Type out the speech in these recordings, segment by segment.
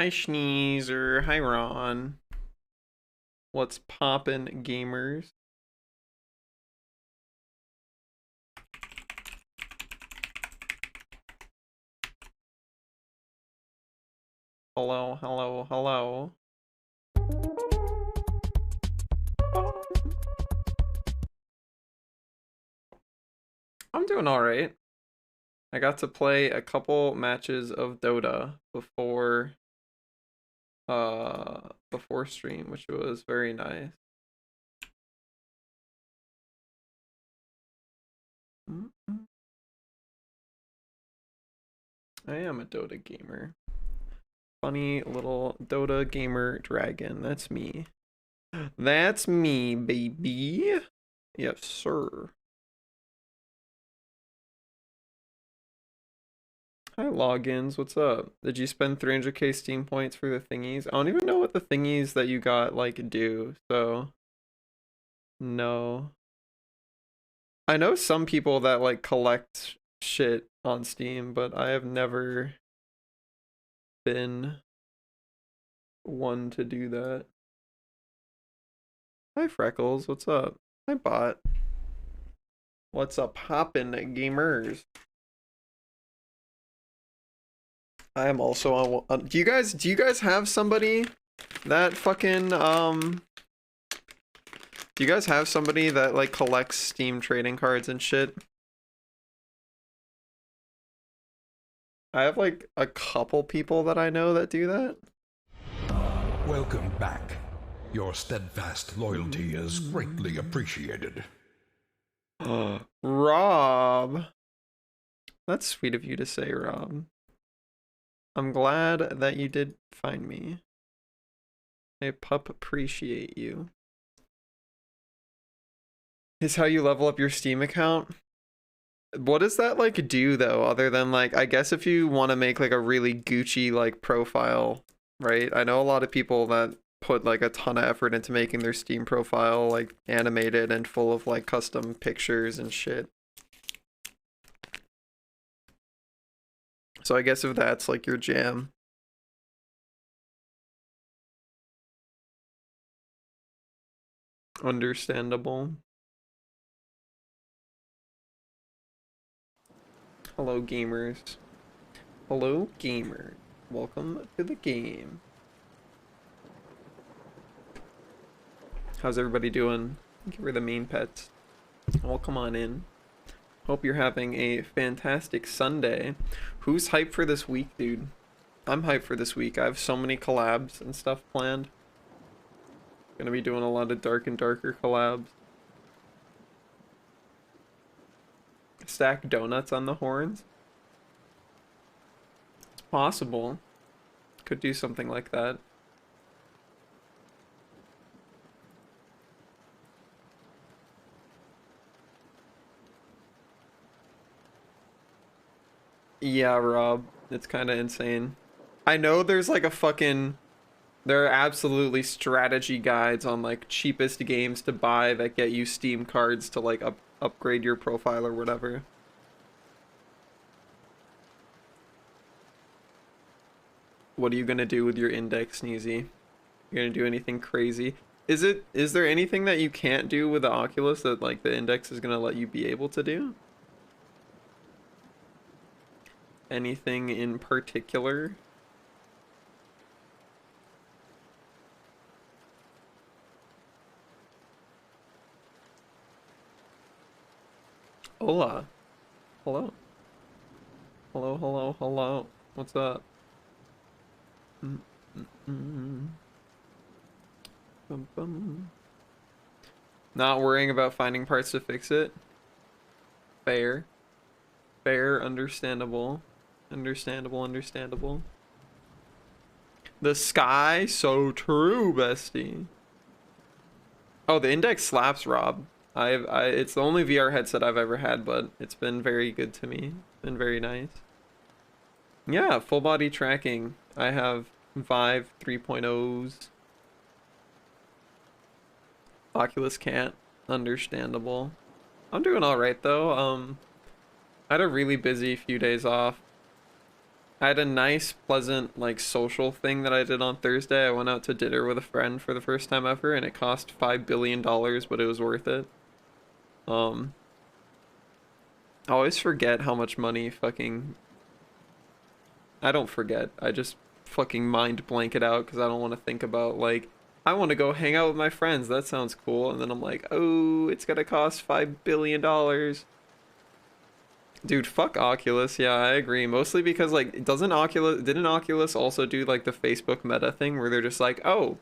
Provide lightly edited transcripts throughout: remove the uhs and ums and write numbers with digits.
Hi Schneezer, hi Ron. What's poppin', gamers? Hello, hello, hello. I'm doing alright. I got to play a couple matches of Dota before stream, which was very nice. I am a Dota gamer. Funny little Dota gamer dragon. That's me. That's me, baby. Yes, sir. Hi, logins. What's up? Did you spend 300k Steam points for the thingies? I don't even know what the thingies that you got like do, so no. I know some people that like collect shit on Steam, but I have never been one to do that. Hi, Freckles. What's up? Hi, Bot. What's up, hoppin' gamers? I am also on. Do you guys have somebody that fucking Do you guys have somebody that like collects Steam trading cards and shit? I have like a couple people that I know that do that. Welcome back. Your steadfast loyalty is greatly appreciated. Rob. That's sweet of you to say, Rob. I'm glad that you did find me. I pup appreciate you. Is how you level up your Steam account. What does that like do though, other than like, I guess if you want to make like a really Gucci like profile, right? I know a lot of people that put like a ton of effort into making their Steam profile like animated and full of like custom pictures and shit. So I guess if that's like your jam. Understandable. Hello gamers. Hello gamer. Welcome to the game. How's everybody doing? Thank you for the main pets. Well, come on in. Hope you're having a fantastic Sunday. Who's hyped for this week, dude? I'm hyped for this week. I have so many collabs and stuff planned. Gonna be doing a lot of dark and darker collabs. Stack donuts on the horns. It's possible. Could do something like that. Yeah, Rob. It's kind of insane. I know there's like a fucking... There are absolutely strategy guides on like cheapest games to buy that get you Steam cards to like upgrade your profile or whatever. What are you gonna do with your index, Sneezy? You're gonna do anything crazy? Is there anything that you can't do with the Oculus that like the index is gonna let you be able to do? Anything in particular? Hola. Hello. Hello, hello, hello. What's up? Mm -mm -mm. Bum -bum. Not worrying about finding parts to fix it. Fair. Fair, understandable. Understandable, understandable. The sky, so true, bestie. Oh, the index slaps, Rob. It's the only VR headset I've ever had, but it's been very good to me. It's been very nice. Yeah, full body tracking. I have Vive 3.0s. Oculus can't. Understandable. I'm doing all right though. I had a really busy few days off. I had a nice, pleasant, like social thing that I did on Thursday. I went out to dinner with a friend for the first time ever, and it cost $5 billion, but it was worth it. Um, I always forget how much money fucking. I don't forget. I just fucking mind blank it out because I don't want to think about like I want to go hang out with my friends. That sounds cool, and then I'm like, oh, it's gonna cost $5 billion. Dude, fuck Oculus. Yeah, I agree. Mostly because like doesn't Oculus didn't Oculus also do like the Facebook Meta thing where they're just like, "Oh,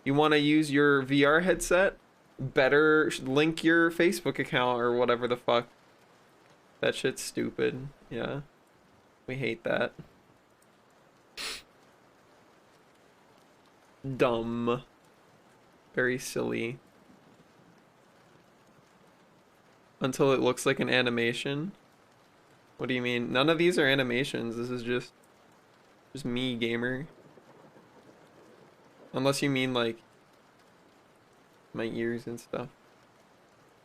you want to use your VR headset? Better link your Facebook account or whatever the fuck." That shit's stupid. Yeah. We hate that. Dumb. Very silly. Until it looks like an animation. What do you mean? None of these are animations. This is just me, gamer. Unless you mean like my ears and stuff.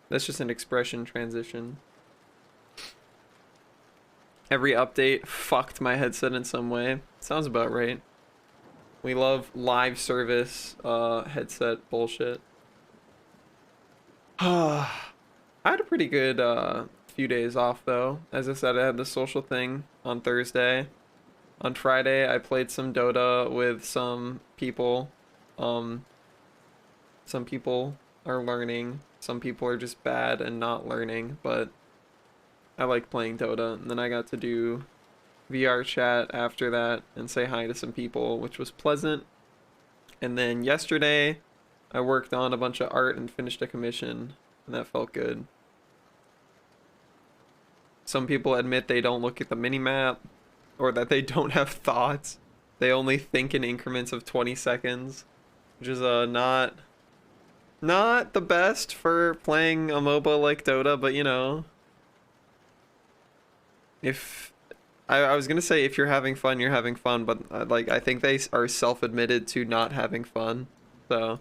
That's just an expression transition. Every update fucked my headset in some way. Sounds about right. We love live service headset bullshit. I had a pretty good few days off though. As I said, I had the social thing on Thursday. On Friday, I played some Dota with some people. Um, some people are learning. Some people are just bad and not learning, but I like playing Dota. And then I got to do VR chat after that and say hi to some people, which was pleasant. And then yesterday, I worked on a bunch of art and finished a commission, and that felt good. Some people admit they don't look at the minimap or that they don't have thoughts. They only think in increments of 20 seconds, which is not the best for playing a MOBA like Dota, but you know, if I was gonna say if you're having fun, you're having fun, but like I think they are self-admitted to not having fun. So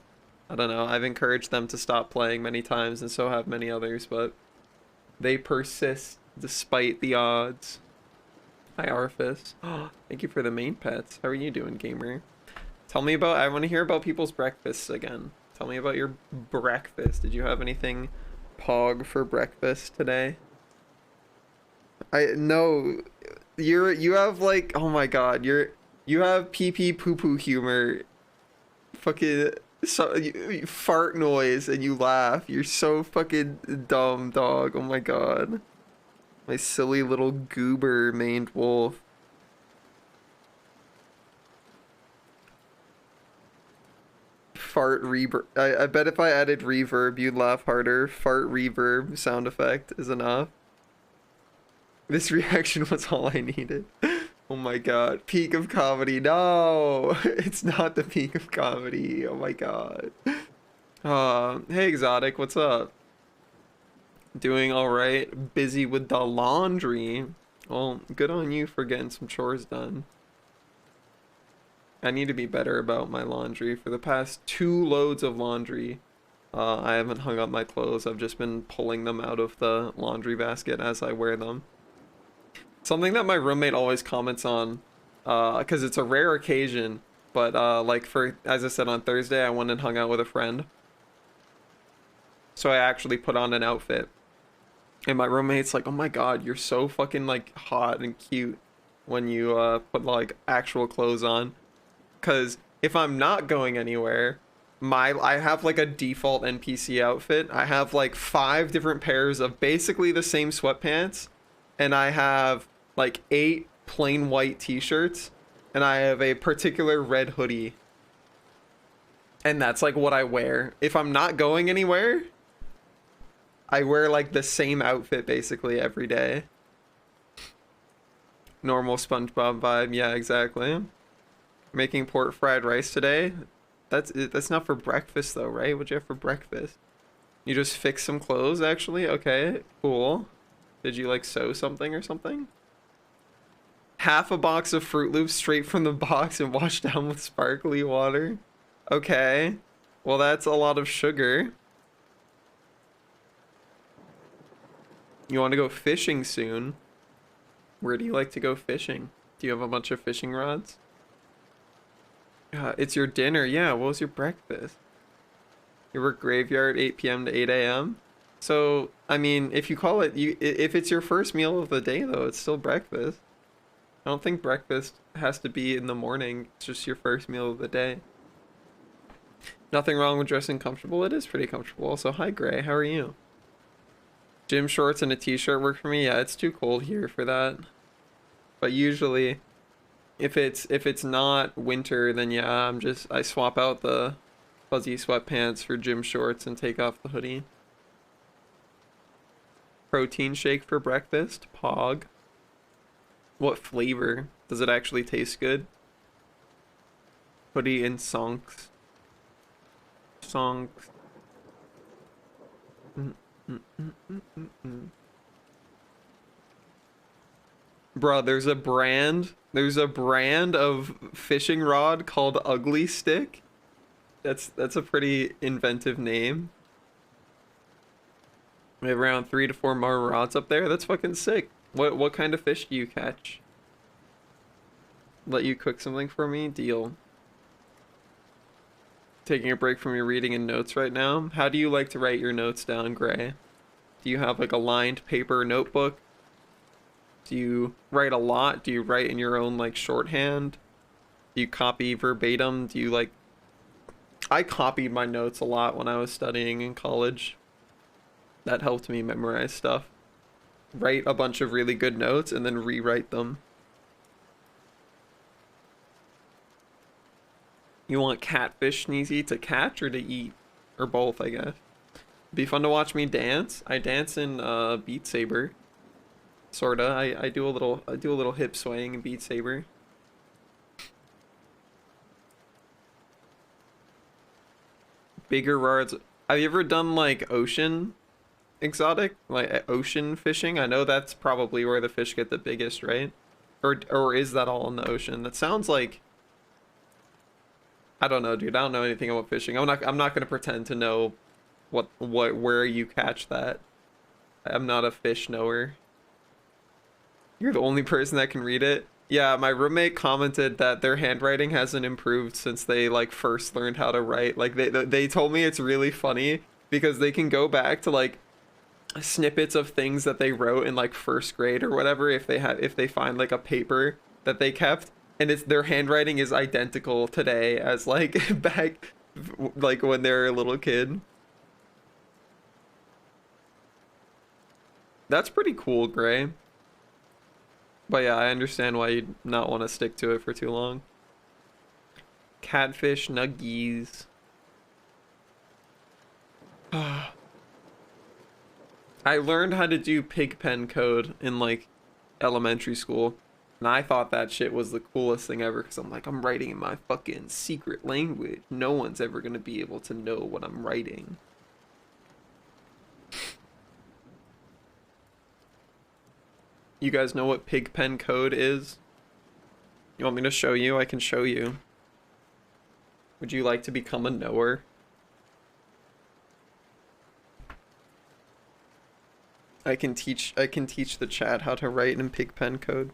I don't know. I've encouraged them to stop playing many times, and so have many others, but they persist despite the odds. Hi, Arfis. Thank you for the main pets. How are you doing, gamer? Tell me about. I want to hear about people's breakfasts again. Tell me about your breakfast. Did you have anything pog for breakfast today? I no. You have like, oh my god, you have pee pee poo poo humor. Fucking so you fart noise and you laugh. You're so fucking dumb, dog. Oh my god. My silly little goober maned wolf. Fart reverb. I bet if I added reverb, you'd laugh harder. Fart reverb sound effect is enough. This reaction was all I needed. Oh my god. Peak of comedy. No! It's not the peak of comedy. Oh my god. Hey Exotic, what's up? Doing alright. Busy with the laundry. Well, good on you for getting some chores done. I need to be better about my laundry. For the past 2 loads of laundry, I haven't hung up my clothes. I've just been pulling them out of the laundry basket as I wear them. Something that my roommate always comments on, because it's a rare occasion, but like as I said on Thursday, I went and hung out with a friend. So I actually put on an outfit. And my roommate's like, oh my god, you're so fucking like hot and cute when you put like actual clothes on. Because if I'm not going anywhere, I have like a default NPC outfit. I have like 5 different pairs of basically the same sweatpants. And I have like 8 plain white t-shirts, and I have a particular red hoodie. And that's like what I wear. If I'm not going anywhere, I wear like the same outfit basically every day. Normal SpongeBob vibe. Yeah, exactly. Making pork fried rice today. That's not for breakfast though, right? What'd you have for breakfast? You just fix some clothes actually? Okay, cool. Did you like sew something or something? Half a box of Fruit Loops straight from the box and washed down with sparkly water. Okay. Well, that's a lot of sugar. You want to go fishing soon? Where do you like to go fishing? Do you have a bunch of fishing rods? It's your dinner. Yeah, what was your breakfast? You work graveyard 8 p.m. to 8 a.m. So, I mean, if you call it if it's your first meal of the day though, it's still breakfast. I don't think breakfast has to be in the morning. It's just your first meal of the day. Nothing wrong with dressing comfortable. It is pretty comfortable. So, hi Gray, how are you? Gym shorts and a t-shirt work for me. Yeah, it's too cold here for that. But usually if it's not winter, then yeah, I swap out the fuzzy sweatpants for gym shorts and take off the hoodie. Protein shake for breakfast. Pog. What flavor? Does it actually taste good? Hoodie and sonks. Sonks. Mm, mm, mm, mm, mm, mm. Bruh, there's a brand of fishing rod called Ugly Stick. That's a pretty inventive name. We have around 3 to 4 more rods up there. That's fucking sick. What kind of fish do you catch? Let you cook something for me? Deal. Taking a break from your reading and notes right now. How do you like to write your notes down, Gray? Do you have like a lined paper notebook? Do you write a lot? Do you write in your own like shorthand? Do you copy verbatim? Do you like... I copied my notes a lot when I was studying in college. That helped me memorize stuff. Write a bunch of really good notes and then rewrite them. You want catfish Sneezy to catch or to eat? Or both, I guess. Be fun to watch me dance. I dance in Beat Saber. Sorta. I do a little hip swaying in Beat Saber. Bigger rods. Have you ever done like ocean exotic? Like ocean fishing? I know that's probably where the fish get the biggest, right? Or is that all in the ocean? That sounds like... I don't know, dude. I don't know anything about fishing. I'm not gonna pretend to know where you catch that. I'm not a fish knower. You're the only person that can read it. Yeah, my roommate commented that their handwriting hasn't improved since they like first learned how to write. Like they told me it's really funny because they can go back to like snippets of things that they wrote in like first grade or whatever if they find like a paper that they kept, and it's their handwriting is identical today as like back like when they were a little kid. That's pretty cool, Gray. But yeah, I understand why you'd not want to stick to it for too long. Catfish nuggies. I learned how to do pigpen code in like elementary school. And I thought that shit was the coolest thing ever because I'm like, I'm writing in my fucking secret language. No one's ever going to be able to know what I'm writing. You guys know what pigpen code is? You want me to show you? I can show you. Would you like to become a knower? I can teach the chat how to write in pigpen code.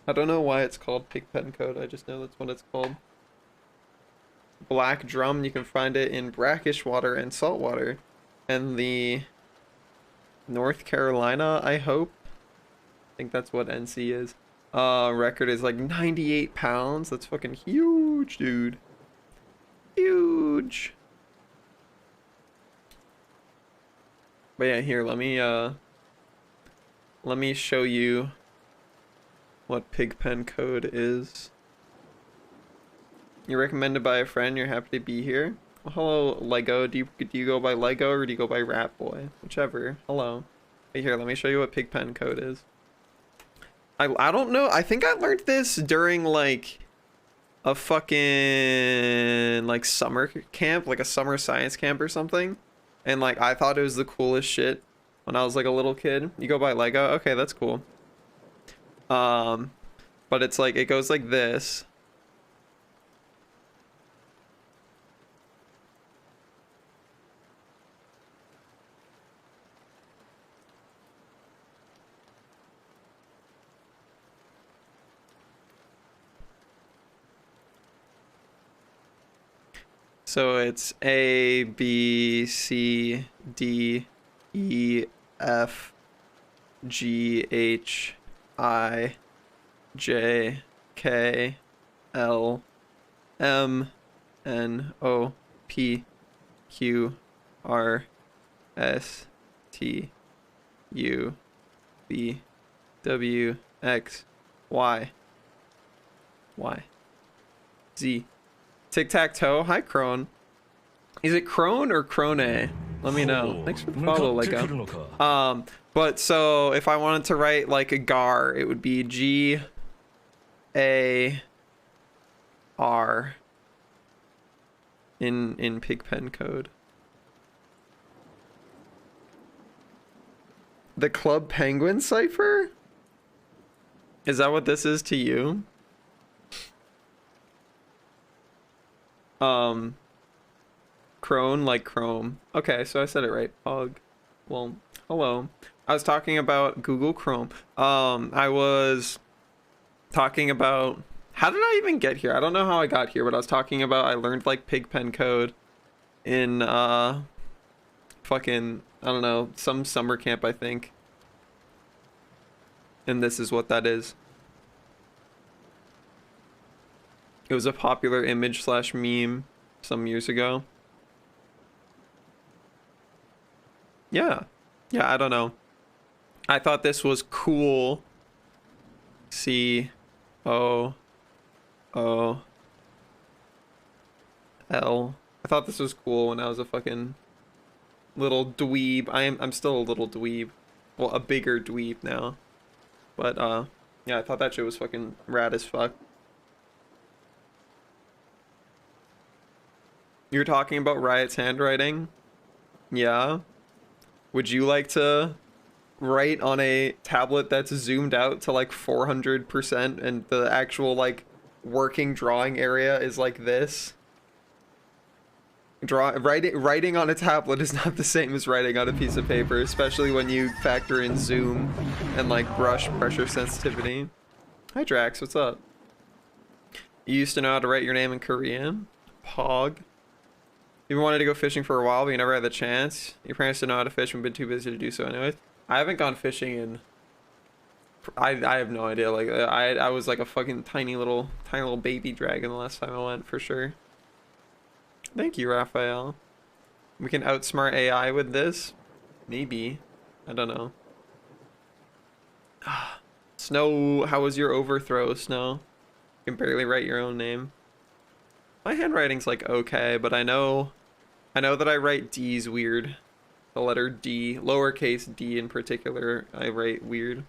I don't know why it's called pigpen code. I just know that's what it's called. Black drum, you can find it in brackish water and salt water. And the North Carolina, I hope. I think that's what NC is. Record is like 98 pounds. That's fucking huge, dude. Huge. But yeah, here, let me show you what pigpen code is. You're recommended by a friend, you're happy to be here. Well, hello, Lego. Do you go by Lego or do you go by Rat Boy? Whichever. Hello. Hey, here, let me show you what pigpen code is. I don't know. I think I learned this during like a fucking like summer camp, like a summer science camp or something. And like I thought it was the coolest shit when I was like a little kid. You go by Lego? Okay, that's cool. But it's like it goes like this. So it's A, B, C, D, E, F, G, H, I, J, K, L, M, N, O, P, Q, R, S, T, U, V, W, X, Y, Y, Z. Tic-tac-toe. Hi, Crone. Is it Crone or Crone? Let me know. Thanks for the follow, Lego. But so if I wanted to write like a gar, it would be G A R in Pigpen code. The Club Penguin cipher? Is that what this is to you? Crone like Chrome. Okay, so I said it right. Pog. Well, hello. I was talking about Google Chrome. I was talking about, how did I even get here? I don't know how I got here, but I was talking about I learned like Pigpen code in fucking, I don't know, some summer camp, I think. And this is what that is. It was a popular image slash meme some years ago. Yeah. Yeah, I don't know. I thought this was cool. C O O L. I thought this was cool when I was a fucking little dweeb. I'm still a little dweeb. Well, a bigger dweeb now. But yeah, I thought that shit was fucking rad as fuck. You're talking about Riot's handwriting? Yeah. Would you like to write on a tablet that's zoomed out to like 400% and the actual like working drawing area is like this? Writing on a tablet is not the same as writing on a piece of paper, especially when you factor in zoom and like brush pressure sensitivity. Hi Drax, what's up? You used to know how to write your name in Korean? Pog. You wanted to go fishing for a while, but you never had the chance. Your parents didn't know how to fish and been too busy to do so anyways. I haven't gone fishing in... I have no idea. Like, I was like a fucking tiny little baby dragon the last time I went, for sure. Thank you, Raphael. We can outsmart AI with this? Maybe. I don't know. Snow, how was your overthrow, Snow? You can barely write your own name. My handwriting's like okay, but I know that I write D's weird. The letter D, lowercase d in particular, I write weird.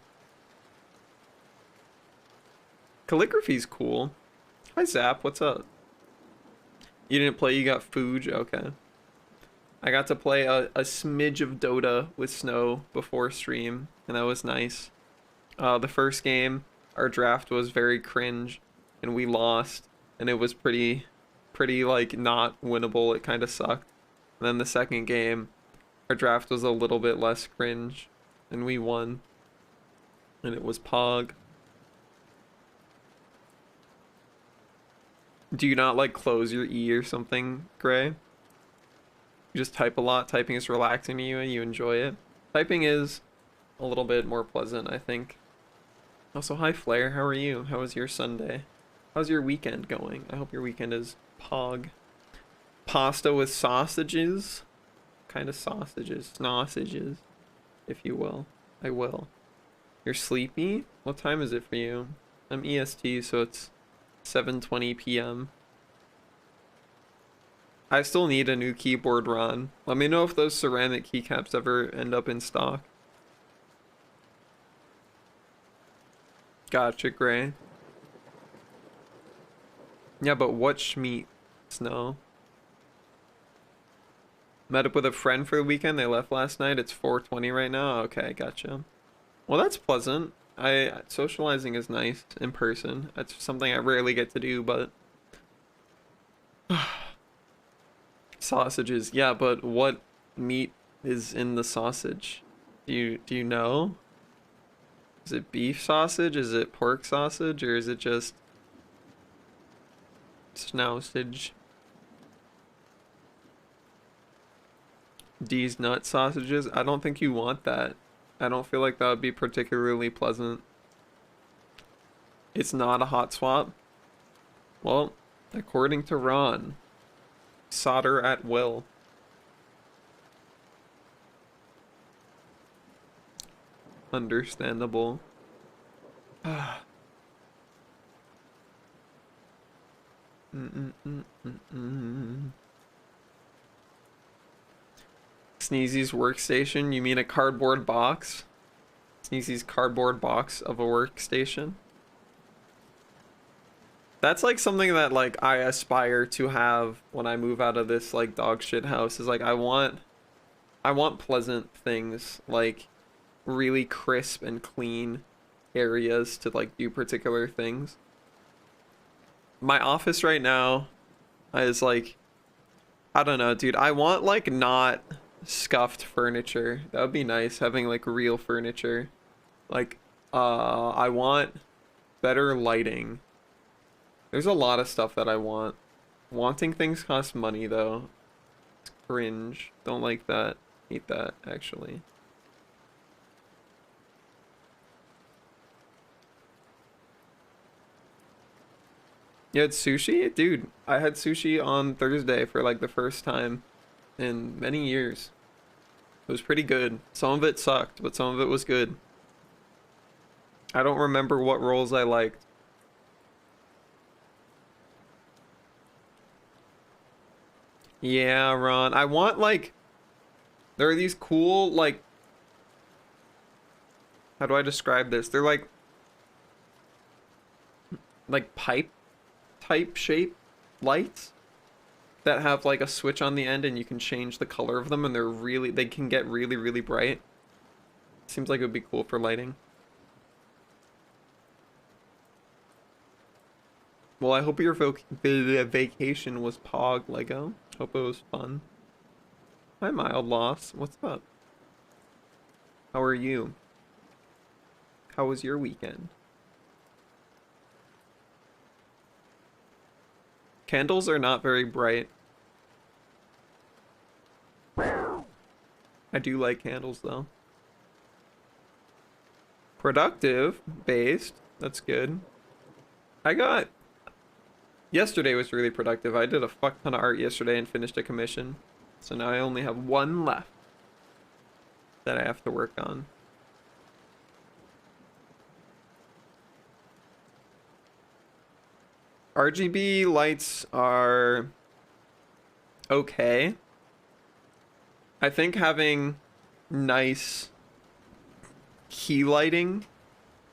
Calligraphy's cool. Hi Zap, what's up? You didn't play, you got Fooj? Okay. I got to play a smidge of Dota with Snow before stream, and that was nice. The first game, our draft was very cringe, and we lost, and it was pretty like not winnable. It kind of sucked. And then the second game, our draft was a little bit less cringe and we won, and it was Pog. Do you not like close your E or something, Gray? You just type a lot. Typing is relaxing to you and you enjoy it. Typing is a little bit more pleasant, I think. Also, hi Flair, how are you? How was your Sunday? How's your weekend going? I hope your weekend is Pog. Pasta with sausages? Kind of sausages. Sausages, if you will. I will. You're sleepy? What time is it for you? I'm EST, so it's 7:20 p.m. I still need a new keyboard, Ron. Let me know if those ceramic keycaps ever end up in stock. Gotcha, Gray. Yeah, but what schmeat, Snow? Met up with a friend for the weekend. They left last night. It's 4:20 right now. Okay, gotcha. Well, that's pleasant. Socializing is nice in person. That's something I rarely get to do, but sausages. Yeah, but what meat is in the sausage? Do you know? Is it beef sausage? Is it pork sausage? Or is it just snousage? D's nut sausages. I don't think you want that. I don't feel like that would be particularly pleasant. It's not a hot swap. Well, according to Ron, solder at will. Understandable. Sneezy's workstation? You mean a cardboard box? Sneezy's cardboard box of a workstation? That's like something that like I aspire to have when I move out of this like dog shit house is like I want pleasant things like really crisp and clean areas to like do particular things. My office right now is like I don't know, dude. I want like not scuffed furniture. That would be nice having like real furniture. Like I want better lighting. There's a lot of stuff that I want. Wanting things costs money though. It's cringe. Don't like that. Hate that actually. You had sushi? Dude, I had sushi on Thursday for like the first time in many years. It was pretty good. Some of it sucked, but some of it was good. I don't remember what rolls I liked. Yeah, Ron. I want like there are these cool like how do I describe this? They're like pipe type shape lights that have like a switch on the end and you can change the color of them and they can get really really bright. Seems like it would be cool for lighting. Well, I hope your vacation was Pog Lego. Hope it was fun. Hi, Mild Loss. What's up? How are you? How was your weekend? Candles are not very bright. I do like candles though. Productive based. That's good. I got yesterday was really productive. I did a fuck ton of art yesterday and finished a commission. So now I only have one left that I have to work on. RGB lights are okay. I think having nice key lighting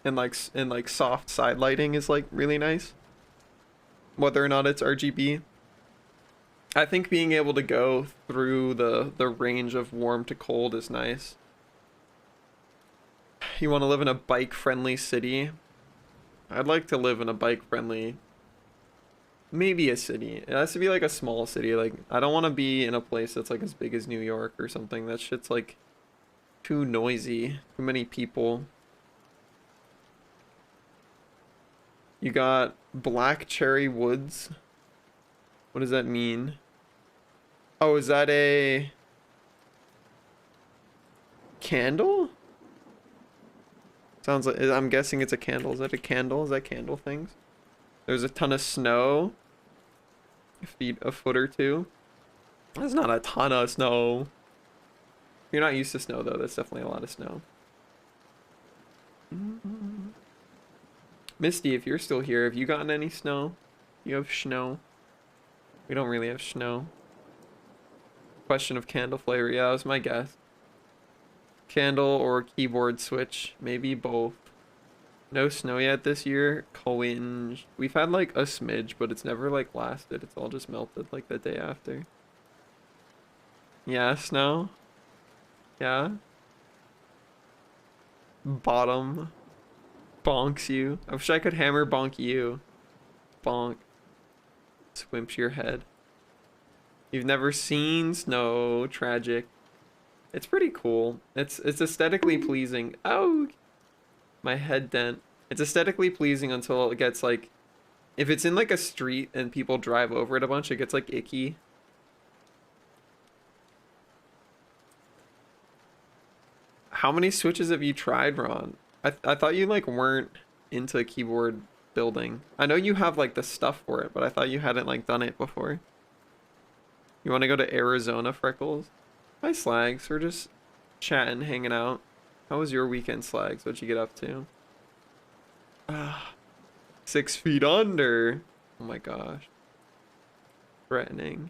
and like soft side lighting is like really nice. Whether or not it's RGB. I think being able to go through the range of warm to cold is nice. You want to live in a bike-friendly city? I'd like to live in a bike-friendly, maybe a city. It has to be like a small city. Like I don't want to be in a place that's like as big as New York or something. That shit's like too noisy, too many people. You got Black Cherry Woods. What does that mean? Oh, is that a candle? Sounds like, I'm guessing it's a candle. Is that a candle? Is that candle things? There's a ton of snow. A foot or two. That's not a ton of snow. If you're not used to snow though, that's definitely a lot of snow. Misty, if you're still here, have you gotten any snow? You have snow? We don't really have snow. Question of candle flavor. Yeah, that was my guess. Candle or keyboard switch. Maybe both. No snow yet this year. Cringe. We've had like a smidge, but it's never like lasted. It's all just melted like the day after. Yeah, snow. Yeah. Bottom. Bonks you. I wish I could hammer bonk you. Bonk. Swimps your head. You've never seen snow. Tragic. It's pretty cool. It's aesthetically pleasing. Oh, my head dent. It's aesthetically pleasing until it gets like, if it's in like a street and people drive over it a bunch, it gets like icky. How many switches have you tried, Ron? I thought you like weren't into keyboard building. I know you have like the stuff for it, but I thought you hadn't like done it before. You want to go to Arizona, Freckles? Hi, Slags. We're just chatting, hanging out. How was your weekend, Slags? What'd you get up to? Ah, 6 feet under. Oh my gosh. Threatening.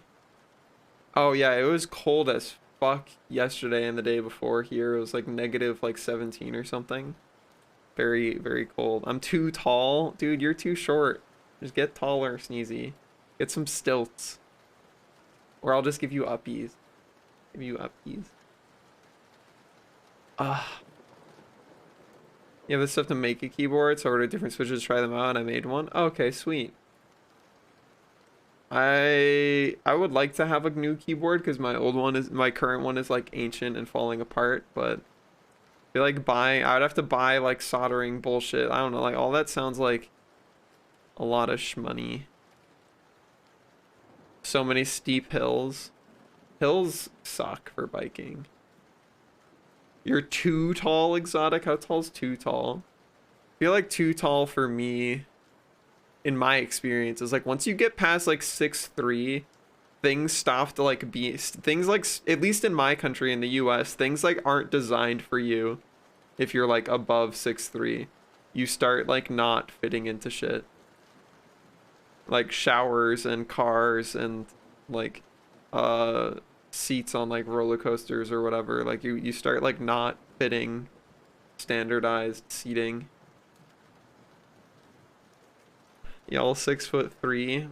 Oh yeah, it was cold as fuck yesterday and the day before here. It was like negative like 17 or something. Very, very cold. I'm too tall. Dude, you're too short. Just get taller, Sneezy. Get some stilts. Or I'll just give you uppies. Give you uppies. Ah. You have the stuff to make a keyboard, so I ordered different switches to try them out, and I made one. Okay, sweet. I would like to have a new keyboard because my current one is like ancient and falling apart, but I feel like I would have to buy like soldering bullshit. I don't know, like all that sounds like a lot of shmoney. So many steep hills. Hills suck for biking. You're too tall, Exotic. How tall is too tall? I feel like too tall for me, in my experience, is like once you get past like 6'3", things stop to like be things like, at least in my country in the US, things like aren't designed for you. If you're like above 6'3", you start like not fitting into shit. Like showers and cars and like seats on like roller coasters or whatever. Like you start like not fitting standardized seating. Y'all 6'3"?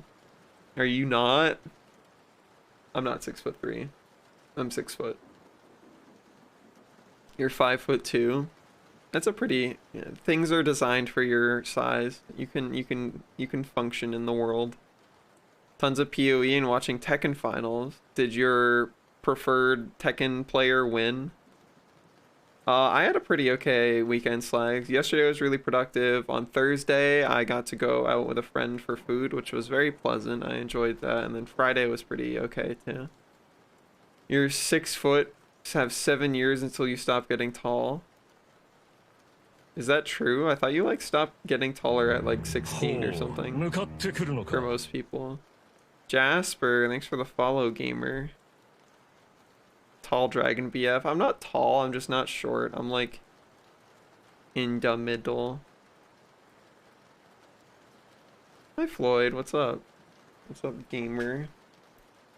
Are you not? I'm not 6'3". I'm 6 foot. You're 5'2". That's a pretty, yeah, things are designed for your size. You can function in the world. Tons of PoE and watching Tekken finals. Did your preferred Tekken player win? I had a pretty okay weekend, Slags. Yesterday was really productive. On Thursday, I got to go out with a friend for food, which was very pleasant. I enjoyed that. And then Friday was pretty okay too. You're 6 foot, have 7 years until you stop getting tall. Is that true? I thought you like stopped getting taller at like 16 or something. For most people. Jasper, thanks for the follow, gamer. Tall Dragon BF. I'm not tall, I'm just not short. I'm like in the middle. Hi Floyd, what's up? What's up, gamer?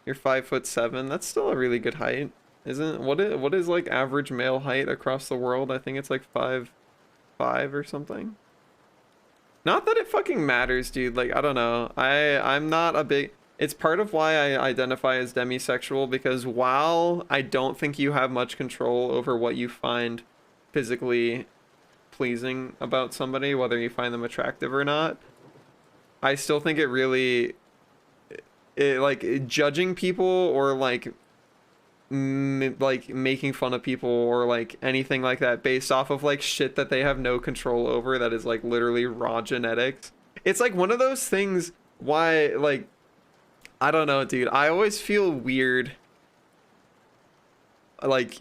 You're 5'7". That's still a really good height, isn't it? What is like average male height across the world? I think it's like 5'5" or something. Not that it fucking matters, dude. Like I don't know. I'm not a big. It's part of why I identify as demisexual, because while I don't think you have much control over what you find physically pleasing about somebody, whether you find them attractive or not, I still think it really, like judging people or like like making fun of people or like anything like that based off of like shit that they have no control over, that is like literally raw genetics. It's like one of those things why like I don't know, dude. I always feel weird like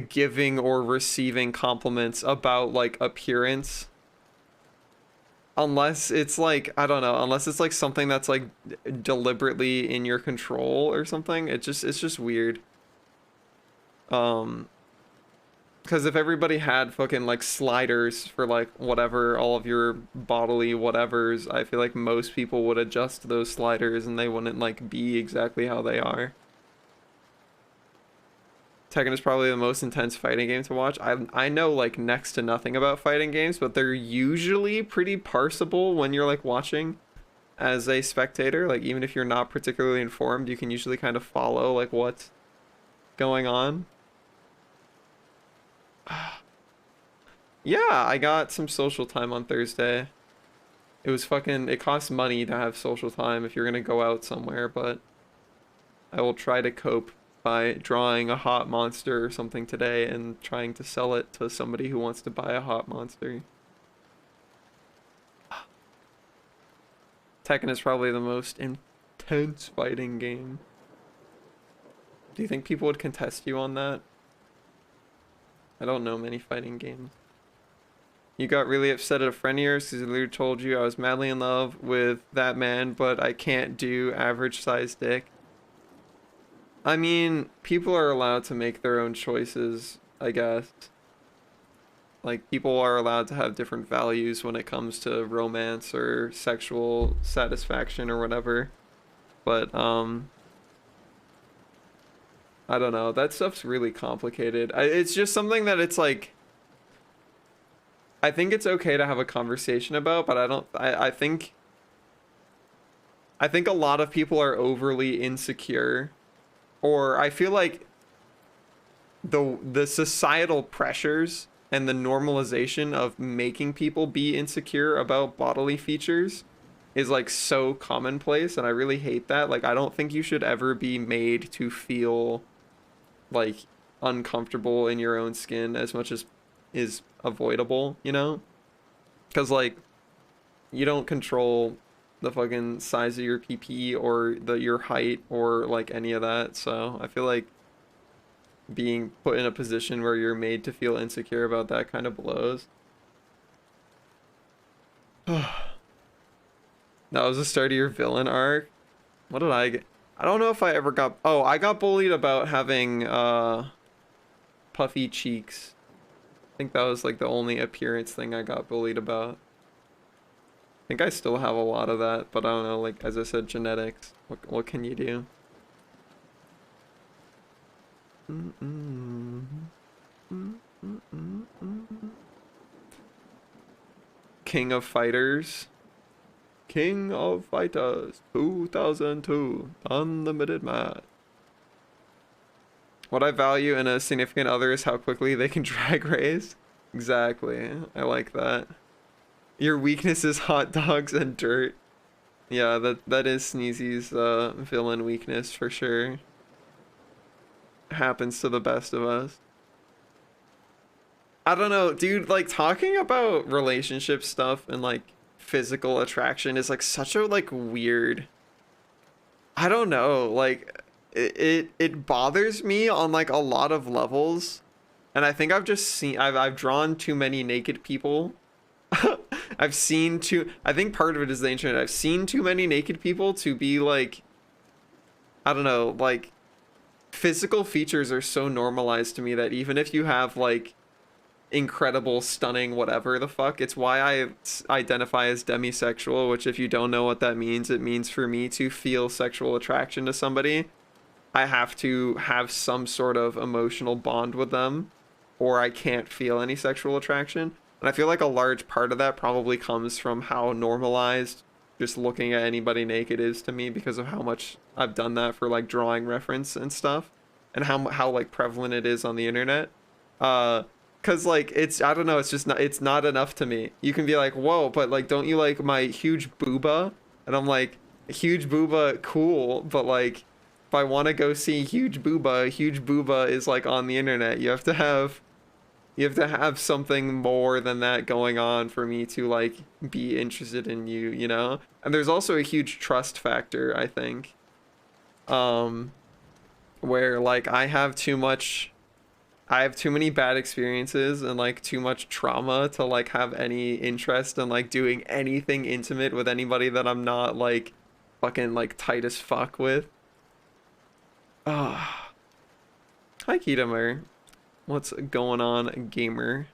giving or receiving compliments about like appearance, unless it's like, I don't know, unless it's like something that's like deliberately in your control or something. It's just weird. Because if everybody had fucking like sliders for like whatever, all of your bodily whatevers, I feel like most people would adjust those sliders and they wouldn't like be exactly how they are. Tekken is probably the most intense fighting game to watch. I know like next to nothing about fighting games, but they're usually pretty parsable when you're like watching as a spectator. Like even if you're not particularly informed, you can usually kind of follow like what's going on. Yeah, I got some social time on Thursday. It was fucking, it costs money to have social time if you're gonna go out somewhere, but I will try to cope by drawing a hot monster or something today and trying to sell it to somebody who wants to buy a hot monster. Tekken is probably the most intense fighting game. Do you think people would contest you on that? I don't know many fighting games. You got really upset at a friend of yours because he literally told you I was madly in love with that man, but I can't do average size dick. I mean, people are allowed to make their own choices, I guess. Like, people are allowed to have different values when it comes to romance or sexual satisfaction or whatever. But, I don't know. That stuff's really complicated. It's just something that it's like, I think it's okay to have a conversation about, but I think a lot of people are overly insecure, or I feel like the societal pressures and the normalization of making people be insecure about bodily features is like so commonplace, and I really hate that. Like, I don't think you should ever be made to feel like uncomfortable in your own skin as much as is avoidable, you know? Because like you don't control the fucking size of your PP or your height or like any of that. So I feel like being put in a position where you're made to feel insecure about that kind of blows. That was the start of your villain arc. What did I get? I don't know if I ever got. Oh, I got bullied about having puffy cheeks. I think that was like the only appearance thing I got bullied about. I think I still have a lot of that, but I don't know, like as I said, genetics. What can you do? King of Fighters. King of Fighters 2002 Unlimited Match. What I value in a significant other is how quickly they can drag race. Exactly. I like that. Your weakness is hot dogs and dirt. Yeah, that is Sneezy's villain weakness for sure. Happens to the best of us. I don't know, dude, like talking about relationship stuff and like physical attraction is like such a like weird, I don't know, like it bothers me on like a lot of levels. And I think I've drawn too many naked people. I think part of it is the internet. I've seen too many naked people to be like, I don't know, like physical features are so normalized to me that even if you have like incredible, stunning, whatever the fuck, it's why I identify as demisexual, which if you don't know what that means, it means for me to feel sexual attraction to somebody, I have to have some sort of emotional bond with them, or I can't feel any sexual attraction. And I feel like a large part of that probably comes from how normalized just looking at anybody naked is to me, because of how much I've done that for like drawing reference and stuff, and how like prevalent it is on the internet. Cause like I don't know, it's not enough to me. You can be like, whoa, but like don't you like my huge booba? And I'm like, huge booba, cool, but like if I want to go see huge booba is like on the internet. You have to have something more than that going on for me to like be interested in you, you know? And there's also a huge trust factor, I think. Where like I have too many bad experiences and like too much trauma to like have any interest in like doing anything intimate with anybody that I'm not like fucking like tight as fuck with. Ah. Hi Kitamer. What's going on, gamer?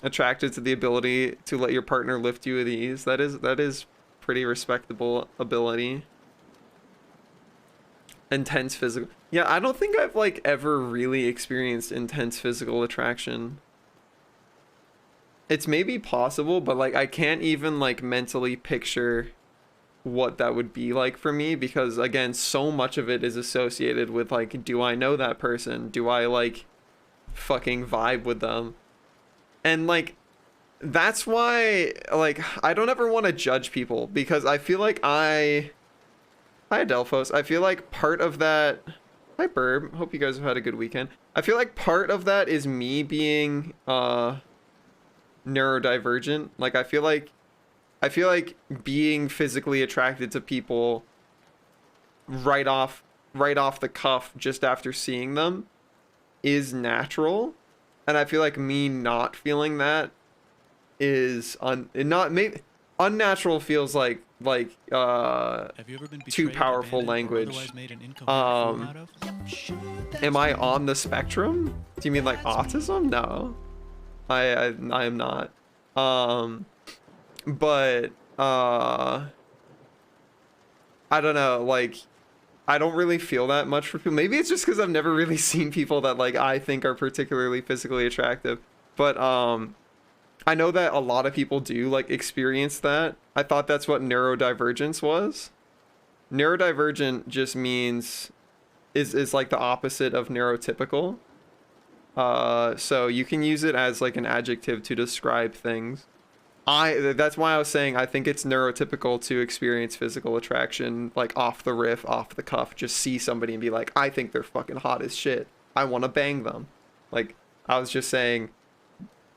Attracted to the ability to let your partner lift you with ease. That is pretty respectable ability. Intense physical. Yeah, I don't think I've like ever really experienced intense physical attraction. It's maybe possible, but like I can't even like mentally picture what that would be like for me, because again, so much of it is associated with like, do I know that person? Do I like fucking vibe with them? And like that's why like I don't ever want to judge people, because I feel like Hi Adelphos. I feel like part of that. Hi Burb. Hope you guys have had a good weekend. I feel like part of that is me being neurodivergent. Like I feel like being physically attracted to people right off right off the cuff just after seeing them is natural, and I feel like me not feeling that is not maybe unnatural feels Have you ever been too betrayed, powerful abandoned, or language. otherwise made an incoherent fool out of? Am I on the spectrum? Do you mean like autism? No, I am not. But I don't know, like I don't really feel that much for people. Maybe it's just because I've never really seen people that like I think are particularly physically attractive. But I know that a lot of people do like experience that. I thought that's what neurodivergence was. Neurodivergent just means is like the opposite of neurotypical. So you can use it as like an adjective to describe things. That's why I was saying I think it's neurotypical to experience physical attraction like off the riff, off the cuff, just see somebody and be like, I think they're fucking hot as shit. I want to bang them. Like I was just saying,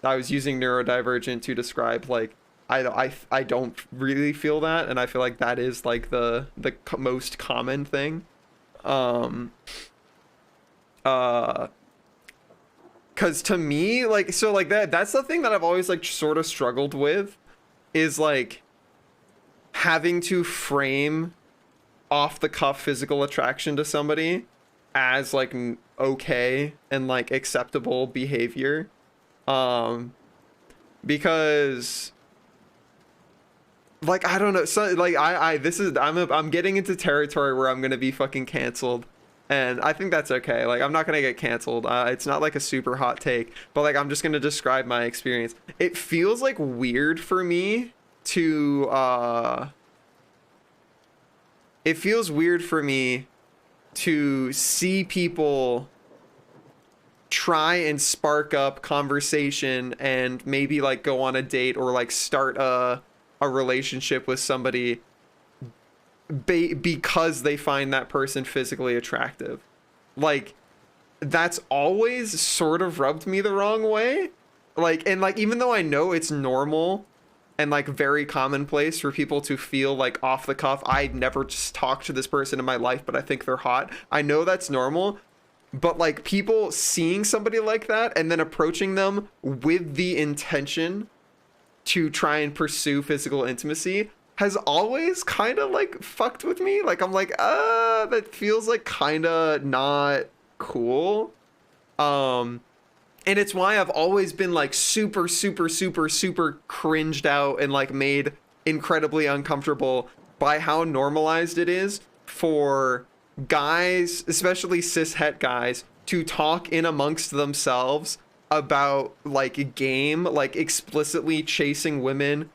I was using neurodivergent to describe like I don't really feel that, and I feel like that is like the most common thing. Cause to me, like, so like that's the thing that I've always like sort of struggled with, is like having to frame off the cuff physical attraction to somebody as like okay and like acceptable behavior. Because like I don't know, so like I'm getting into territory where I'm gonna be fucking canceled. And I think that's okay. Like, I'm not going to get canceled. It's not like a super hot take, but like, I'm just going to describe my experience. It feels like weird for me to, it feels weird for me to see people try and spark up conversation and maybe like go on a date or like start a relationship with somebody because they find that person physically attractive. Like that's always sort of rubbed me the wrong way. Like, and like even though I know it's normal and like very commonplace for people to feel like off the cuff, I'd never just talked to this person in my life but I think they're hot, I know that's normal. But like people seeing somebody like that and then approaching them with the intention to try and pursue physical intimacy has always kind of like fucked with me. Like I'm like, that feels like kind of not cool. And it's why I've always been like super cringed out and like made incredibly uncomfortable by how normalized it is for guys, especially cis-het guys, to talk in amongst themselves about like a game, like explicitly chasing women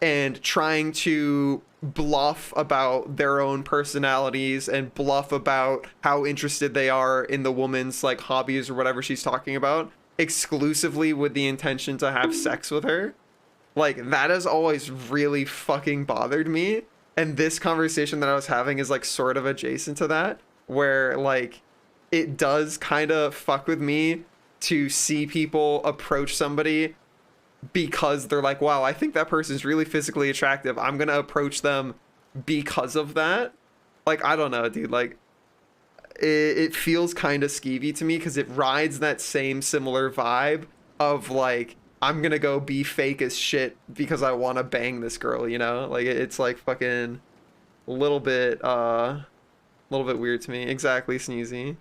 and trying to bluff about their own personalities and bluff about how interested they are in the woman's like hobbies or whatever she's talking about, exclusively with the intention to have sex with her. Like that has always really fucking bothered me. And this conversation that I was having is like sort of adjacent to that, where like it does kind of fuck with me to see people approach somebody because they're like, wow, I think that person's really physically attractive, I'm gonna approach them because of that. Like I don't know, dude, like it feels kind of skeevy to me because it rides that same similar vibe of like, I'm gonna go be fake as shit because I want to bang this girl, you know? Like it's like fucking a little bit weird to me. Exactly, Sneezy.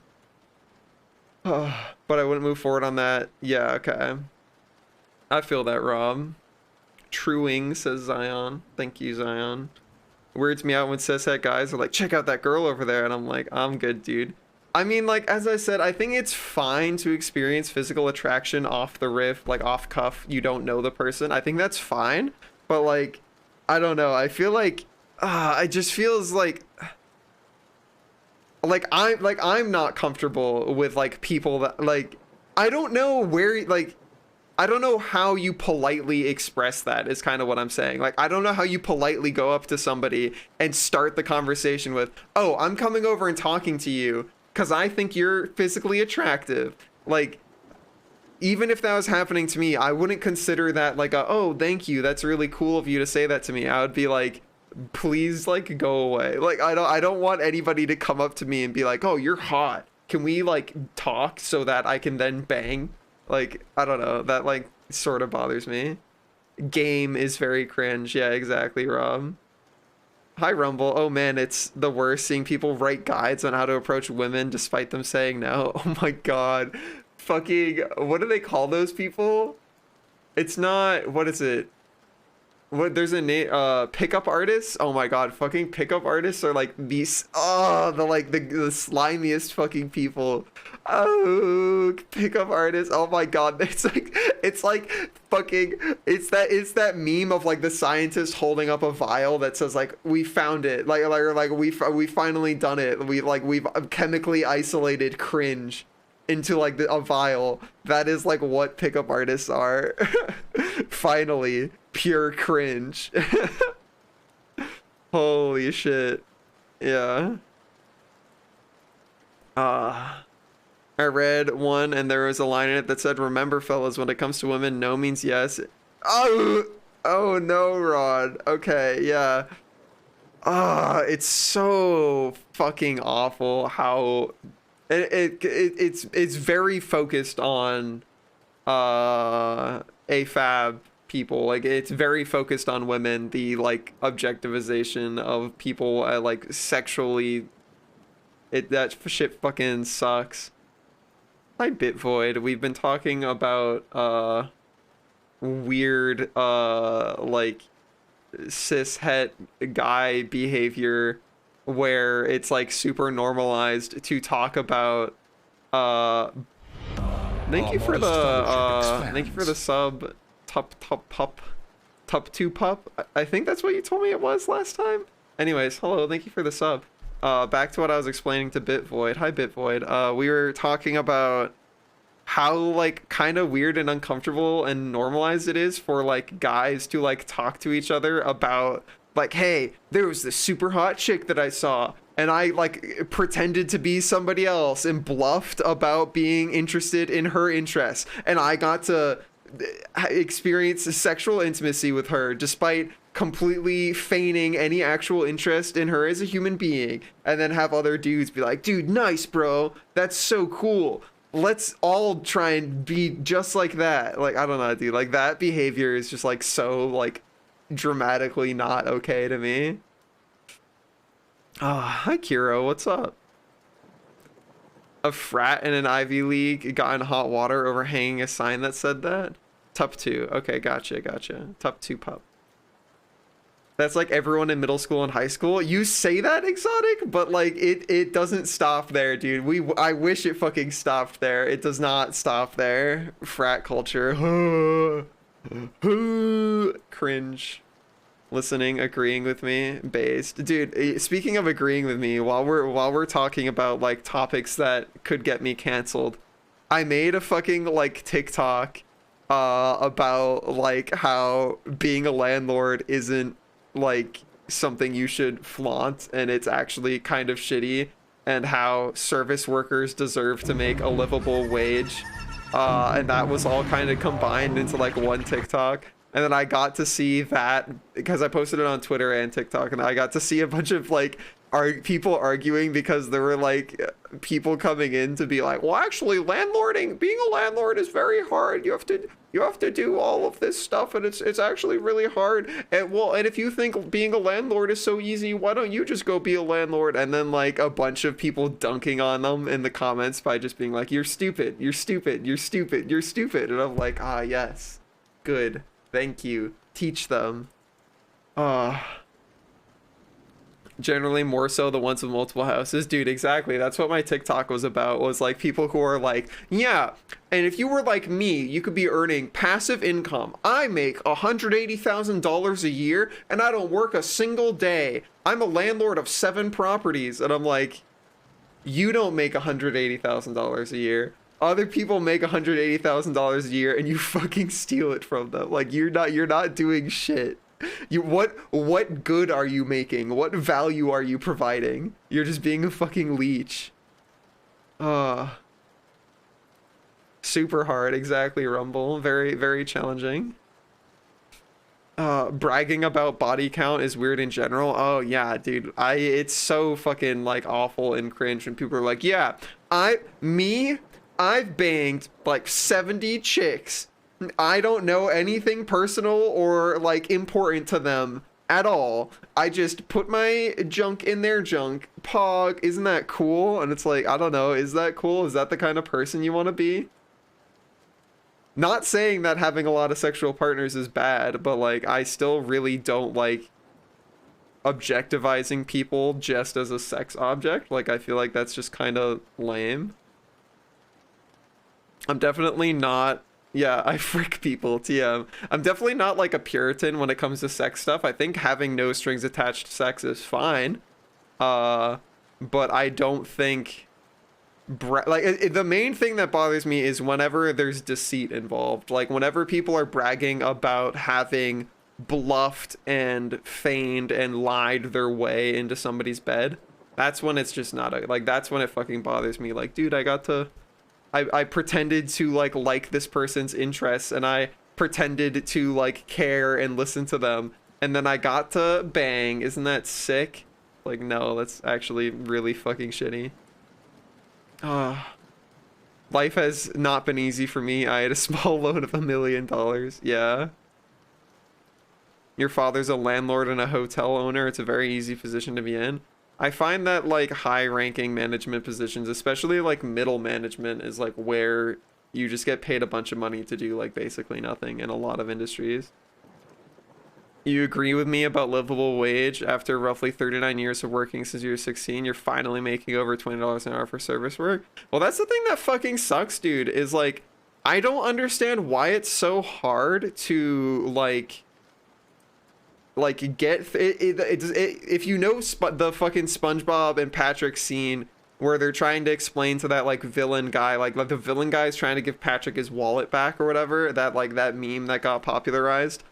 But I wouldn't move forward on that. Yeah, okay. I feel that, Rob. Truing, says Zion. Thank you, Zion. Weirds me out when cishet guys are like, check out that girl over there. And I'm like, I'm good, dude. I mean, like, as I said, I think it's fine to experience physical attraction off the riff, like off cuff. You don't know the person. I think that's fine. But like, I don't know. I feel like, it just feels like I'm not comfortable with like people that like, I don't know where, like, I don't know how you politely express that is kind of what I'm saying. Like, I don't know how you politely go up to somebody and start the conversation with, oh, I'm coming over and talking to you because I think you're physically attractive. Like, even if that was happening to me, I wouldn't consider that like oh, thank you, that's really cool of you to say that to me. I would be like, please like go away. Like I don't want anybody to come up to me and be like, "Oh, you're hot. Can we like talk so that I can then bang?" Like, I don't know. That like sort of bothers me. Game is very cringe. Yeah, exactly, Rob. Hi, Rumble. Oh man, it's the worst seeing people write guides on how to approach women despite them saying no. Oh my god. Fucking, what do they call those people? It's not, what is it? What, there's a name, pickup artists? Oh my god, fucking pickup artists are like these, oh, the slimiest fucking people. Oh, pickup artists. Oh my god, it's like fucking, it's that meme of like the scientist holding up a vial that says like, we found it. Like we finally done it. We've chemically isolated cringe into like a vial. That is like what pickup artists are. Finally, pure cringe. Holy shit. Yeah. I read one and there was a line in it that said, "Remember, fellas, when it comes to women, no means yes." Oh no, Rod. Okay, yeah. It's so fucking awful how it's very focused on AFAB people. Like, it's very focused on women, the like objectivization of people, like sexually. That shit fucking sucks. Hi, Bitvoid. We've been talking about weird like cis het guy behavior where it's like super normalized to talk about thank you for the sub top 2 pup. I think that's what you told me it was last time. Anyways, hello, thank you for the sub. Back to what I was explaining to Bitvoid. Hi, Bitvoid. We were talking about how like kind of weird and uncomfortable and normalized it is for like guys to like talk to each other about like, hey, there was this super hot chick that I saw and I like pretended to be somebody else and bluffed about being interested in her interests, and I got to experience sexual intimacy with her despite completely feigning any actual interest in her as a human being, and then have other dudes be like, "Dude, nice, bro. That's so cool. Let's all try and be just like that." Like, I don't know, dude. Like, that behavior is just like so like dramatically not okay to me. Hi, Kiro. What's up? A frat in an Ivy League got in hot water over hanging a sign that said that? Tup 2. Okay, gotcha. Tup 2 pup. That's like everyone in middle school and high school. You say that, Exotic, but like it doesn't stop there, dude. I wish it fucking stopped there. It does not stop there. Frat culture. Cringe. Listening, agreeing with me, based. Dude, speaking of agreeing with me, while we're talking about like topics that could get me canceled, I made a fucking like TikTok about like how being a landlord isn't like something you should flaunt, and it's actually kind of shitty, and how service workers deserve to make a livable wage, and that was all kind of combined into like one TikTok. And then I got to see that because I posted it on Twitter and TikTok, and I got to see a bunch of like people arguing because there were like people coming in to be like, well, actually being a landlord is very hard. You have to do all of this stuff, and it's actually really hard. And well, and if you think being a landlord is so easy, why don't you just go be a landlord? And then like a bunch of people dunking on them in the comments by just being like, you're stupid, you're stupid, you're stupid, you're stupid. And I'm like, ah, yes, good. Thank you. Teach them. Generally more so the ones with multiple houses. Dude, exactly. That's what my TikTok was about, was like people who are like, yeah, and if you were like me, you could be earning passive income. I make $180,000 a year and I don't work a single day. I'm a landlord of 7 properties. And I'm like, you don't make $180,000 a year. Other people make $180,000 a year and you fucking steal it from them. Like, you're not doing shit. What good are you making? What value are you providing? You're just being a fucking leech. Super hard, exactly, Rumble. Very, very challenging. Bragging about body count is weird in general. Oh yeah, dude. It's so fucking like awful and cringe when people are like, yeah, I've banged like 70 chicks. I don't know anything personal or like important to them at all. I just put my junk in their junk. Pog, isn't that cool? And it's like, I don't know, is that cool? Is that the kind of person you want to be? Not saying that having a lot of sexual partners is bad, but like I still really don't like objectivizing people just as a sex object. Like I feel like that's just kind of lame. I'm definitely not, yeah, I frick people, TM. I'm definitely not like a Puritan when it comes to sex stuff. I think having no strings attached sex is fine. But I don't think the main thing that bothers me is whenever there's deceit involved. Like whenever people are bragging about having bluffed and feigned and lied their way into somebody's bed, that's when it's just not like that's when it fucking bothers me. Like, dude, I pretended to like this person's interests, and I pretended to like care and listen to them, and then I got to bang. Isn't that sick? Like, no, that's actually really fucking shitty. Life has not been easy for me. I had a small loan of $1 million. Yeah. Your father's a landlord and a hotel owner. It's a very easy position to be in. I find that like high-ranking management positions, especially like middle management, is like where you just get paid a bunch of money to do like basically nothing in a lot of industries. You agree with me about livable wage? After roughly 39 years of working since you were 16, you're finally making over $20 an hour for service work? Well, that's the thing that fucking sucks, dude, is like, I don't understand why it's so hard to like get if you know the fucking SpongeBob and Patrick scene where they're trying to explain to that like villain guy, like the villain guy is trying to give Patrick his wallet back or whatever, that like that meme that got popularized.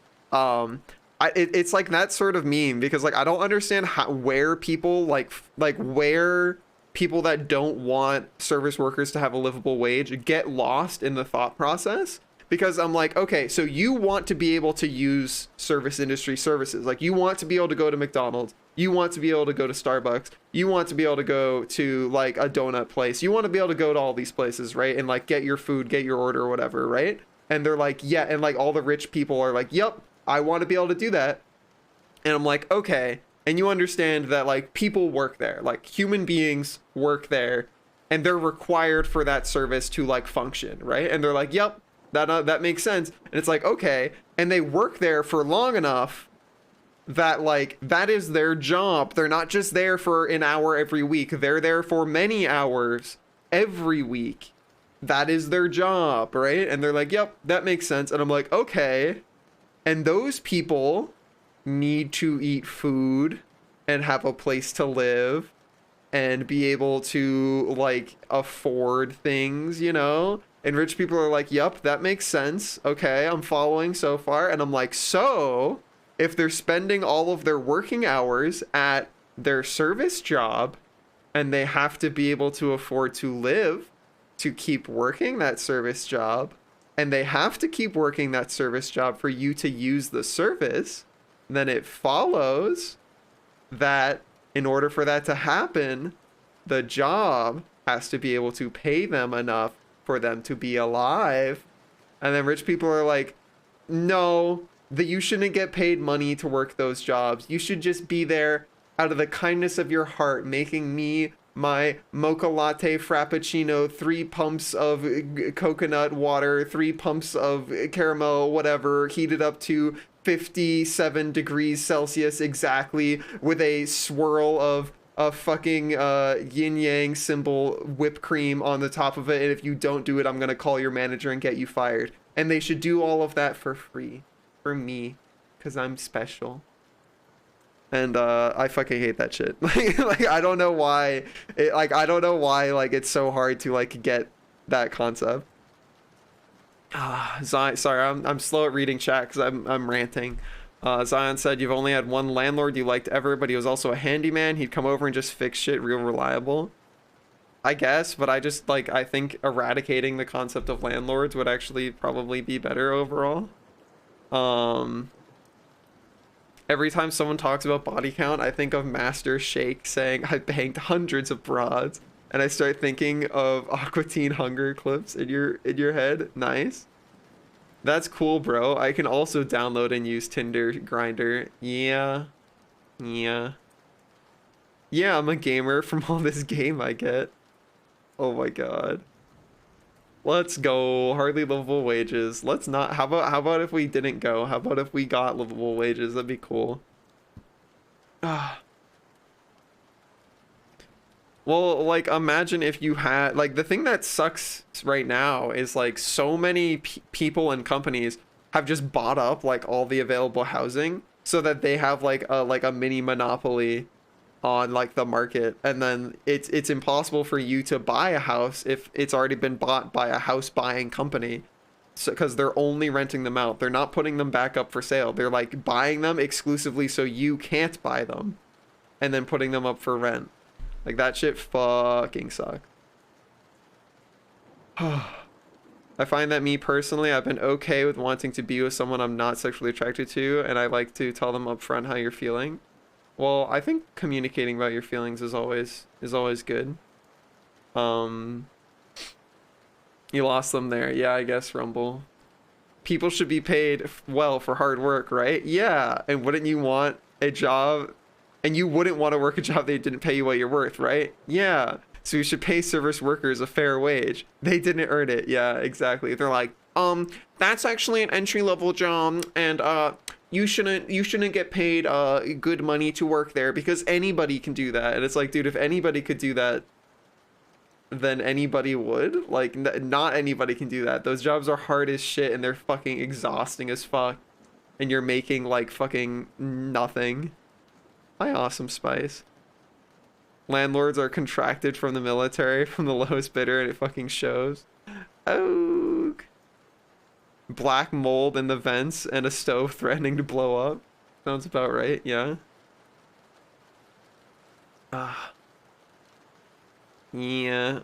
It's like that sort of meme, because like I don't understand where people where people that don't want service workers to have a livable wage get lost in the thought process. Because I'm like, okay, so you want to be able to use service industry services. Like you want to be able to go to McDonald's. You want to be able to go to Starbucks. You want to be able to go to like a donut place. You want to be able to go to all these places, right? And like get your food, get your order or whatever, right? And they're like, yeah. And like all the rich people are like, yep, I want to be able to do that. And I'm like, okay. And you understand that like people work there, like human beings work there, and they're required for that service to like function, right? And they're like, yep. That makes sense. And it's like, okay. And they work there for long enough that like that is their job. They're not just there for an hour every week. They're there for many hours every week. That is their job, right? And they're like, yep, that makes sense. And I'm like, okay. And those people need to eat food and have a place to live and be able to like afford things, you know? And rich people are like, yep, that makes sense. Okay, I'm following so far. And I'm like, so if they're spending all of their working hours at their service job and they have to be able to afford to live to keep working that service job, and they have to keep working that service job for you to use the service, then it follows that in order for that to happen, the job has to be able to pay them enough for them to be alive. And then rich people are like, no, that you shouldn't get paid money to work those jobs. You should just be there out of the kindness of your heart, making me my mocha latte frappuccino, 3 pumps of coconut water, 3 pumps of caramel, whatever, heated up to 57 degrees Celsius exactly, with a swirl of a fucking yin yang symbol whipped cream on the top of it, and if you don't do it, I'm gonna call your manager and get you fired. And they should do all of that for free for me, because I'm special. And I fucking hate that shit. like I don't know why it's so hard to like get that concept. Sorry, I'm slow at reading chat because I'm ranting. Zion said, you've only had one landlord you liked ever, but he was also a handyman. He'd come over and just fix shit real reliable. I guess, but I just like, I think eradicating the concept of landlords would actually probably be better overall. Every time someone talks about body count, I think of Master Shake saying, I banged hundreds of broads. And I start thinking of Aqua Teen Hunger clips in your head. Nice. That's cool, bro. I can also download and use Tinder Grinder. Yeah. Yeah. Yeah, I'm a gamer from all this game I get. Oh my god. Let's go. Hardly livable wages. Let's not. How about if we didn't go? How about if we got livable wages? That'd be cool. Ah. Well, like, imagine if you had, like, the thing that sucks right now is, like, so many people and companies have just bought up, like, all the available housing so that they have, like a mini monopoly on, like, the market. And then it's impossible for you to buy a house if it's already been bought by a house buying company. So, because they're only renting them out. They're not putting them back up for sale. They're, like, buying them exclusively so you can't buy them and then putting them up for rent. Like, that shit fucking sucks. I find that me personally, I've been okay with wanting to be with someone I'm not sexually attracted to, and I like to tell them up front how you're feeling. Well, I think communicating about your feelings is always good. You lost them there. Yeah, I guess, Rumble. People should be paid well for hard work, right? Yeah, and wouldn't you want a job? And you wouldn't want to work a job they didn't pay you what you're worth, right? Yeah. So you should pay service workers a fair wage. They didn't earn it. Yeah, exactly. They're like, that's actually an entry-level job, and you shouldn't get paid good money to work there because anybody can do that. And it's like, dude, if anybody could do that, then anybody would. Like, not anybody can do that. Those jobs are hard as shit and they're fucking exhausting as fuck. And you're making like fucking nothing. Hi, Awesome Spice. Landlords are contracted from the military, from the lowest bidder, and it fucking shows. Oh. Black mold in the vents and a stove threatening to blow up. Sounds about right, yeah. Yeah.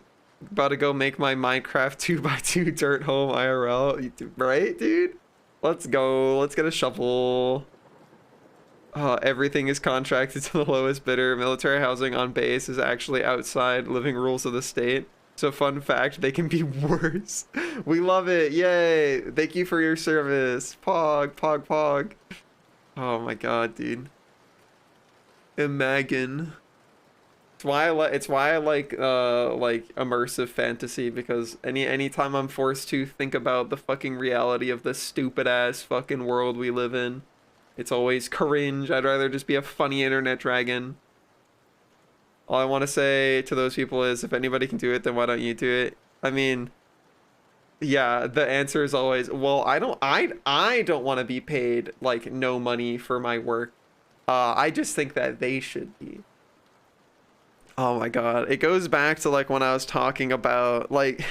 About to go make my Minecraft 2x2 dirt home IRL. Right, dude? Let's go. Let's get a shovel. Everything is contracted to the lowest bidder. Military housing on base is actually outside living rules of the state. So fun fact, they can be worse. We love it. Yay. Thank you for your service. Pog, pog, pog. Oh my god, dude. Imagine. It's why I like immersive fantasy, because anytime I'm forced to think about the fucking reality of this stupid ass fucking world we live in, it's always cringe. I'd rather just be a funny internet dragon. All I want to say to those people is, if anybody can do it, then why don't you do it? I mean, yeah, the answer is always, well, I don't want to be paid like no money for my work. I just think that they should be. Oh my god, it goes back to like when I was talking about like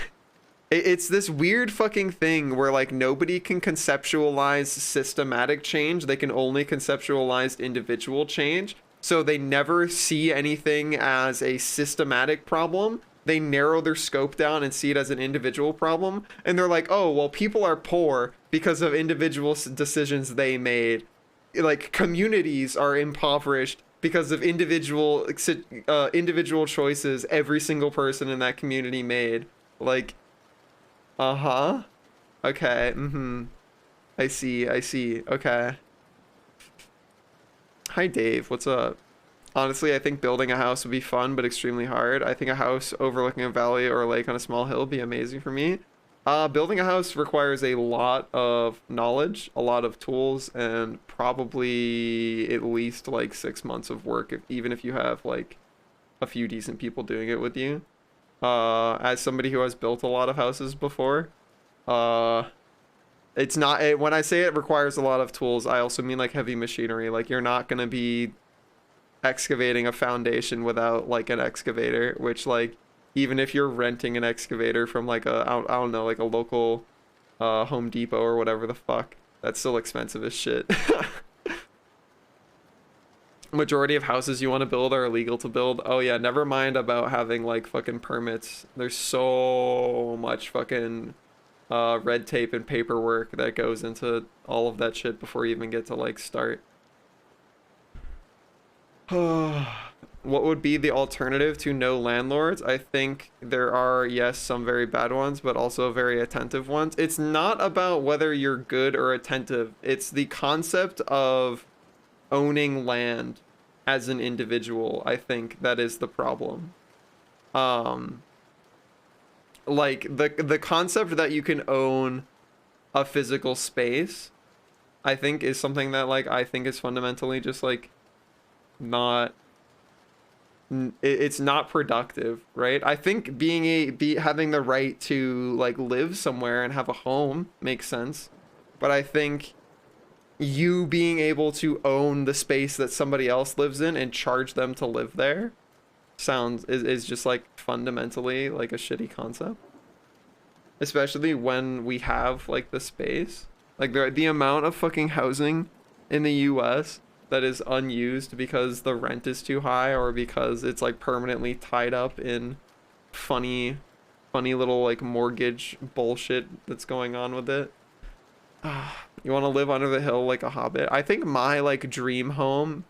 it's this weird fucking thing where like nobody can conceptualize systematic change. They can only conceptualize individual change. So they never see anything as a systematic problem. They narrow their scope down and see it as an individual problem. And they're like, oh, well, people are poor because of individual decisions they made. Like, communities are impoverished because of individual choices every single person in that community made. Like, uh-huh. Okay, I see. Okay. Hi, Dave. What's up? Honestly, I think building a house would be fun, but extremely hard. I think a house overlooking a valley or a lake on a small hill would be amazing for me. Building a house requires a lot of knowledge, a lot of tools, and probably at least like 6 months of work, even if you have like a few decent people doing it with you. As somebody who has built a lot of houses before, it's not, when I say it requires a lot of tools, I also mean like heavy machinery. Like, you're not gonna be excavating a foundation without like an excavator, which, like, even if you're renting an excavator from like I don't know, like a local Home Depot or whatever the fuck, that's still expensive as shit. Majority of houses you want to build are illegal to build. Oh yeah, never mind about having like fucking permits. There's so much fucking red tape and paperwork that goes into all of that shit before you even get to like start. What would be the alternative to no landlords? I think there are, yes, some very bad ones, but also very attentive ones. It's not about whether you're good or attentive. It's the concept of owning land as an individual. I think that is the problem. Like the concept that you can own a physical space, I think is something that like I think is fundamentally just like not it's not productive, right? I think having the right to like live somewhere and have a home makes sense, but I think you being able to own the space that somebody else lives in and charge them to live there is just like fundamentally like a shitty concept, especially when we have like the space, like the amount of fucking housing in the US that is unused because the rent is too high or because it's like permanently tied up in funny little like mortgage bullshit that's going on with it. You want to live under the hill like a hobbit? I think my like dream home,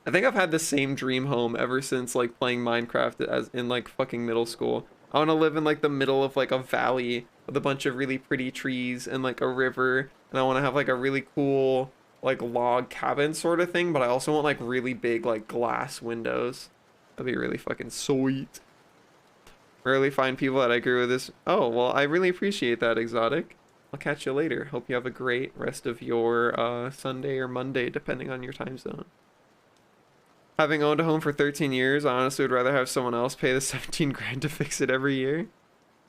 I think I've had the same dream home ever since like playing Minecraft as in like fucking middle school. I want to live in like the middle of like a valley with a bunch of really pretty trees and like a river, and I want to have like a really cool like log cabin sort of thing, but I also want like really big like glass windows. That'd be really fucking sweet. Rarely find people that I agree with this. Oh, well, I really appreciate that, Exotic. I'll catch you later. Hope you have a great rest of your Sunday or Monday, depending on your time zone. Having owned a home for 13 years, I honestly would rather have someone else pay the 17 grand to fix it every year.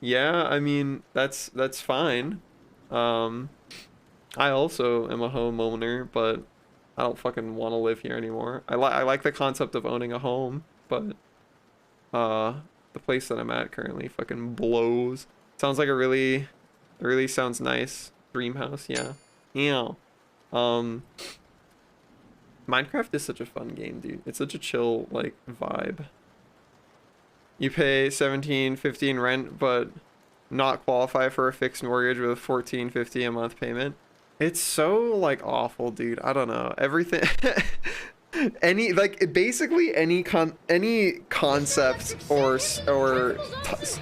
Yeah, I mean, that's fine. I also am a homeowner, but I don't fucking want to live here anymore. I like the concept of owning a home, but the place that I'm at currently fucking blows. Sounds like it really sounds nice. Dream house, yeah. Yeah. Minecraft is such a fun game, dude. It's such a chill like vibe. You pay 17.50 in rent, but not qualify for a fixed mortgage with a 14.50 a month payment. It's so like awful, dude. I don't know. Everything any like basically any concept or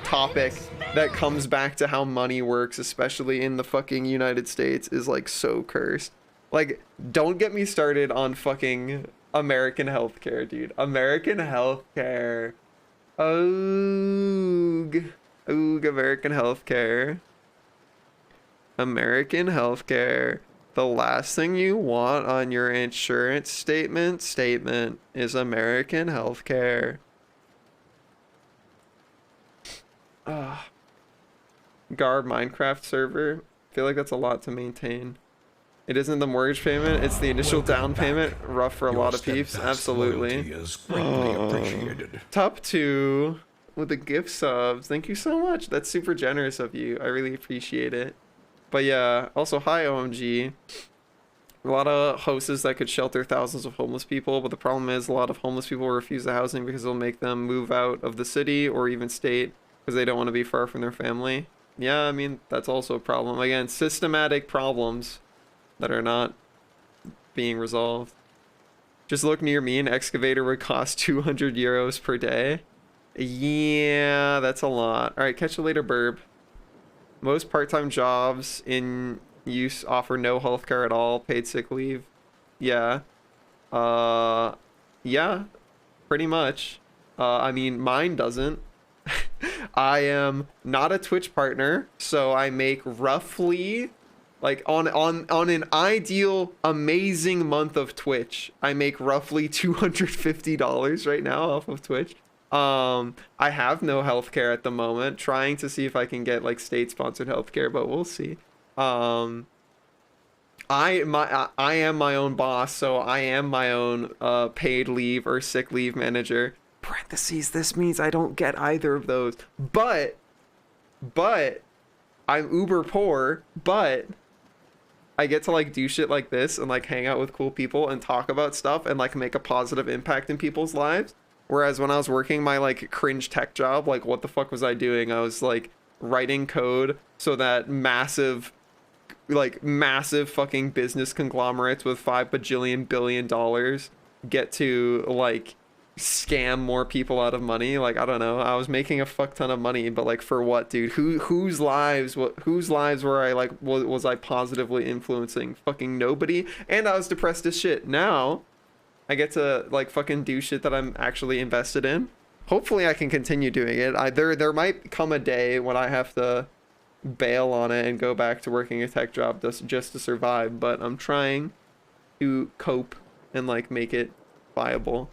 topic that comes back to how money works, especially in the fucking United States, is like so cursed. Like, don't get me started on fucking American healthcare, dude. American healthcare. Oog. Oog, American healthcare. American healthcare. The last thing you want on your insurance statement is American healthcare. Garb Minecraft server. I feel like that's a lot to maintain. It isn't the mortgage payment, it's the initial down payment. Rough for a lot of peeps. Absolutely. Is greatly appreciated. Top 2 with the gift subs. Thank you so much. That's super generous of you. I really appreciate it. But yeah, also hi OMG. A lot of houses that could shelter thousands of homeless people, but the problem is a lot of homeless people refuse the housing because it'll make them move out of the city or even state because they don't want to be far from their family. Yeah, I mean, that's also a problem. Again, systematic problems that are not being resolved. Just look near me, an excavator would cost 200 euros per day. Yeah, that's a lot. All right, catch you later, Burb. Most part-time jobs in use offer no healthcare at all, paid sick leave. Yeah. Yeah, pretty much. I mean, mine doesn't. I am not a Twitch partner, so I make roughly, like on an ideal, amazing month of Twitch, I make roughly $250 right now off of Twitch. I have no healthcare at the moment, trying to see if I can get like state-sponsored healthcare, but we'll see. I am my own boss, so I am my own paid leave or sick leave manager. Parentheses, this means I don't get either of those. But I'm uber poor, but I get to like do shit like this and like hang out with cool people and talk about stuff and like make a positive impact in people's lives. Whereas when I was working my like cringe tech job, like what the fuck was I doing? I was like writing code so that massive fucking business conglomerates with $5 bajillion billion get to like scam more people out of money. Like, I don't know, I was making a fuck ton of money, but like for what, dude? Whose lives were I like was I positively influencing? Fucking nobody. And I was depressed as shit. Now I get to like fucking do shit that I'm actually invested in. Hopefully I can continue doing it. There might come a day when I have to bail on it and go back to working a tech job just to survive, but I'm trying to cope and like make it viable.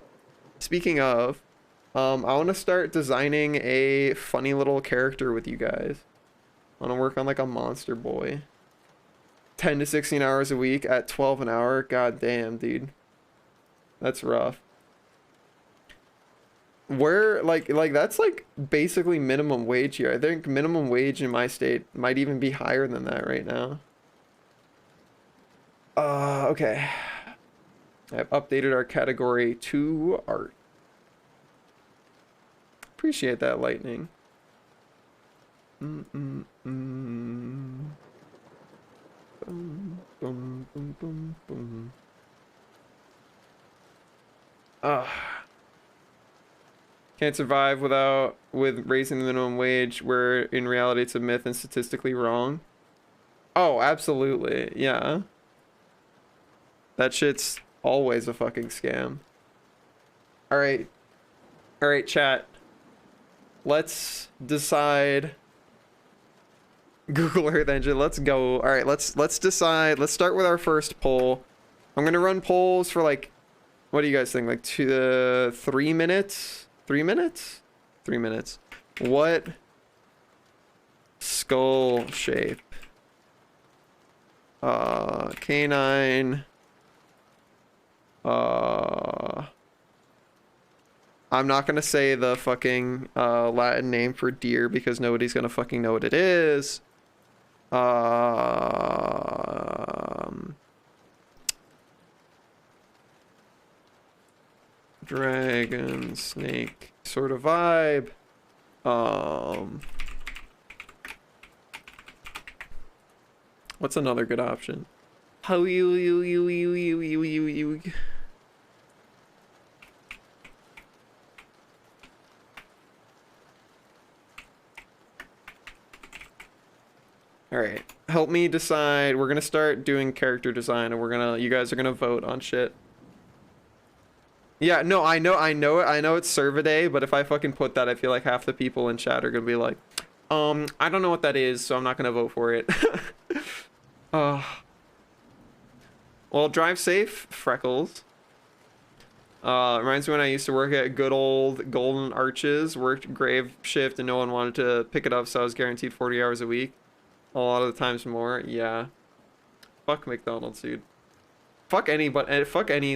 Speaking of, I want to start designing a funny little character with you guys. I want to work on like a monster boy. 10 to 16 hours a week at 12 an hour. God damn, dude. That's rough. Where like that's like basically minimum wage here. I think minimum wage in my state might even be higher than that right now. Okay. I've updated our category to art. Appreciate that, Lightning. Boom, boom, boom, boom, boom. Can't survive with raising the minimum wage, where in reality it's a myth and statistically wrong. Oh, absolutely. Yeah. That shit's always a fucking scam. All right, chat. Let's decide. Google Earth Engine. Let's go. All right, let's decide. Let's start with our first poll. I'm gonna run polls for like, what do you guys think? Like 3 minutes? 3 minutes? 3 minutes. What skull shape? Canine. I'm not gonna say the fucking Latin name for deer because nobody's gonna fucking know what it is. Dragon, snake, sort of vibe. What's another good option? How you. All right, help me decide. We're gonna start doing character design, and you guys are gonna vote on shit. Yeah, no, I know it's server day, but if I fucking put that, I feel like half the people in chat are gonna be like, I don't know what that is, so I'm not gonna vote for it. Well, drive safe, Freckles. Reminds me when I used to work at good old Golden Arches, worked grave shift and no one wanted to pick it up, so I was guaranteed 40 hours a week. A lot of the times more, yeah. Fuck McDonald's, dude. Fuck any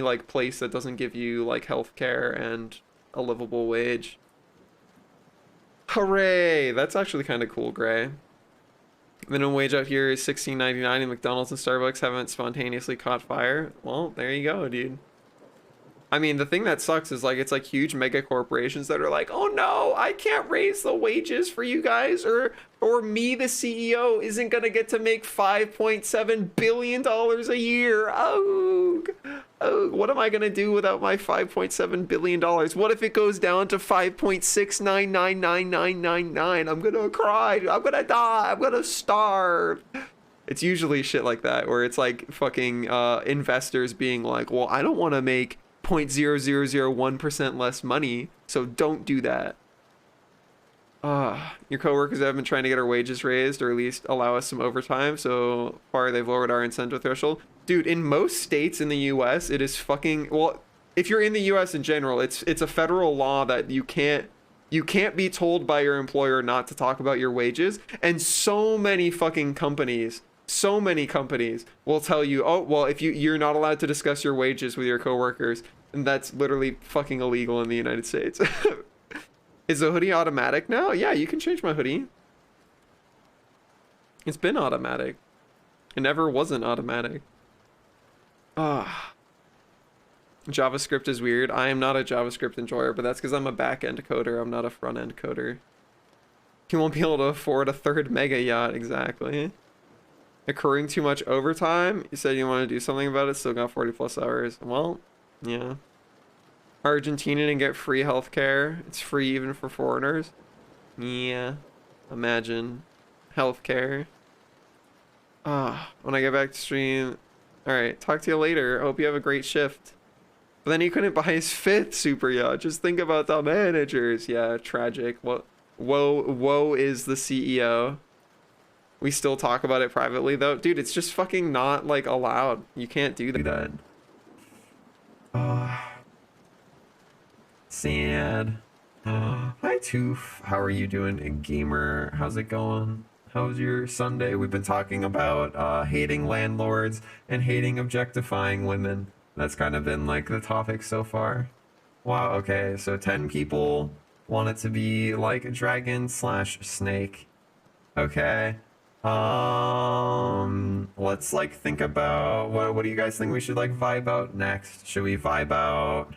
like place that doesn't give you like healthcare and a livable wage. Hooray! That's actually kind of cool, Gray. Minimum wage out here is $16.99 and McDonald's and Starbucks haven't spontaneously caught fire. Well, there you go, dude. I mean, the thing that sucks is like it's like huge mega corporations that are like, oh no, I can't raise the wages for you guys, or me, the CEO, isn't gonna get to make $5.7 billion a year. Oh, what am I gonna do without my $5.7 billion? What if it goes down to 5.6999999? I'm gonna cry. I'm gonna die. I'm gonna starve. It's usually shit like that where it's like fucking investors being like, well, I don't want to make 0.0001% less money, so don't do that. Your coworkers have been trying to get our wages raised, or at least allow us some overtime. So far, they've lowered our incentive threshold. Dude, in most states in the U.S., it is fucking, well, if you're in the U.S. in general, it's a federal law that you can't be told by your employer not to talk about your wages. And so many companies will tell you, oh, well, if you're not allowed to discuss your wages with your coworkers, and that's literally fucking illegal in the United States. Is the hoodie automatic now? Yeah, you can change my hoodie. It's been automatic. It never wasn't automatic. JavaScript is weird. I am not a JavaScript enjoyer, but that's because I'm a back-end coder. I'm not a front-end coder. You won't be able to afford a third mega yacht, exactly. Accruing too much overtime? You said you want to do something about it, still got 40 plus hours. Well, yeah. Argentinian and get free healthcare. It's free even for foreigners. Yeah. Imagine. Healthcare. Ah, when I get back to stream. Alright, talk to you later. I hope you have a great shift. But then he couldn't buy his 5th super yacht. Just think about the managers. Yeah, tragic. What? Woe is the CEO. We still talk about it privately though. Dude, it's just fucking not like allowed. You can't do that. Sad. Hi Toof. How are you doing, gamer? How's it going? How's your Sunday? We've been talking about hating landlords and hating objectifying women. That's kind of been like the topic so far. Wow, okay, so 10 people want it to be like a dragon slash snake. Okay. Let's like think about what do you guys think we should like vibe out next? Should we vibe out?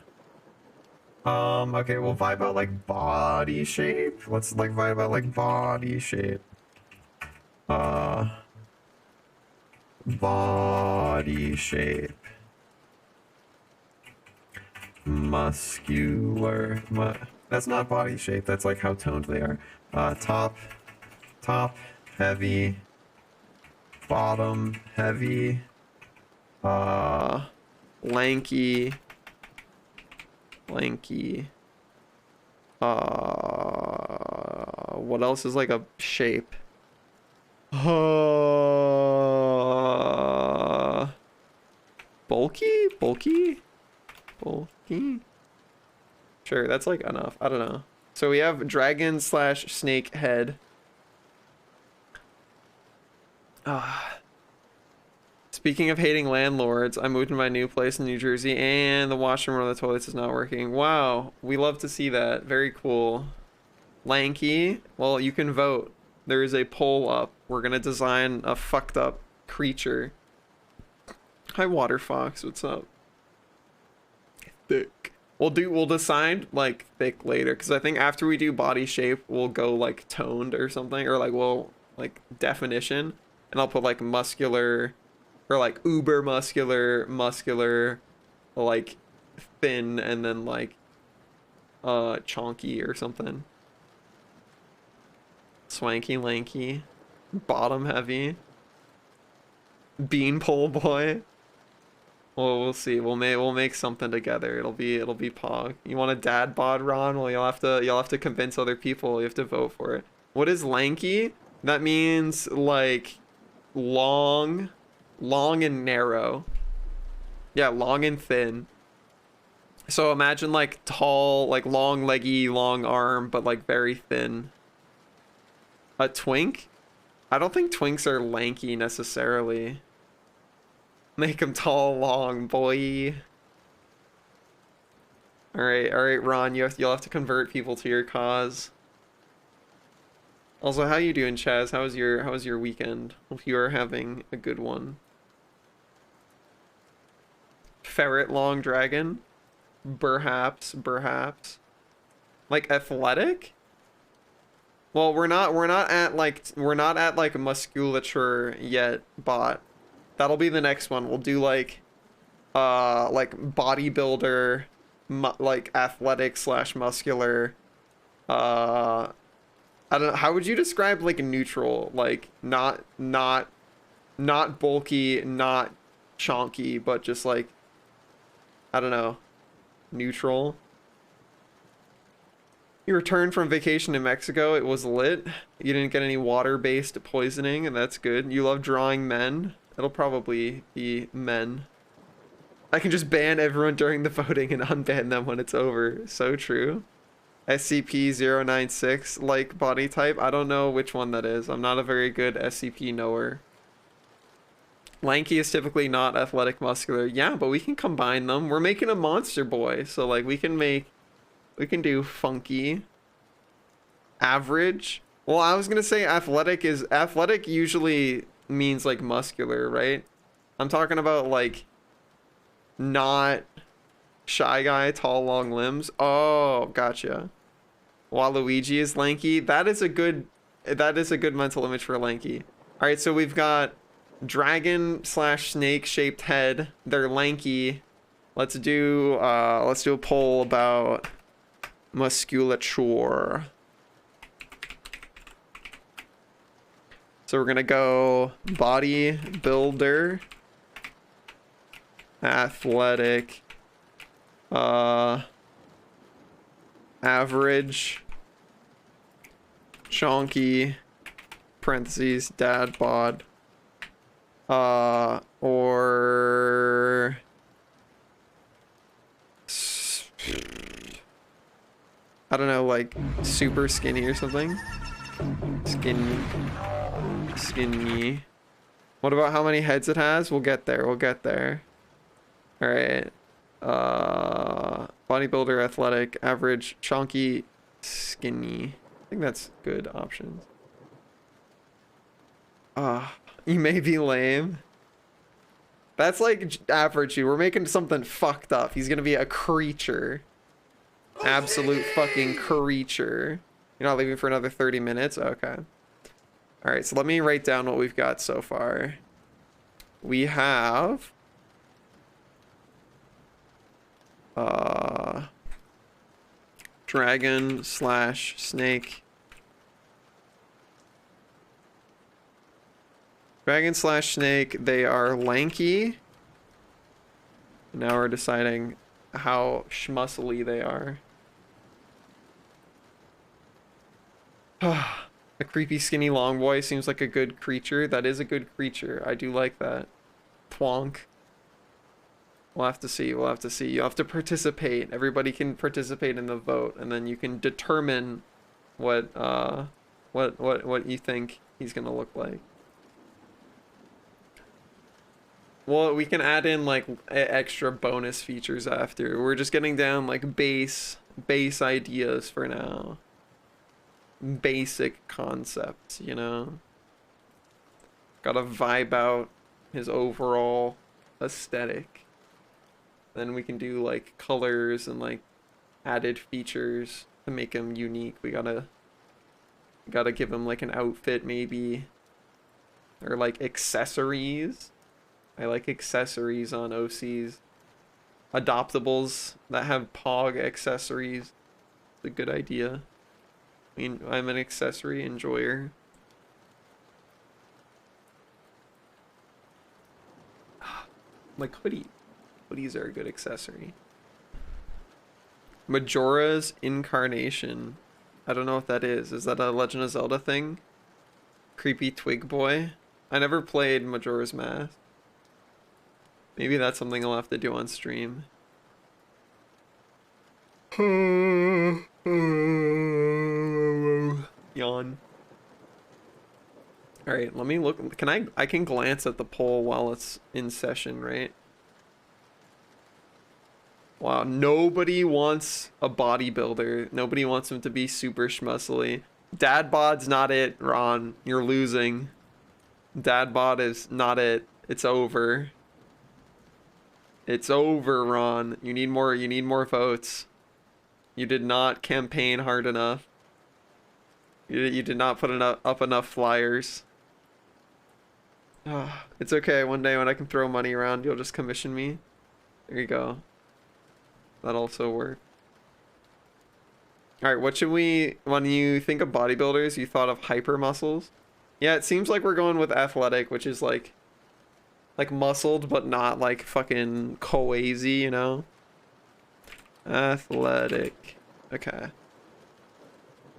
Okay, we'll vibe out like body shape. Let's like vibe out like body shape. Body shape. Muscular. That's not body shape. That's like how toned they are. Top, heavy. Bottom, heavy. Lanky. What else is like a shape? Bulky? Sure, that's like enough. I don't know. So we have dragon slash snake head. Speaking of hating landlords, I moved to my new place in New Jersey and the washroom or the toilets is not working. Wow, we love to see that. Very cool. Lanky, well, you can vote. There is a poll up. We're gonna design a fucked up creature. Hi, Water Fox. What's up? Thick. We'll decide like thick later, because I think after we do body shape, we'll go like toned or something, or like we'll like definition, and I'll put like muscular, or like uber muscular, like thin, and then like chonky or something. Swanky lanky, bottom heavy, beanpole boy. Well, we'll see. We'll make something together. It'll be pog. You want a dad bod, Ron? Well, you'll have to convince other people. You have to vote for it. What is lanky? That means like long and narrow. Yeah, long and thin. So imagine like tall, like long leggy, long arm, but like very thin. A twink? I don't think twinks are lanky necessarily. Make them tall, long, boy. All right, Ron. You'll have to convert people to your cause. Also, how you doing, Chaz? How was your weekend? Hope you are having a good one. Ferret long dragon? Perhaps. Like athletic? Well, we're not at like musculature yet, bot. That'll be the next one. We'll do like bodybuilder, like athletic slash muscular. I don't know. How would you describe like neutral? Like not bulky, not chonky, but just like, I don't know, neutral. You returned from vacation in Mexico. It was lit. You didn't get any water-based poisoning, and that's good. You love drawing men. It'll probably be men. I can just ban everyone during the voting and unban them when it's over. So true. SCP-096, like body type. I don't know which one that is. I'm not a very good SCP knower. Lanky is typically not athletic muscular. Yeah, but we can combine them. We're making a monster boy. So like we can do funky. Average. Well, I was gonna say athletic usually means like muscular, right? I'm talking about like not shy guy, tall, long limbs. Oh, gotcha. Waluigi is lanky. That is a good mental image for lanky. All right, so we've got dragon slash snake shaped head. They're lanky. Let's do a poll about musculature. So we're gonna go bodybuilder, athletic, average, chonky, parentheses, dad bod, or I don't know, like super skinny or something. Skinny. What about how many heads it has? We'll get there. We'll get there. All right. Bodybuilder, athletic, average, chonky, skinny. I think that's good options. You may be lame. That's like average. We're making something fucked up. He's gonna be a creature. Absolute fucking creature. You're not leaving for another 30 minutes? Okay. Alright, so let me write down what we've got so far. We have... dragon/snake. Dragon/snake, they are lanky. Now we're deciding how schmuscly they are. A creepy skinny long boy seems like a good creature. That is a good creature. I do like that. Twonk. We'll have to see. We'll have to see. You have to participate. Everybody can participate in the vote, and then you can determine what you think he's gonna look like. Well, we can add in like extra bonus features after. We're just getting down like base ideas for now. Basic concepts, you know? Gotta vibe out his overall aesthetic. Then we can do like colors and like added features to make him unique. We gotta give him like an outfit maybe. Or like accessories. I like accessories on OCs. Adoptables that have Pog accessories. It's a good idea. I mean, I'm an accessory enjoyer. Like hoodie. Hoodies are a good accessory. Majora's Incarnation. I don't know what that is. Is that a Legend of Zelda thing? Creepy twig boy? I never played Majora's Mask. Maybe that's something I'll have to do on stream. Yawn. Alright, let me look. I can glance at the poll while it's in session, right? Wow, nobody wants a bodybuilder. Nobody wants him to be super schmuscly. Dad bod's not it, Ron. You're losing. Dad bod is not it. It's over. It's over, Ron. You need more votes. You did not campaign hard enough. You did not put up enough flyers. It's okay. One day when I can throw money around, you'll just commission me. There you go. That also worked. Alright, what should we... When you think of bodybuilders, you thought of hyper muscles? Yeah, it seems like we're going with athletic, which is like muscled, but not like fucking coazy, you know? Athletic. Okay.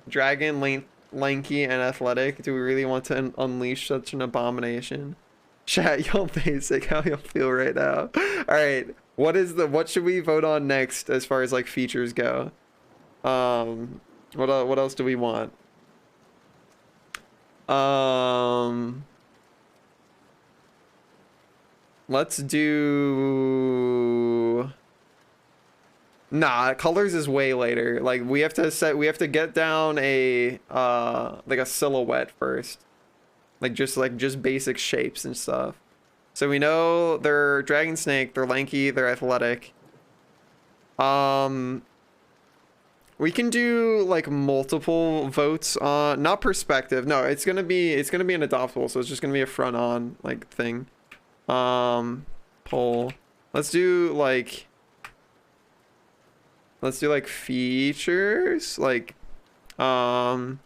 Dragon, lanky, and athletic. Do we really want to unleash such an abomination? Chat, y'all basic. How y'all feel right now? Alright. What should we vote on next as far as like features go? What else do we want? Let's do... Nah, colors is way later. Like we have to get down a like a silhouette first. Like just basic shapes and stuff. So we know they're dragon snake, they're lanky, they're athletic. We can do like multiple votes on, not perspective. No, it's gonna be an adoptable, so it's just gonna be a front on like thing. Poll. Let's do like let's do like features, like what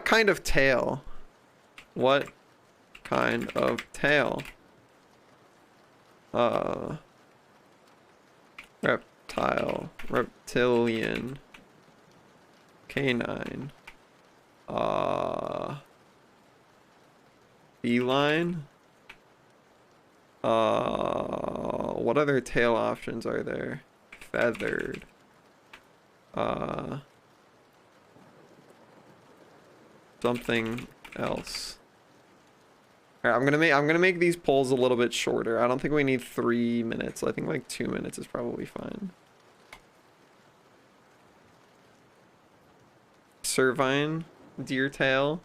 kind of tail? What kind of tail? Reptile, reptilian, canine, feline. What other tail options are there? Feathered. Something else. Alright, I'm gonna make these polls a little bit shorter. I don't think we need 3 minutes. I think like 2 minutes is probably fine. Cervine, deer tail.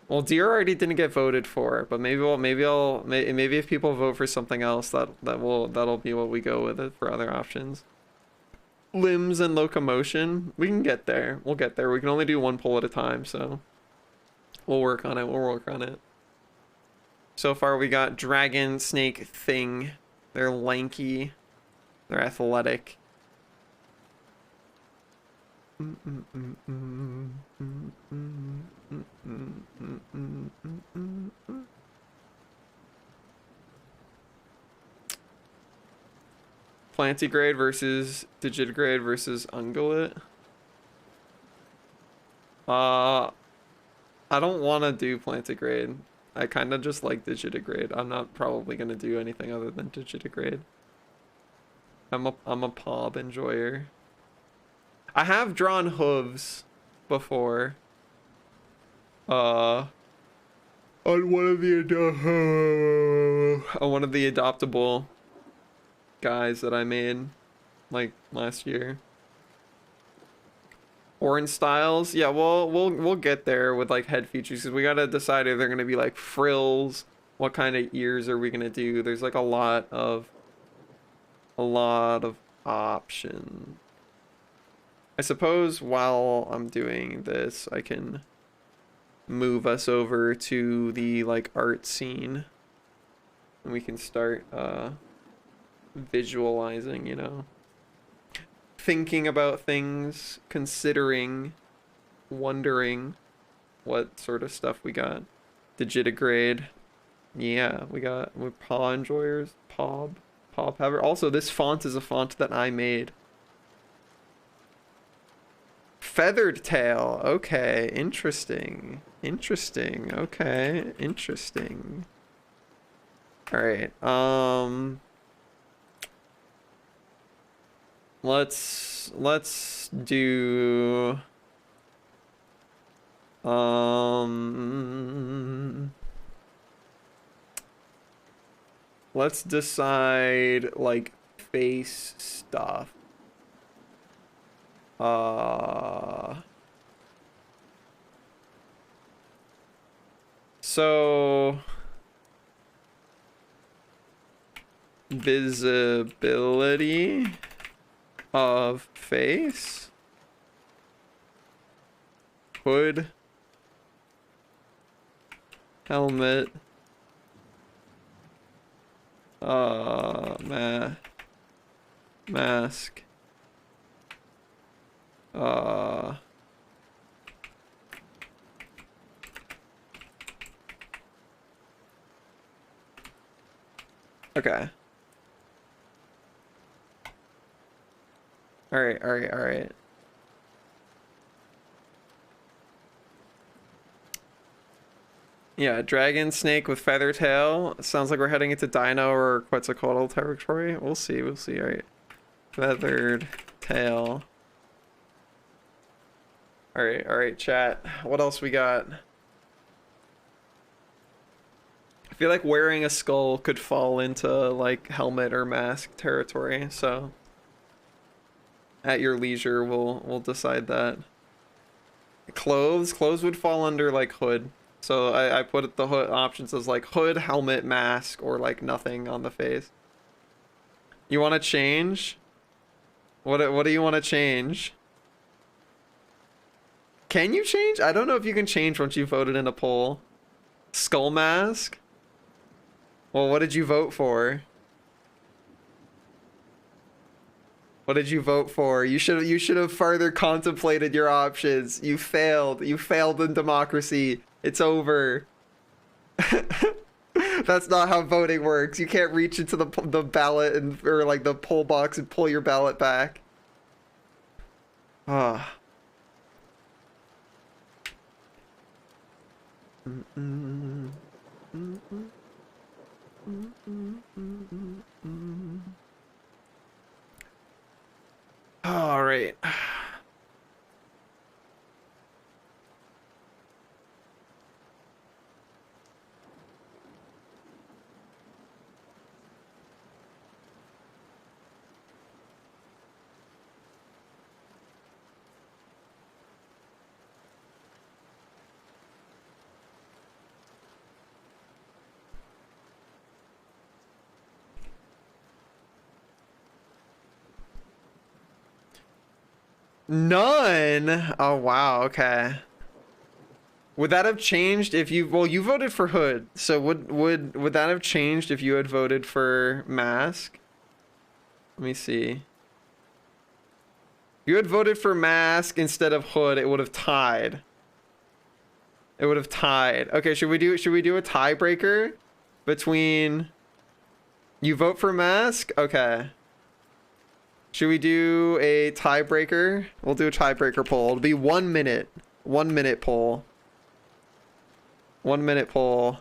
Well, deer already didn't get voted for, but maybe if people vote for something else, that'll be what we go with it for other options. Limbs and locomotion. We can get there. We'll get there. We can only do one poll at a time, so we'll work on it. We'll work on it. So far, we got dragon, snake, thing. They're lanky. They're athletic. Plantigrade versus digitigrade versus ungulate. I don't want to do plantigrade. I kind of just like digitigrade. I'm not probably gonna do anything other than digitigrade. I'm a pob enjoyer. I have drawn hooves before. On one of the adoptable guys that I made like last year. Orange styles, yeah, we'll get there with like head features because we gotta decide if they're gonna be like frills, what kind of ears are we gonna do. There's like a lot of options. I suppose while I'm doing this, I can move us over to the like art scene and we can start visualizing, you know, thinking about things, considering, wondering what sort of stuff we got. Digitigrade, yeah, we paw enjoyers, pob haver. Also, this font is a font that I made. Feathered tail, okay, interesting, okay, interesting. All right, let's do let's decide like face stuff. So visibility of face, hood, helmet, mask, okay. All right. Yeah, dragon, snake with feather tail. Sounds like we're heading into Dino or Quetzalcoatl territory. We'll see. All right. Feathered tail. All right, chat. What else we got? I feel like wearing a skull could fall into like helmet or mask territory, so at your leisure we'll decide that. Clothes would fall under like hood. So I put the hood options as like hood, helmet, mask, or like nothing on the face. You want to change? What do you want to change? Can you change? I don't know if you can change once you voted in a poll. Skull mask? Well, what did you vote for? What did you vote for? You should have further contemplated your options. You failed. You failed in democracy. It's over. That's not how voting works. You can't reach into the ballot and or like the poll box and pull your ballot back. Ah. All right. None. Oh wow. Okay. Would that have changed if you? Well, you voted for Hood. So would that have changed if you had voted for Mask? Let me see. If you had voted for Mask instead of Hood, it would have tied. It would have tied. Okay. Should we do a tiebreaker between? You vote for Mask. Okay. Should we do a tiebreaker? We'll do a tiebreaker poll. It'll be 1 minute. 1 minute poll. 1 minute poll.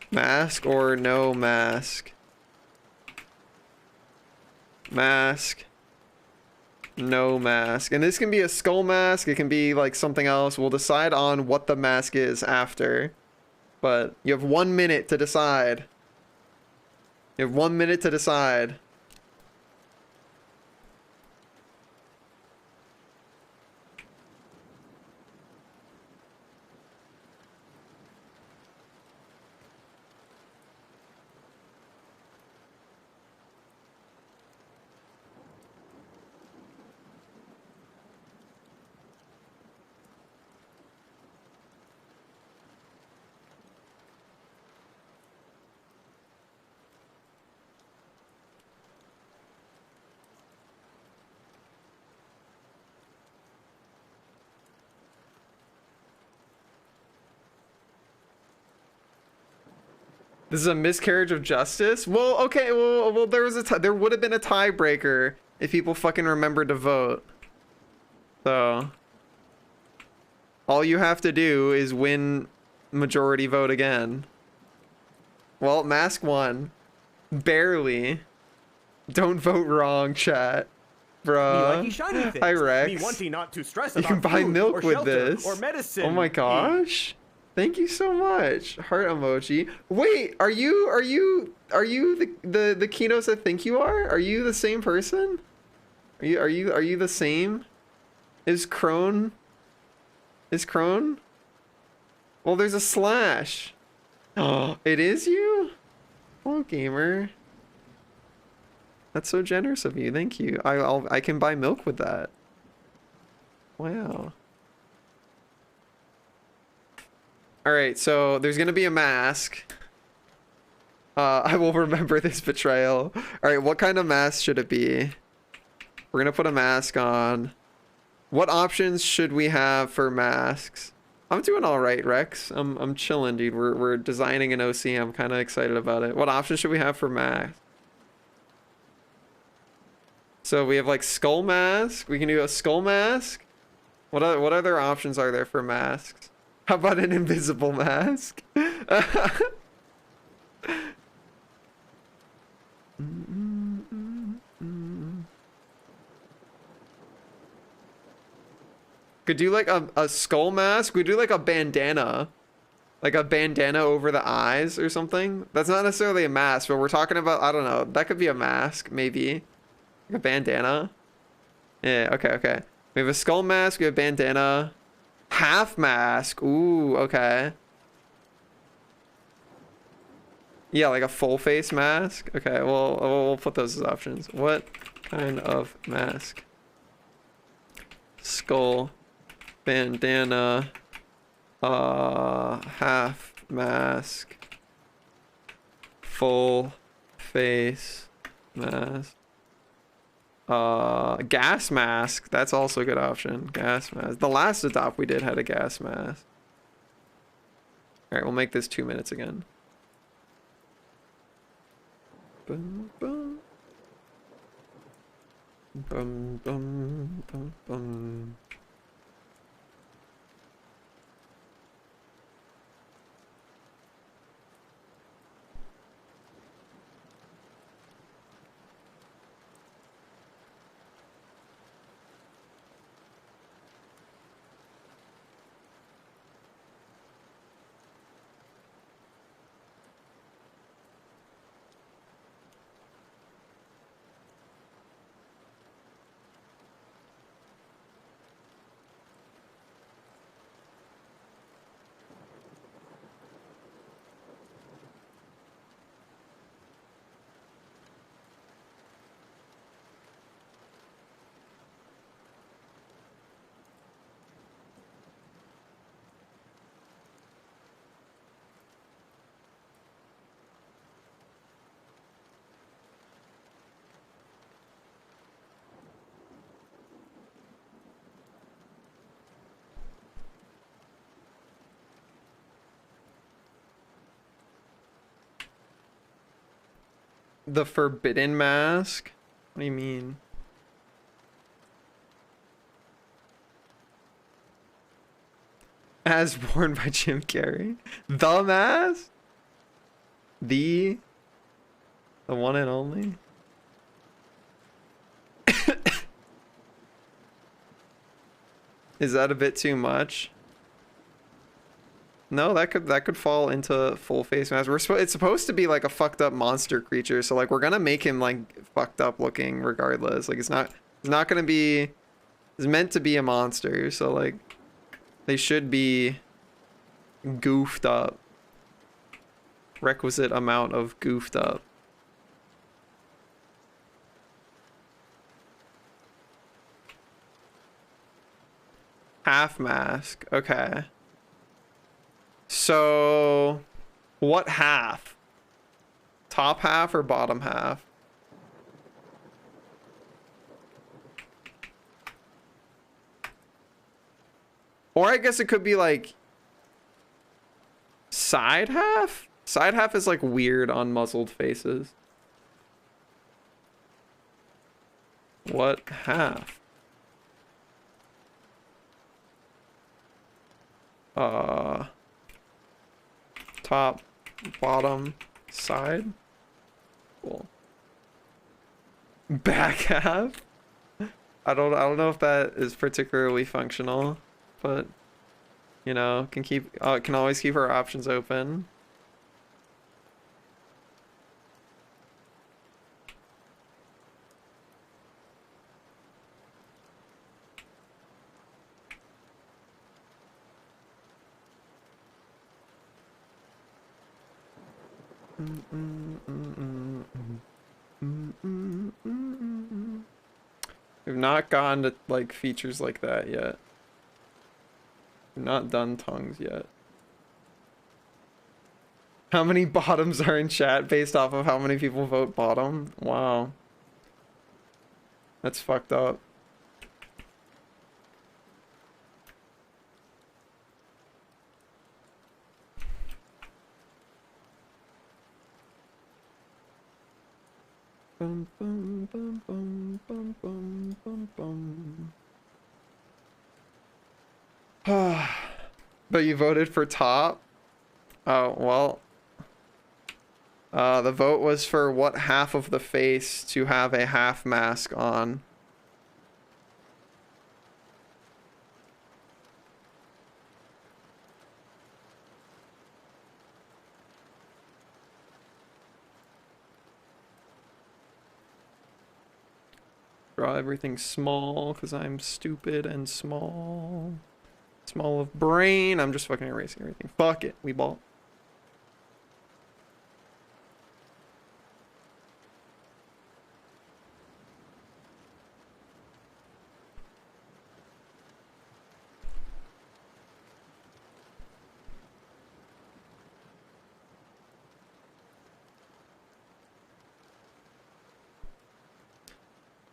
Mask or no mask? Mask. No mask. And this can be a skull mask. It can be like something else. We'll decide on what the mask is after. But you have 1 minute to decide. You have 1 minute to decide. This is a miscarriage of justice? Well, okay, well there would have been a tiebreaker if people fucking remembered to vote. So all you have to do is win majority vote again. Well, Mask won. Barely. Don't vote wrong, chat. Bruh. Hi, Rex. Not to stress You can buy milk with this. or medicine. Oh my gosh. Thank you so much. Heart emoji. Wait, are you the Kinos I think you are? Are you the same person? Are you the same? Is Crone? Well, there's a slash. Oh, it is you? Oh, gamer. That's so generous of you. Thank you. I can buy milk with that. Wow. All right, so there's gonna be a mask. I will remember this betrayal. All right, what kind of mask should it be? We're gonna put a mask on. What options should we have for masks? I'm doing all right, Rex. I'm chilling, dude. We're designing an OC. I'm kind of excited about it. What options should we have for masks? So we have like skull mask. We can do a skull mask. What other options are there for masks? How about an invisible mask? Could do like a skull mask. We do like a bandana. Like a bandana over the eyes or something. That's not necessarily a mask, but we're talking about, I don't know. That could be a mask, maybe. Like a bandana. Yeah, okay. We have a skull mask, we have bandana. Half mask. Ooh, okay. Yeah, like a full face mask. Okay, well, we'll put those as options. What kind of mask? Skull, bandana, half mask, full face mask, Gas mask. That's also a good option. Gas mask. The last adopt we did had a gas mask. All right, we'll make this 2 minutes again. Bum, bum. Bum, bum, bum, bum. The forbidden mask? What do you mean? As worn by Jim Carrey? The mask? The one and only? Is that a bit too much? No, that could fall into full face mask. It's supposed to be like a fucked up monster creature, so like we're gonna make him like fucked up looking regardless. Like it's not gonna be. It's meant to be a monster, so like they should be goofed up. Requisite amount of goofed up. Half mask. Okay. So, what half? Top half or bottom half? Or I guess it could be like side half? Side half is like weird on muzzled faces. What half? Top, bottom, side. Cool. Back half. I don't know if that is particularly functional, but you know, can always keep our options open. We've not gone to like features like that yet. We've not done tongues yet. How many bottoms are in chat based off of how many people vote bottom? Wow. That's fucked up. Bum, bum, bum, bum, bum, bum, bum, bum. But you voted for top? Oh, well. The vote was for what half of the face to have a half mask on. Draw everything small because I'm stupid and small. Small of brain. I'm just fucking erasing everything. Fuck it. We ball.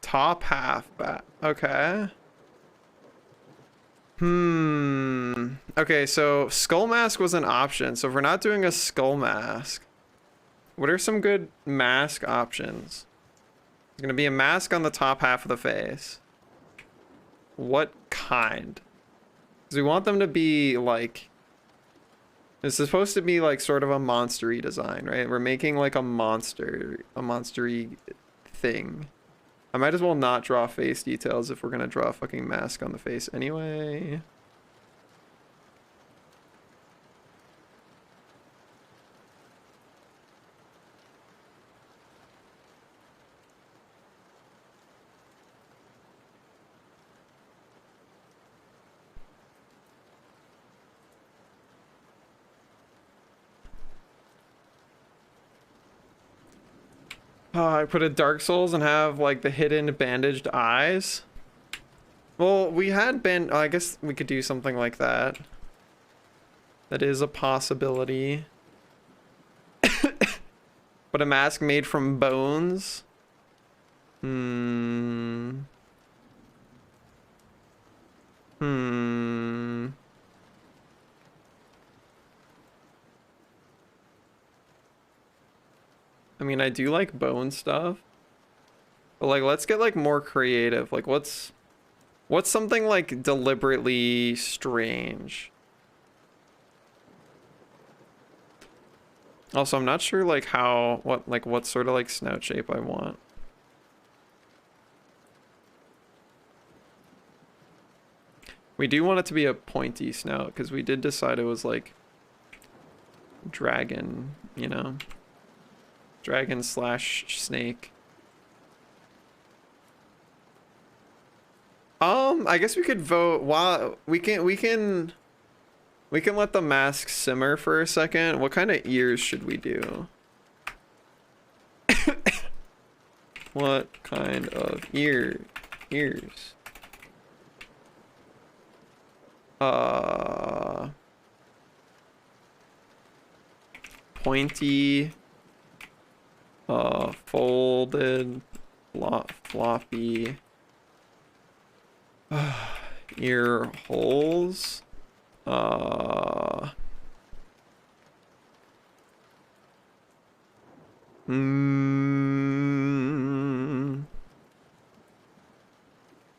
top half back. Okay. Okay, so skull mask was an option. So if we're not doing a skull mask, what are some good mask options? There's gonna be a mask on the top half of the face. What kind? Because we want them to be like, it's supposed to be like sort of a monstery design, right? We're making like a monstery thing. I might as well not draw face details if we're gonna draw a fucking mask on the face anyway. I put a Dark Souls and have like the hidden bandaged eyes. Well, we had been, I guess we could do something like that. That is a possibility. But a mask made from bones? Hmm. I mean, I do like bone stuff. But like, let's get like more creative. Like, what's something like deliberately strange? Also, I'm not sure like what sort of like snout shape I want. We do want it to be a pointy snout because we did decide it was like dragon, you know? Dragon / snake. I guess we could vote while we can let the mask simmer for a second. What kind of ears should we do? What kind of ears? Pointy, folded, floppy, ear holes,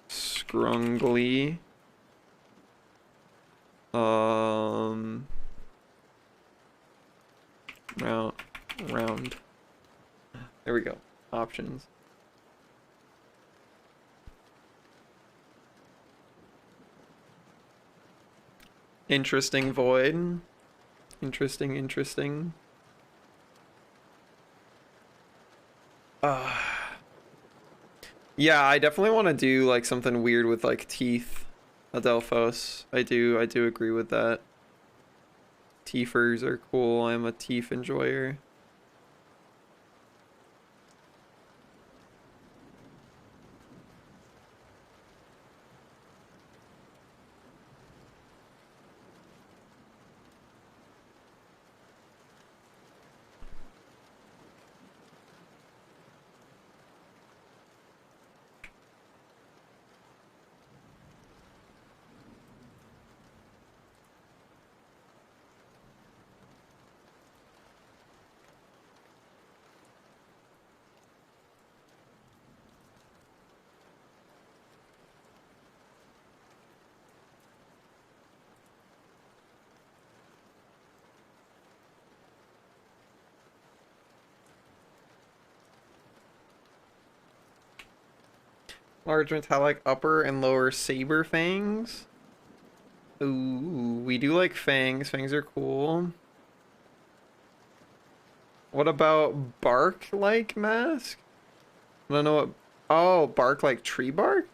scrungly, round. There we go. Options. Interesting void. Interesting. Yeah, I definitely want to do like something weird with like teeth. Adelphos. I do agree with that. Teethers are cool. I'm a teeth enjoyer. Large metallic upper and lower saber fangs. Ooh, we do like fangs. Fangs are cool. What about bark-like mask? I don't know what... Oh, bark like tree bark?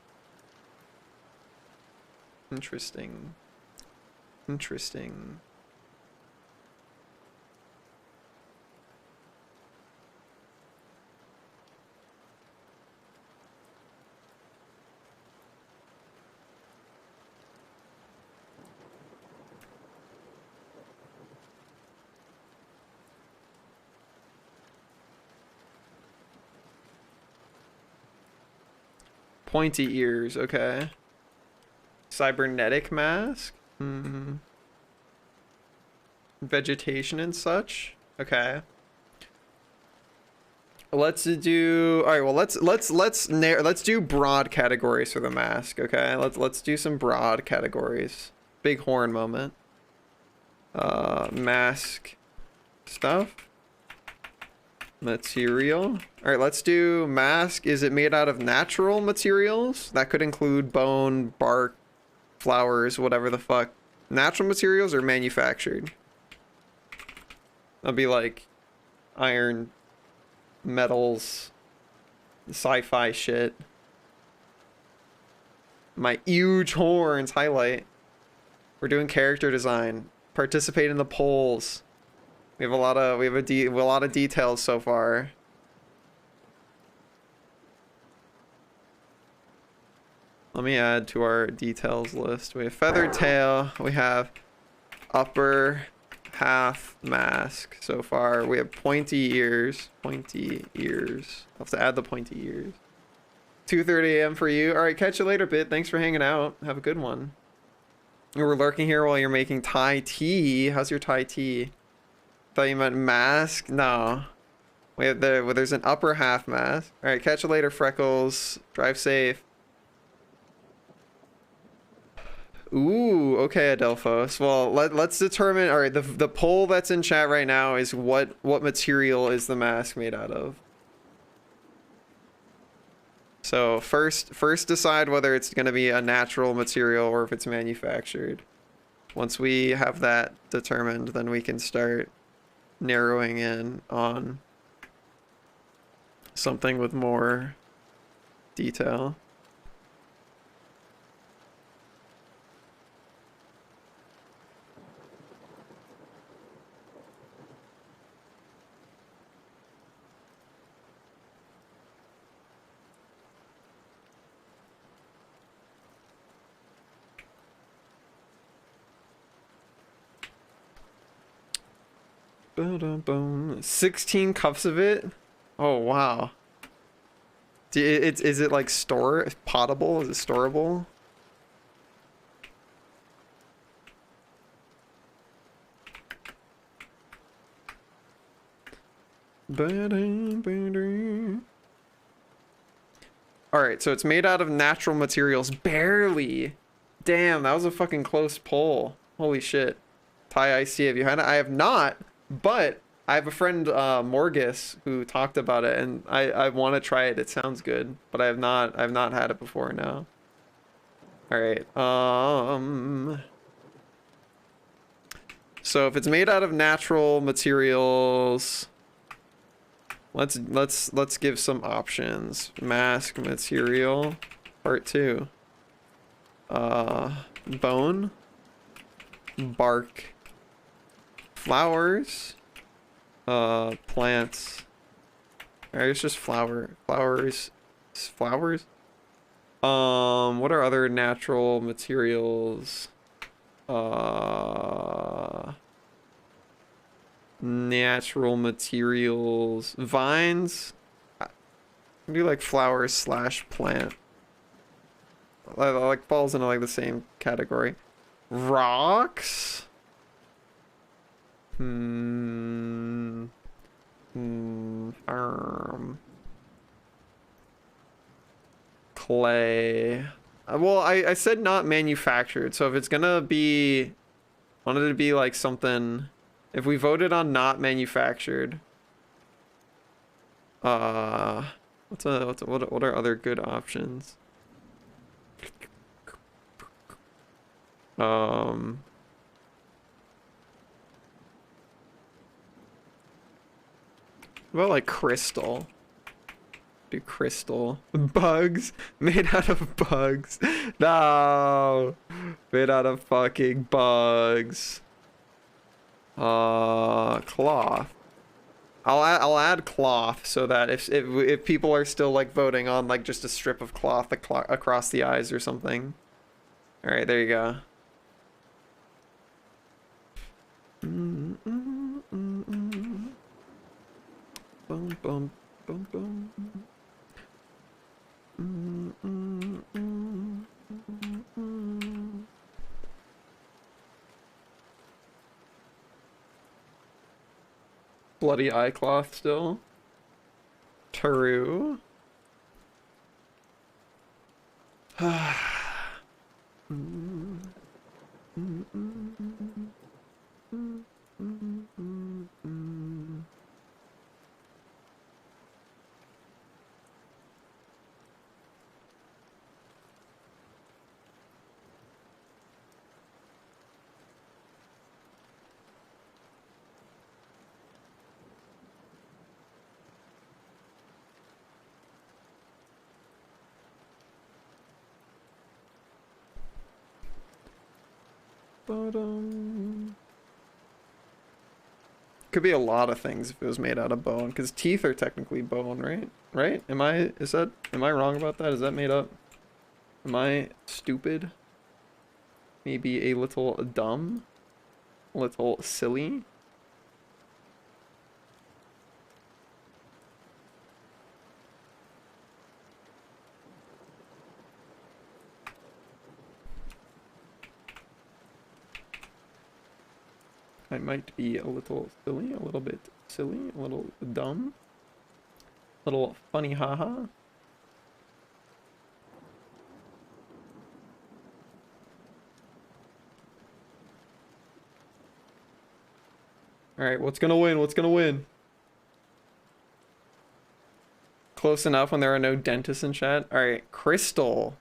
Interesting. Pointy ears, okay. Cybernetic mask? Vegetation and such? Okay. Let's do, all right, well, let's do broad categories for the mask, okay? Let's do some broad categories. Big horn moment. Mask stuff. Material. All right, let's do mask. Is it made out of natural materials? That could include bone, bark, flowers, whatever the fuck. Natural materials or manufactured? That'd be like iron, metals, sci-fi shit. My huge horns highlight. We're doing character design. Participate in the polls. We have a lot of details so far. Let me add to our details list. We have feathered tail. We have upper half mask so far. We have pointy ears. Pointy ears. I'll have to add the pointy ears. 2:30 a.m. for you. All right, catch you later, Bit. Thanks for hanging out. Have a good one. You were lurking here while you're making Thai tea. How's your Thai tea? Thought you meant mask? No. We have there's an upper half mask. All right, catch you later, Freckles. Drive safe. Ooh, okay, Adelphos. Well, let's determine. All right, the poll that's in chat right now is what material is the mask made out of. So first decide whether it's going to be a natural material or if it's manufactured. Once we have that determined, then we can start narrowing in on something with more detail. Boom. 16 cups of it? Oh, wow. Is it like potable? Is it storable? Alright, so it's made out of natural materials. Barely. Damn, that was a fucking close pull. Holy shit. Thai iced tea, have you had it? I have not. But I have a friend, Morgus, who talked about it, and I want to try it. It sounds good, but I've not had it before now. All right. So if it's made out of natural materials, let's give some options. Mask material, part 2. Bone, bark, flowers, plants. Alright, it's just flowers. What are other natural materials? Natural materials. Vines. Do like flowers / plant. Like falls into like the same category. Rocks. Clay. Well, I said not manufactured, so if it's gonna be, wanted it to be like something. If we voted on not manufactured, what are other good options? What about like crystal? Do crystal. Bugs? Made out of bugs. No! Made out of fucking bugs. Cloth. I'll add cloth so that if people are still like voting on like just a strip of cloth across the eyes or something. All right, there you go. Boom, boom, boom, boom. bloody eye cloth still. True. Could be a lot of things if it was made out of bone, because teeth are technically bone, right? Right? Am I wrong about that? Is that made up? Am I stupid? Maybe a little dumb? A little silly? I might be a little silly, a little bit silly, a little dumb, a little funny haha. Alright, what's gonna win? What's gonna win? Close enough when there are no dentists in chat. Alright, Crystal.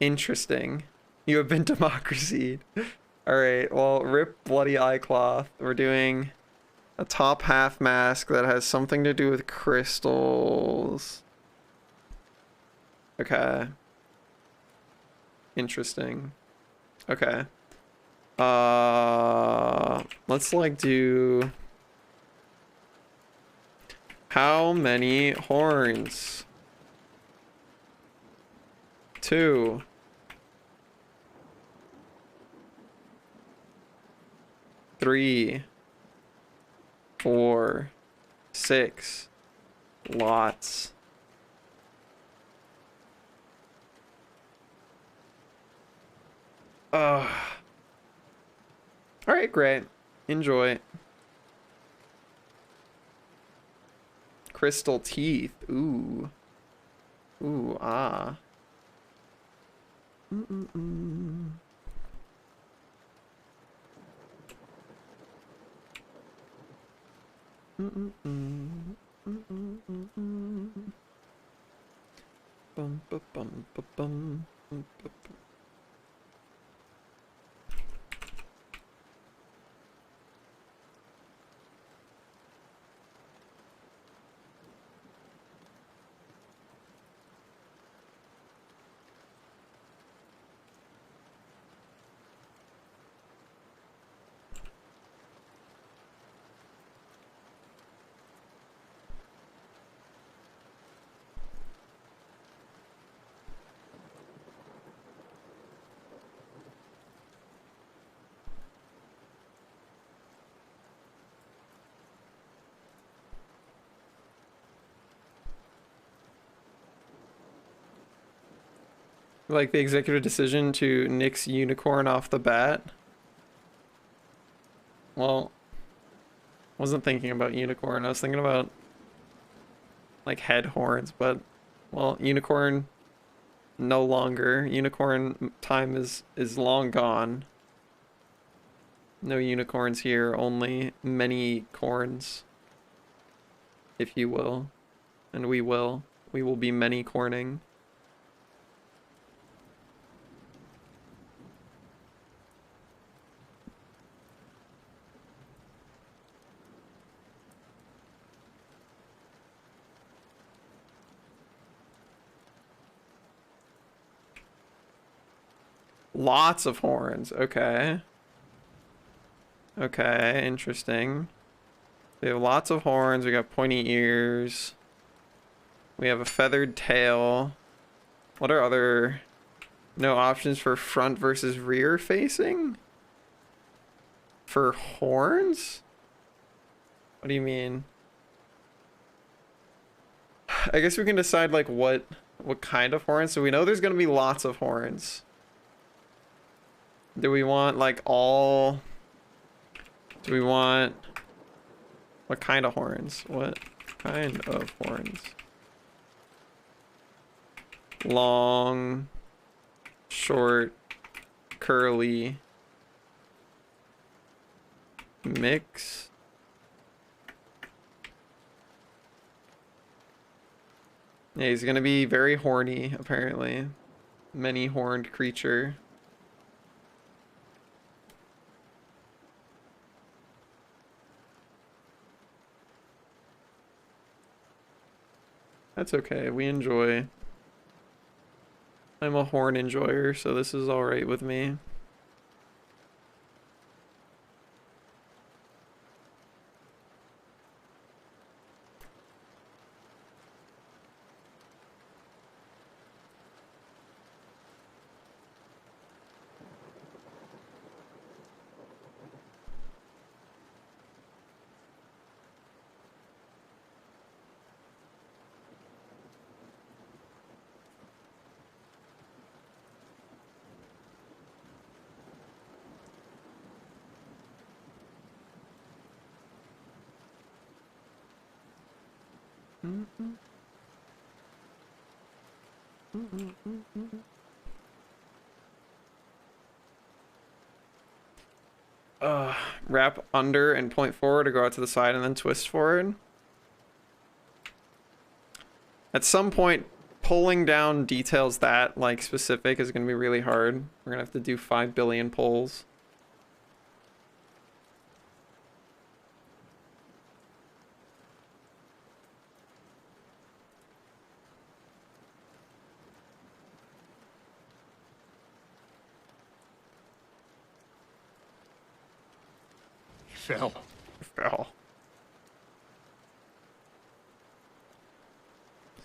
Interesting. You have been democracied. Alright, well, rip bloody eye cloth. We're doing a top half mask that has something to do with crystals. Okay. Interesting. Okay. Let's like do... How many horns? 2. 3. 4. 6. Lots. Alright, great. Enjoy. Crystal teeth. Ooh. Ooh, ah. Mm-mm-mm. Mm-mm-mm. Mm-mm-mm. Bum, ba, bum, ba, bum. Bum, ba, bum. Like the executive decision to nix unicorn off the bat. Well, wasn't thinking about unicorn. I was thinking about like head horns, but well, unicorn no longer. Unicorn time is long gone. No unicorns here, only many corns, if you will. And we will. We will be many corning. Lots of horns. Okay. Okay, interesting. We have lots of horns. We got pointy ears. We have a feathered tail. What are other... No options for front versus rear facing? For horns? What do you mean? I guess we can decide like what kind of horns. So we know there's gonna be lots of horns. Do we want like all... Do we want What kind of horns? What kind of horns? Long, short, curly, mix. Yeah, he's gonna be very horny, apparently. Many horned creature. That's okay, we enjoy. I'm a horn enjoyer, so this is alright with me. Wrap under and point forward to go out to the side and then twist forward. At some point, pulling down details that like specific is going to be really hard. We're going to have to do 5 billion pulls. Fell.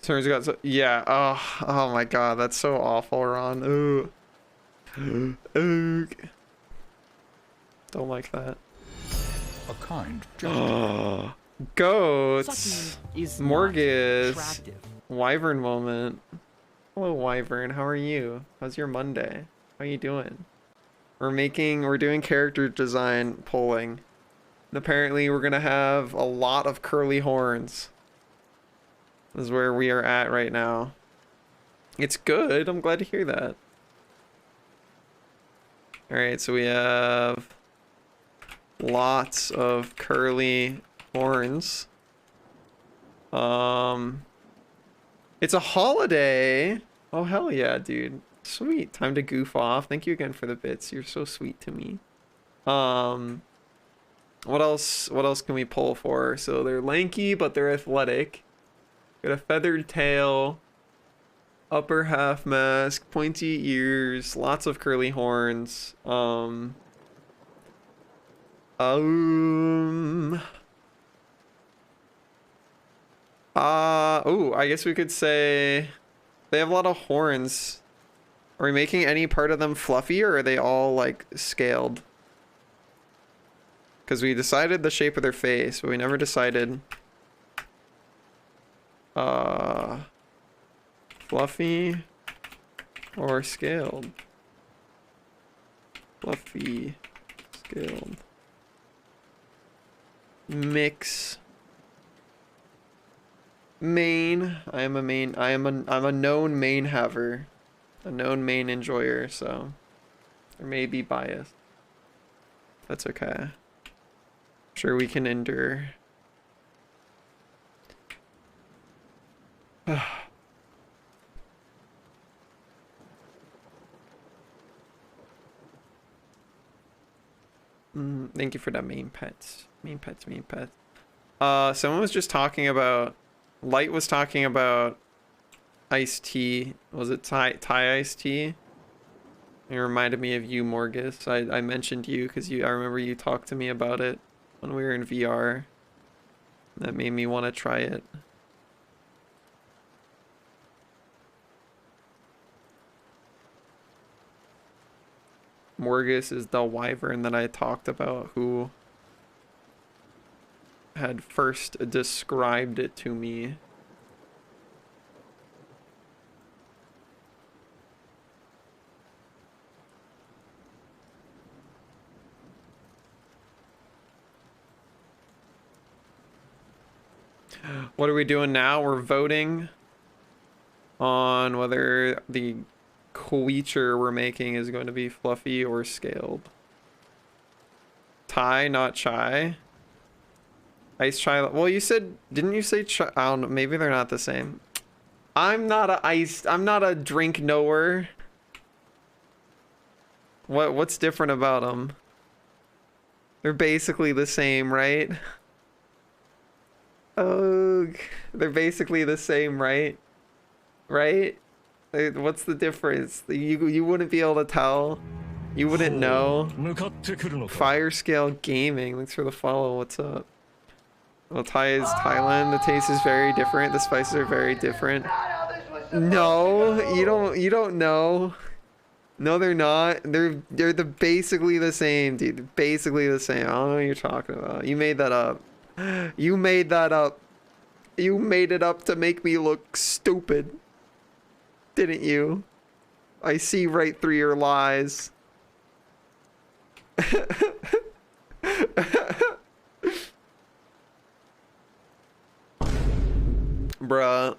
Turns got so, yeah. Oh my god, that's so awful, Ron. Ooh. Ooh. Don't like that. A kind Oh, goats. Morgus. Wyvern moment. Hello, Wyvern. How are you? How's your Monday? How you doing? We're doing character design polling. And apparently we're gonna have a lot of curly horns. This is where we are at right now. It's good. I'm glad to hear that. Alright, so we have lots of curly horns. It's a holiday. Oh, hell yeah, dude. Sweet. Time to goof off. Thank you again for the bits. You're so sweet to me. What else can we pull for? So they're lanky, but they're athletic. Got a feathered tail, upper half mask, pointy ears, lots of curly horns. Oh, I guess we could say they have a lot of horns. Are we making any part of them fluffy, or are they all like scaled? Because we decided the shape of their face, but we never decided fluffy or scaled. Fluffy, scaled. Mix. Main. I'm a known main haver. A known main enjoyer, so there may be bias. That's okay. Sure, we can endure. Thank you for that main pets. Main pets. Someone was just talking about, Light was talking about iced tea. Was it Thai iced tea? It reminded me of you, Morgus. I mentioned you because I remember you talked to me about it when we were in VR. That made me want to try it. Morgus is the wyvern that I talked about who had first described it to me. What are we doing now? We're voting on whether the creature we're making is going to be fluffy or scaled. Thai, not chai. Ice chai. Well, you said, didn't you say chai? I don't know. Maybe they're not the same. I'm not a drink knower. What's different about them? They're basically the same, right? Oh, they're basically the same, right? Right? What's the difference? You wouldn't be able to tell. You wouldn't know. Fire Scale Gaming. Thanks for the follow. What's up? Well, Thai is Thailand. The taste is very different. The spices are very different. No, you don't know. No, they're not. They're basically the same, dude. Basically the same. I don't know what you're talking about. You made that up. You made that up. You made it up to make me look stupid. Didn't you? I see right through your lies. Bruh.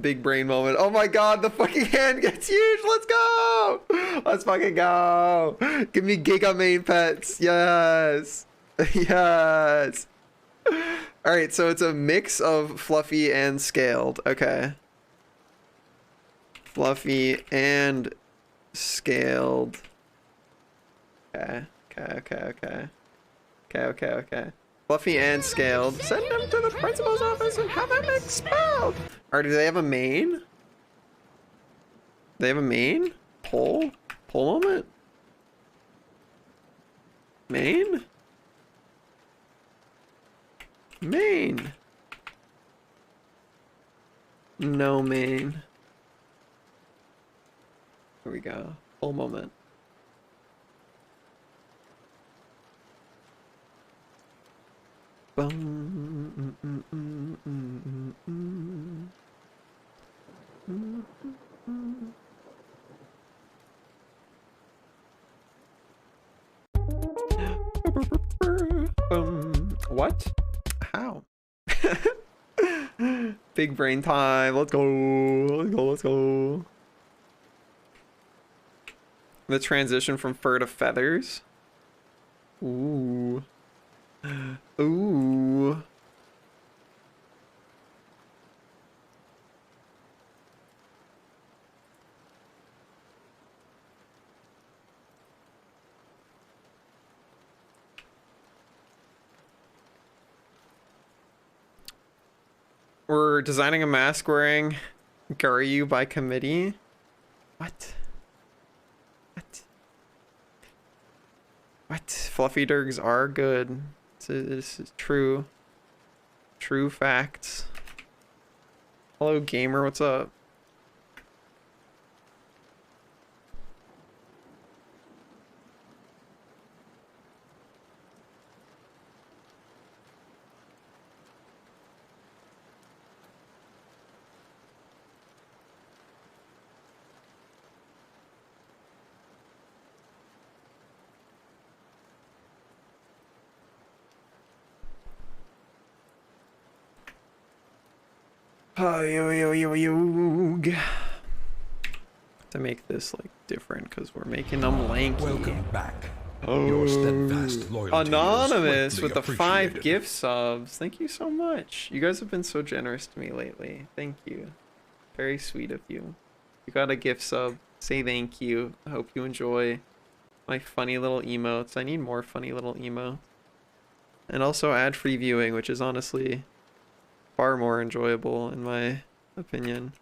Big brain moment. Oh my god, the fucking hand gets huge. Let's go. Let's fucking go. Give me Giga main pets. Yes. Yes. Alright, so it's a mix of fluffy and scaled. Okay. Fluffy and scaled. Okay. Okay. Fluffy and scaled. Send them to the principal's office and have them expelled. Alright, do they have a main? They have a main? Poll moment? Main? Main. No main. Here we go. Poll moment. What? How? Big brain time. Let's go. The transition from fur to feathers. Ooh. Ooh. We're designing a mask wearing Garyu by committee. What? Fluffy Durgs are good. This is true. True facts. Hello, gamer. What's up? To make this like different because we're making them lanky. Welcome back. Oh, Your steadfast loyalty Anonymous is with the greatly 5 appreciated. gift subs. Thank you so much. You guys have been so generous to me lately. Thank you. Very sweet of you. You got a gift sub. Say thank you. I hope you enjoy my funny little emotes. I need more funny little emotes. And also ad-free viewing, which is honestly far more enjoyable in my opinion.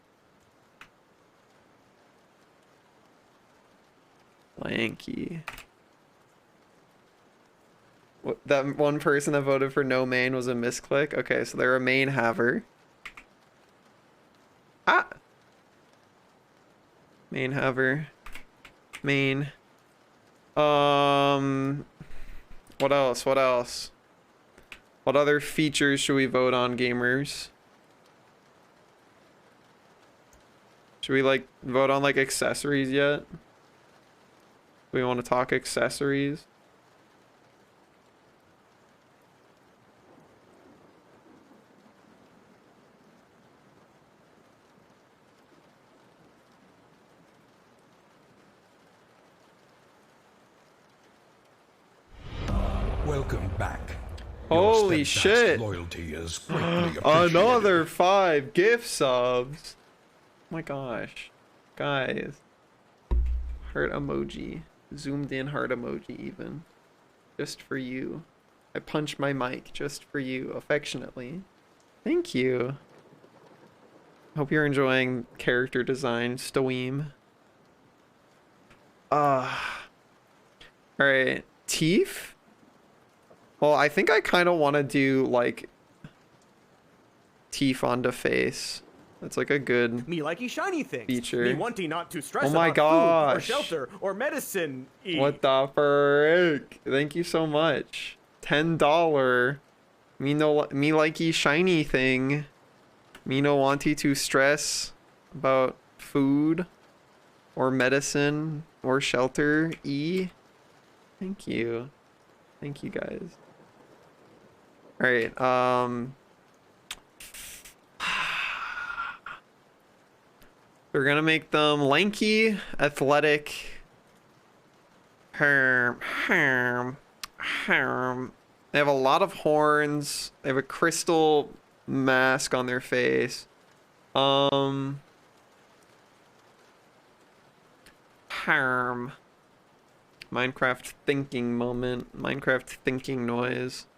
Lanky. What, that one person that voted for no main was a misclick? Okay, so they're a main haver. Ah! Main haver. Main. What else? What other features should we vote on, gamers? Should we like vote on like accessories yet? Do we want to talk accessories? Welcome back. Holy Your steadfast shit. loyalty is greatly appreciated. Another 5 gift subs. Oh my gosh. Guys. Heart emoji. Zoomed in heart emoji even. Just for you. I punched my mic just for you. Affectionately. Thank you. Hope you're enjoying character design, Stoeem. Alright. Teeth? Well, I think I kind of want to do, like, teeth onto face. That's like a good Me likey shiny things. feature. Me wanting not to stress Oh my about food or gosh. shelter or medicine. What the frick? Thank you so much. $10. Me likey shiny thing. Me no wanty to stress about food or medicine or shelter. Thank you. Thank you guys. Alright, we're gonna make them lanky, athletic. They have a lot of horns. They have a crystal mask on their face. Minecraft thinking moment. Minecraft thinking noise.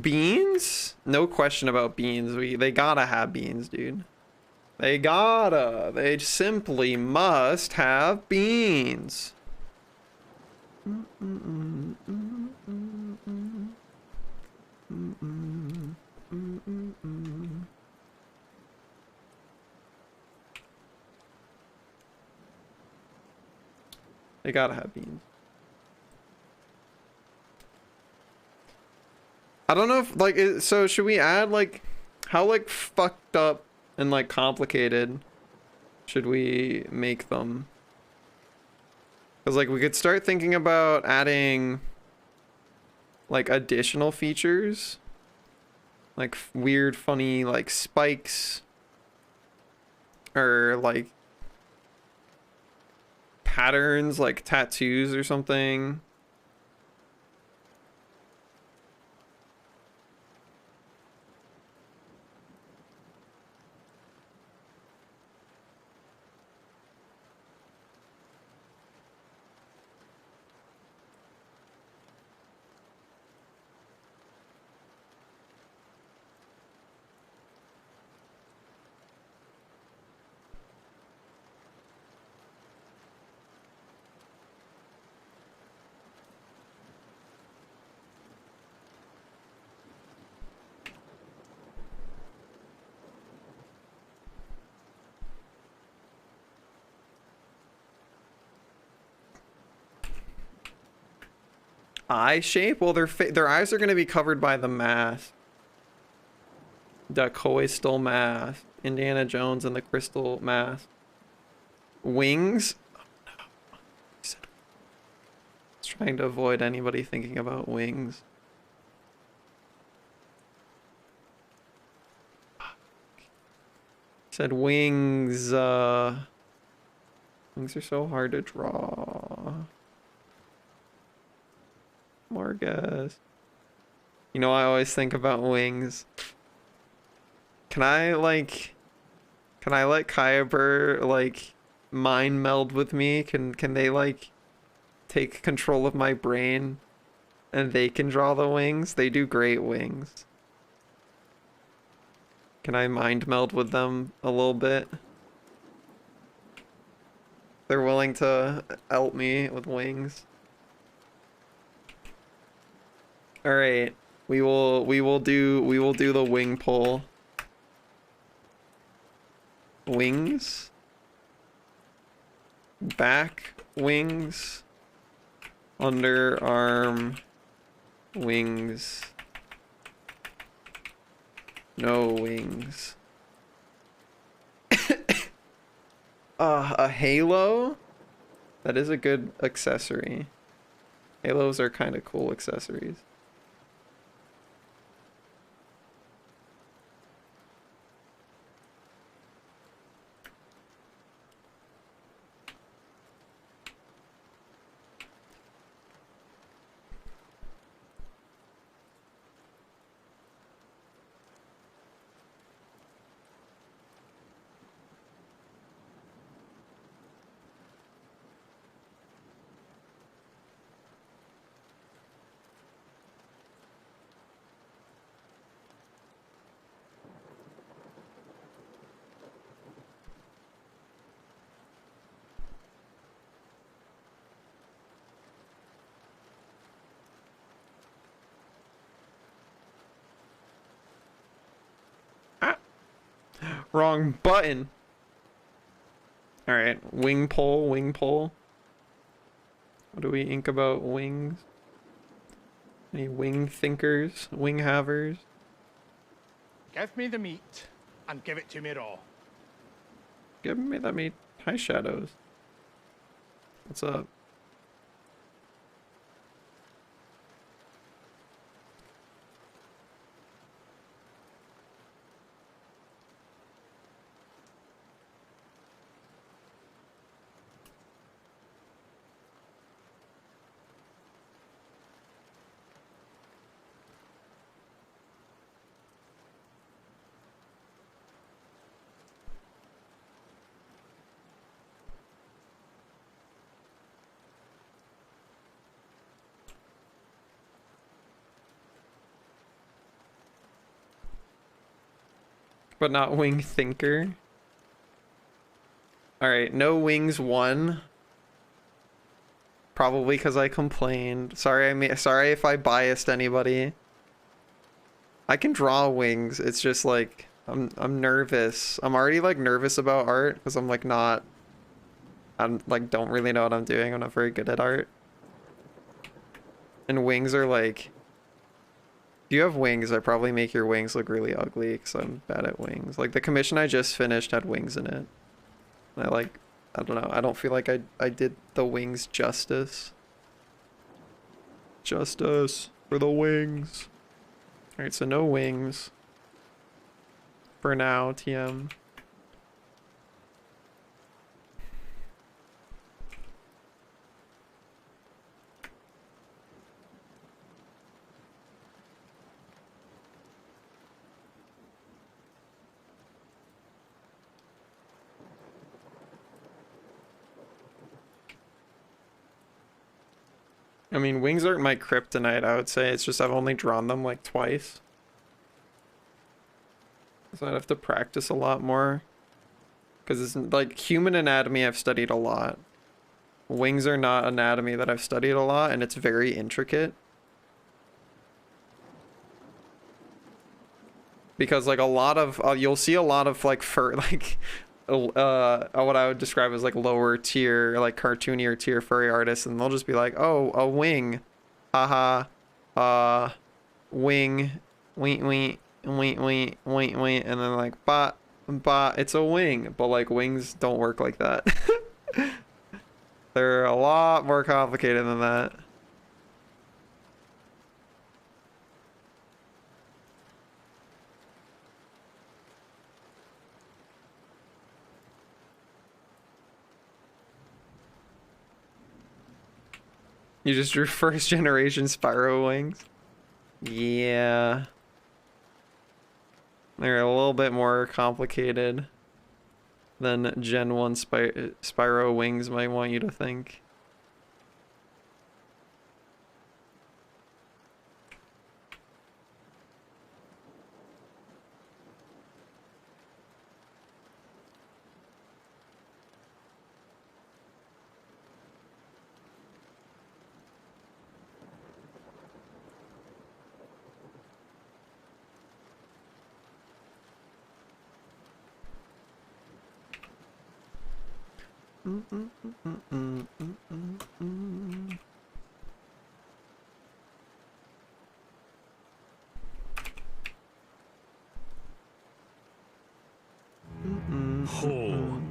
Beans? No question about beans. They gotta have beans, dude. They simply must have beans. They gotta have beans. I don't know if, like, so should we add, like, how, like, fucked up and, like, complicated should we make them? Because, like, we could start thinking about adding, like, additional features. Like, weird, funny, like, spikes. Or, like, patterns, like tattoos or something. Eye shape? Well, their eyes are going to be covered by the mask. The crystal mask. Indiana Jones and the crystal mask. Wings? Oh, no. I was trying to avoid anybody thinking about wings. Said wings. Wings are so hard to draw. Margus. You know, I always think about wings. Can I let Kyber, like, mind meld with me? Can they, like, take control of my brain and they can draw the wings? They do great wings. Can I mind meld with them a little bit? They're willing to help me with wings. All right, we will do the wing pull. Wings. Back wings. Underarm Wings. No wings. A halo? That is a good accessory. Halos are kind of cool accessories. Wrong button. All right, wing pole, wing pole. What do we ink about wings? Any wing thinkers, wing havers? Give me the meat, and give it to me raw. Give me that meat. Hi, Shadows. What's up? But not wing thinker. All right, no wings one. Probably because I complained. Sorry, sorry if I biased anybody. I can draw wings. It's just like I'm nervous. I'm already like nervous about art because I'm like I'm like don't really know what I'm doing. I'm not very good at art. And wings are like, if you have wings, I probably make your wings look really ugly because I'm bad at wings. Like the commission I just finished had wings in it. And I don't know. I don't feel like I did the wings justice. Justice for the wings. Alright, so no wings. For now, TM. I mean, wings aren't my kryptonite, I would say. It's just I've only drawn them like twice. So I'd have to practice a lot more. Because it's like human anatomy I've studied a lot. Wings are not anatomy that I've studied a lot, and it's very intricate. Because like a lot of, you'll see a lot of like like what I would describe as like lower tier, like cartoonier tier furry artists, and they'll just be like, oh, a wing, haha, wing, wink, wink, wink, wink, wink, wink, and then like, bah, it's a wing, but like wings don't work like that. They're a lot more complicated than that. You just drew first generation Spyro wings? Yeah. They're a little bit more complicated than Gen 1 Spyro wings might want you to think.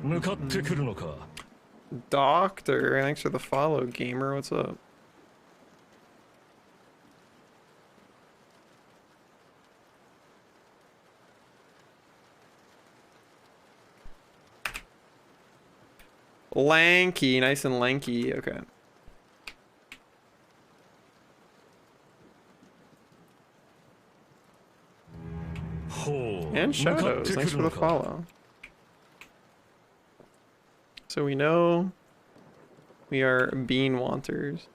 向かってくるのか。 Doctor, thanks for the follow, gamer. What's up? Lanky, nice and lanky. Okay. And Shadows, thanks for the follow. So we know we are bean wanters.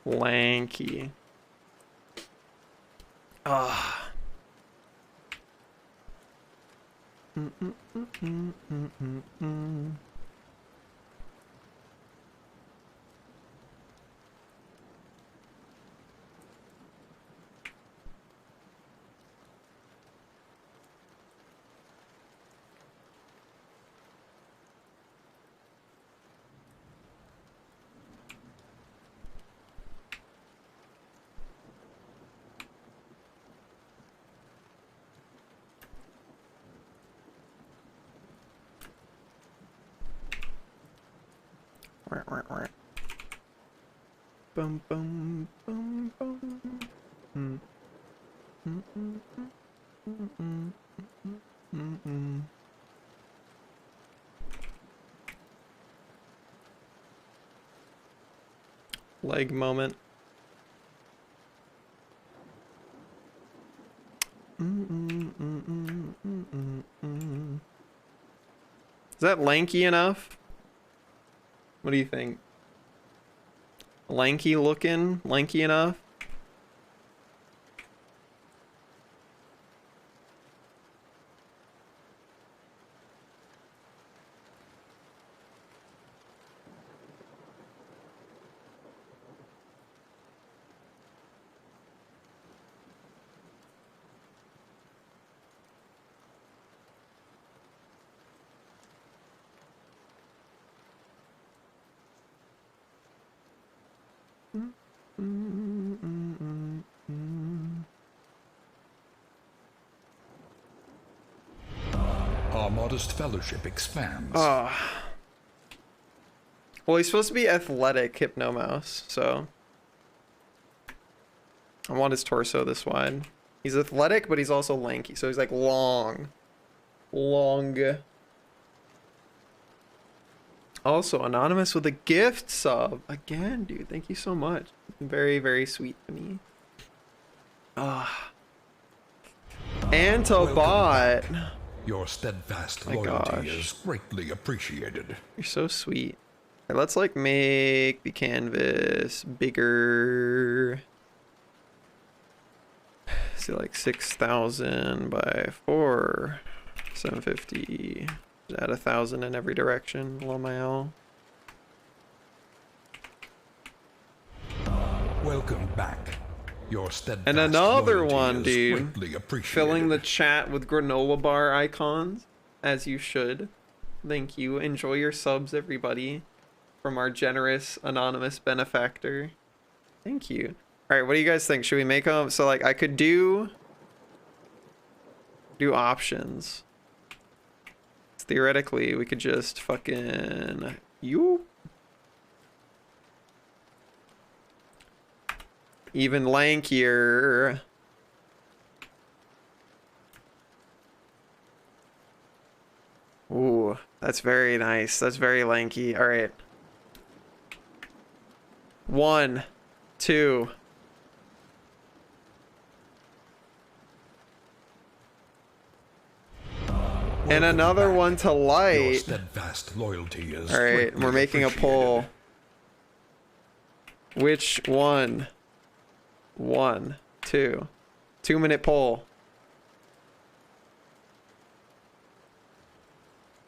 Lanky. Ah. Bum bum bum bum. Mm. Mm -mm -mm -mm -mm -mm -mm. Leg moment. Is that lanky enough? What do you think? Lanky looking? Lanky enough? Our modest fellowship expands. Well, he's supposed to be athletic, Hypnomouse, so I want his torso this wide. He's athletic, but he's also lanky, so he's like long. Also, Anonymous with a gift sub. Again, dude, thank you so much. Very, very sweet to me. And to bot. Your steadfast My loyalty gosh. is greatly appreciated. You're so sweet. Alright, let's like make the canvas bigger. See, like 6,000 by 4, 750. Just add 1,000 in every direction. Hello, my L. Welcome back. Your steadfast And another loyalty one, is dude. greatly appreciated. Filling the chat with granola bar icons, as you should. Thank you. Enjoy your subs, everybody. From our generous anonymous benefactor. Thank you. Alright, what do you guys think? Should we make them? So, like, I could do options. Theoretically, we could just fucking... Even lankier. Ooh, that's very nice. That's very lanky. All right. 1, 2. And Welcome another back. one to Your light. steadfast loyalty is All right, greatly we're making a poll. Which one? 1, 2. 2-minute poll.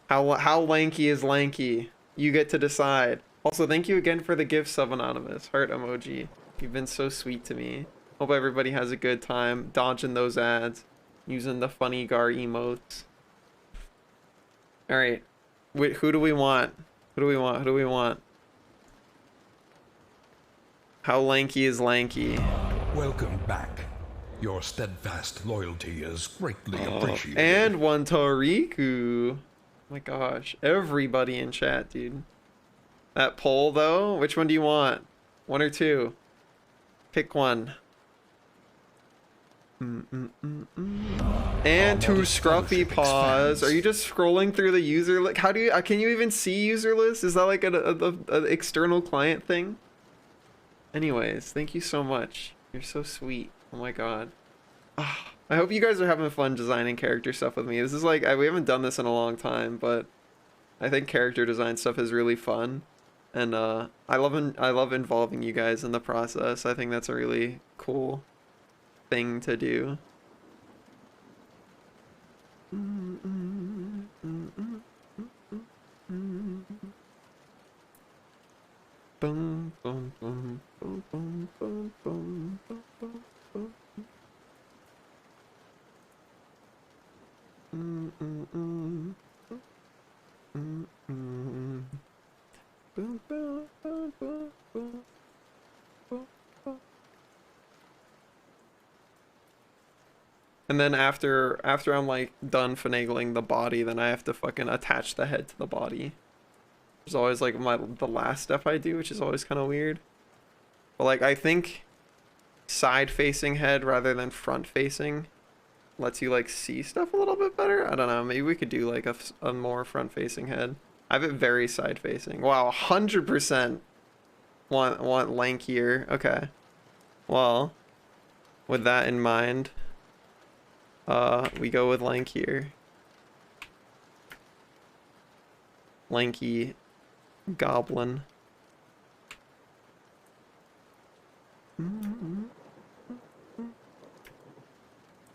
How lanky is lanky? You get to decide. Also, thank you again for the gift sub, Anonymous. Heart emoji. You've been so sweet to me. Hope everybody has a good time dodging those ads, using the funny Gar emotes. All right, wait, who do we want? Who do we want? Who do we want? How lanky is lanky? Welcome back. Your steadfast loyalty is greatly appreciated. And one Tariku. Oh my gosh, everybody in chat, dude. That poll though, which one do you want? 1 or 2? Pick one. And to Scruffy Paws. Are you just scrolling through the user list? How do you, can you even see user list? Is that like an external client thing? Anyways, thank you so much. You're so sweet. Oh my god. I hope you guys are having fun designing character stuff with me. This is like, we haven't done this in a long time, but I think character design stuff is really fun. And I love involving you guys in the process. I think that's a really cool thing to do. Boom, boom, boom, boom, boom, boom, boom, boom, boom, boom. Boom, boom, boom, boom, boom, boom, boom. And then after I'm like done finagling the body, then I have to fucking attach the head to the body. It's always like the last step I do, which is always kind of weird. But like I think side facing head rather than front facing lets you like see stuff a little bit better. I don't know, maybe we could do like a more front facing head. I have it very side facing. Wow, 100% want lankier. Okay. Well, with that in mind, we go with lankier. Lanky goblin.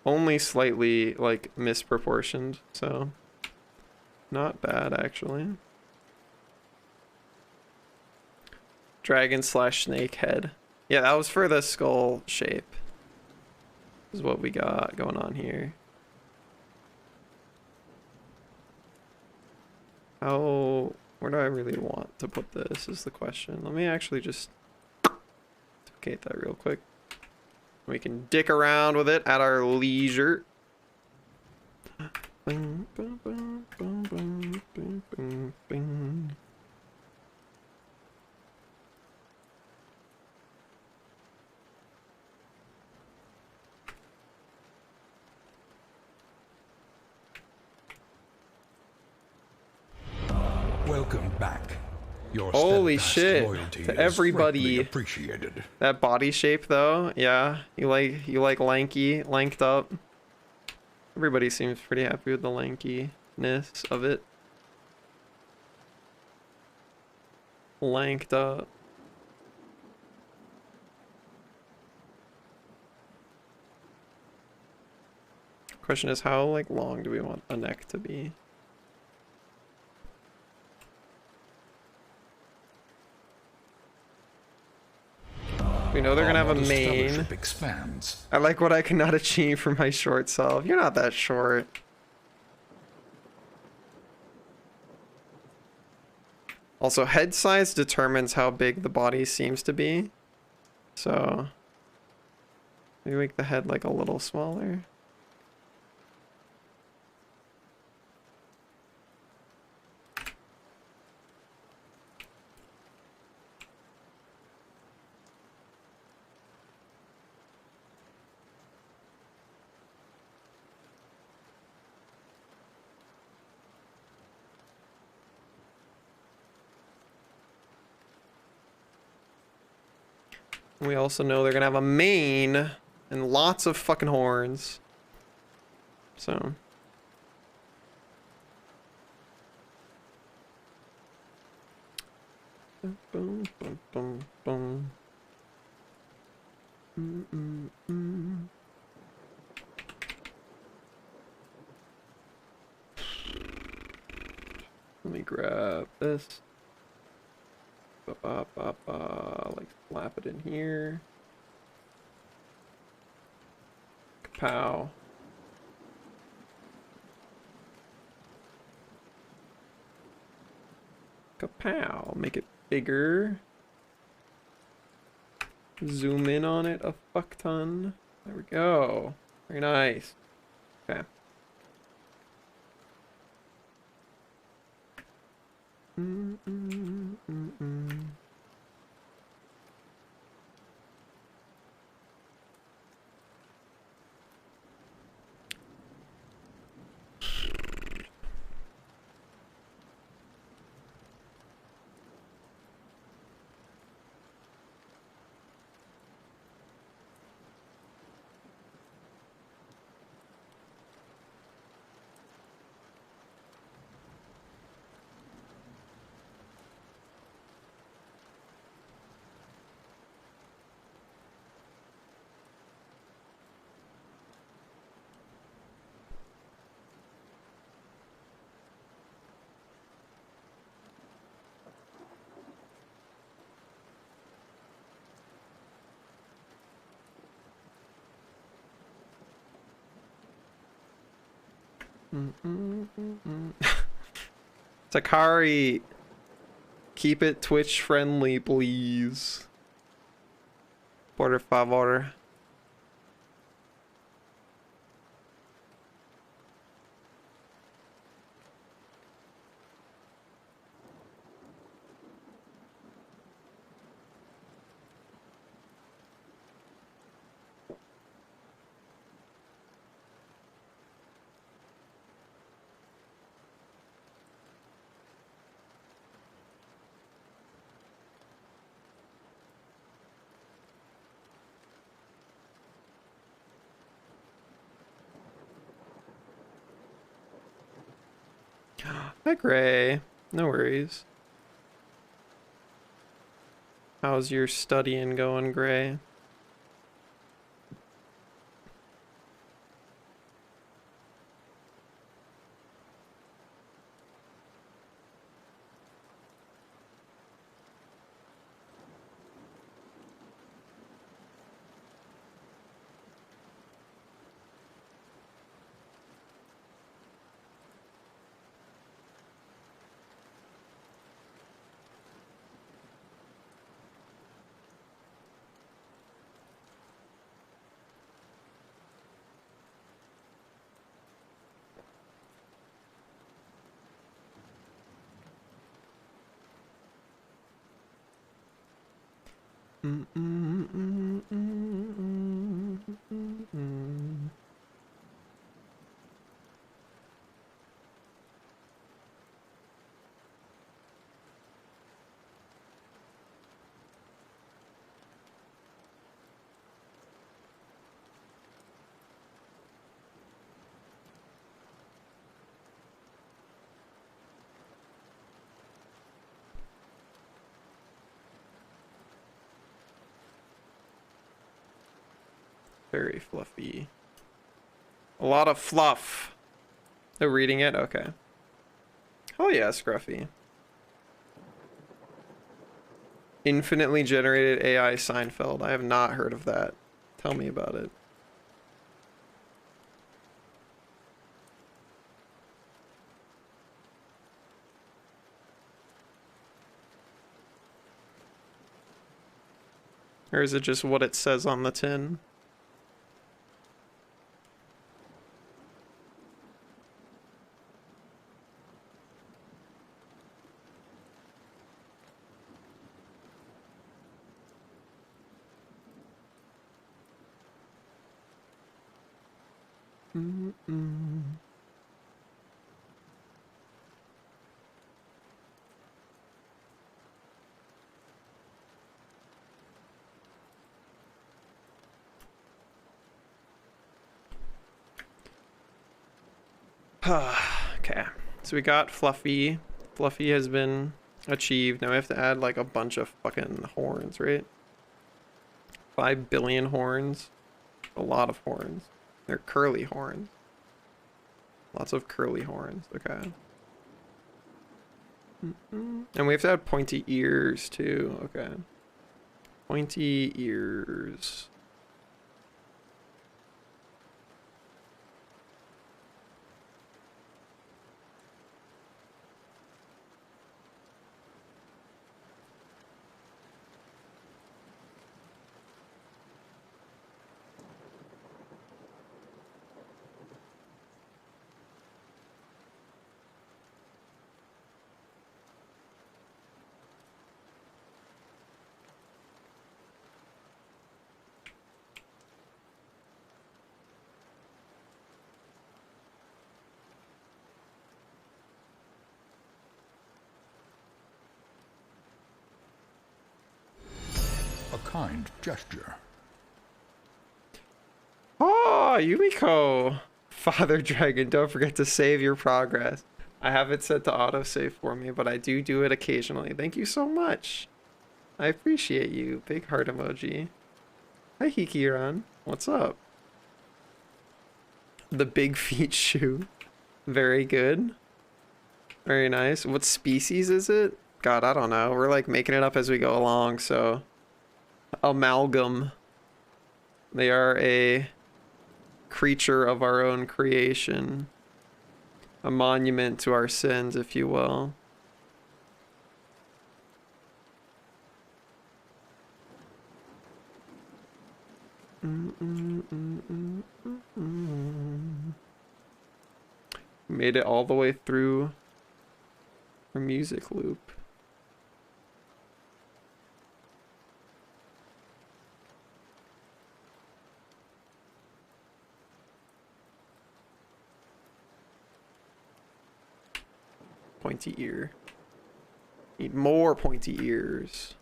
Only slightly like misproportioned, so not bad actually. Dragon / snake head. Yeah, that was for the skull shape. This is what we got going on here. Where do I really want to put this is the question. Let me actually just duplicate that real quick. We can dick around with it at our leisure. Bing, bing, bing, bing, bing, bing, bing, bing. Welcome back. Your Holy steadfast shit loyalty to is everybody. greatly appreciated. That body shape though, yeah. You like lanky, lanked up. Everybody seems pretty happy with the lankiness of it. Lanked up. Question is, how like long do we want a neck to be? We know they're gonna have a Modest main. fellowship expands. I like what I cannot achieve for my short self. You're not that short. Also, head size determines how big the body seems to be. So, maybe make the head like a little smaller. We also know they're gonna have a mane and lots of fucking horns. So Boom, boom, boom, boom. Let me grab this. Like slap it in here. Kapow. Kapow. Make it bigger. Zoom in on it a fuck ton. There we go. Very nice. Okay. Takari, keep it Twitch friendly, please. Por favor. Hi, Gray. No worries. How's your studying going, Gray? Very fluffy. A lot of fluff. They're reading it? Okay. Oh yeah, Scruffy. Infinitely generated AI Seinfeld. I have not heard of that. Tell me about it. Or is it just what it says on the tin? Okay, so we got Fluffy. Fluffy has been Achieved. Now we have to add like a bunch of fucking horns, right? 5 billion horns. A lot of horns. They're curly horns. Lots of curly horns. Okay. And we have to add pointy ears too. Okay. Pointy ears. A kind gesture. Oh, Yumiko! Father Dragon, don't forget to save your progress. I have it set to autosave for me, but I do it occasionally. Thank you so much. I appreciate you. Big heart emoji. Hi, Hikiran. What's up? The big feet shoe. Very good. Very nice. What species is it? God, I don't know. We're like making it up as we go along, so... Amalgam. They are a creature of our own creation. A monument to our sins, if you will. Made it all the way through our music loop. Pointy ear. Need more pointy ears.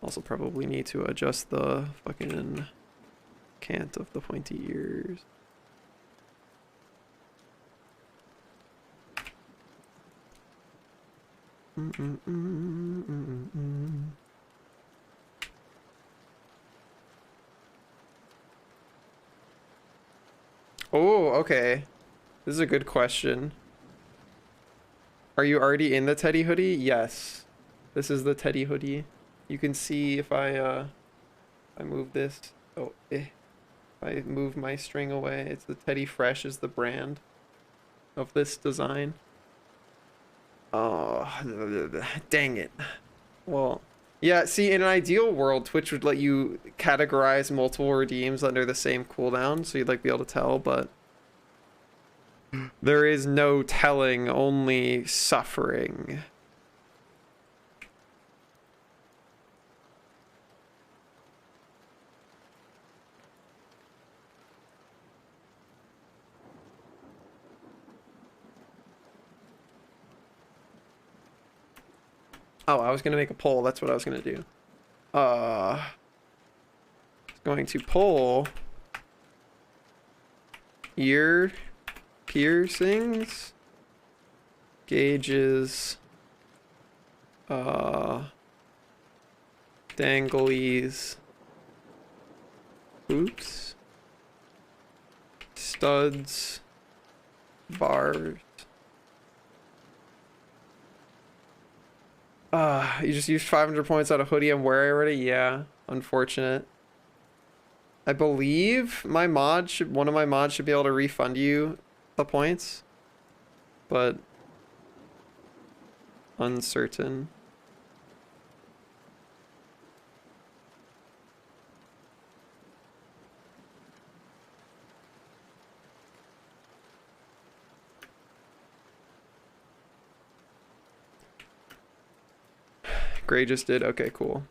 Also probably need to adjust the fucking cant of the pointy ears. Oh, okay. This is a good question. Are you already in the Teddy hoodie? Yes. This is the Teddy hoodie. You can see if I move this. Oh, If I move my string away, it's the Teddy Fresh is the brand of this design. Oh, dang it. Well, yeah, see, in an ideal world, Twitch would let you categorize multiple redeems under the same cooldown, so you'd like be able to tell, but there is no telling, only suffering. Oh, I was gonna make a poll. That's what I was gonna do. Going to poll ear piercings, gauges, danglies, hoops, studs, bars. You just used 500 points on a hoodie and wear already? Yeah, unfortunate. I believe my mod should, one of my mods should be able to refund you the points, but uncertain. Gray just did. Okay, cool.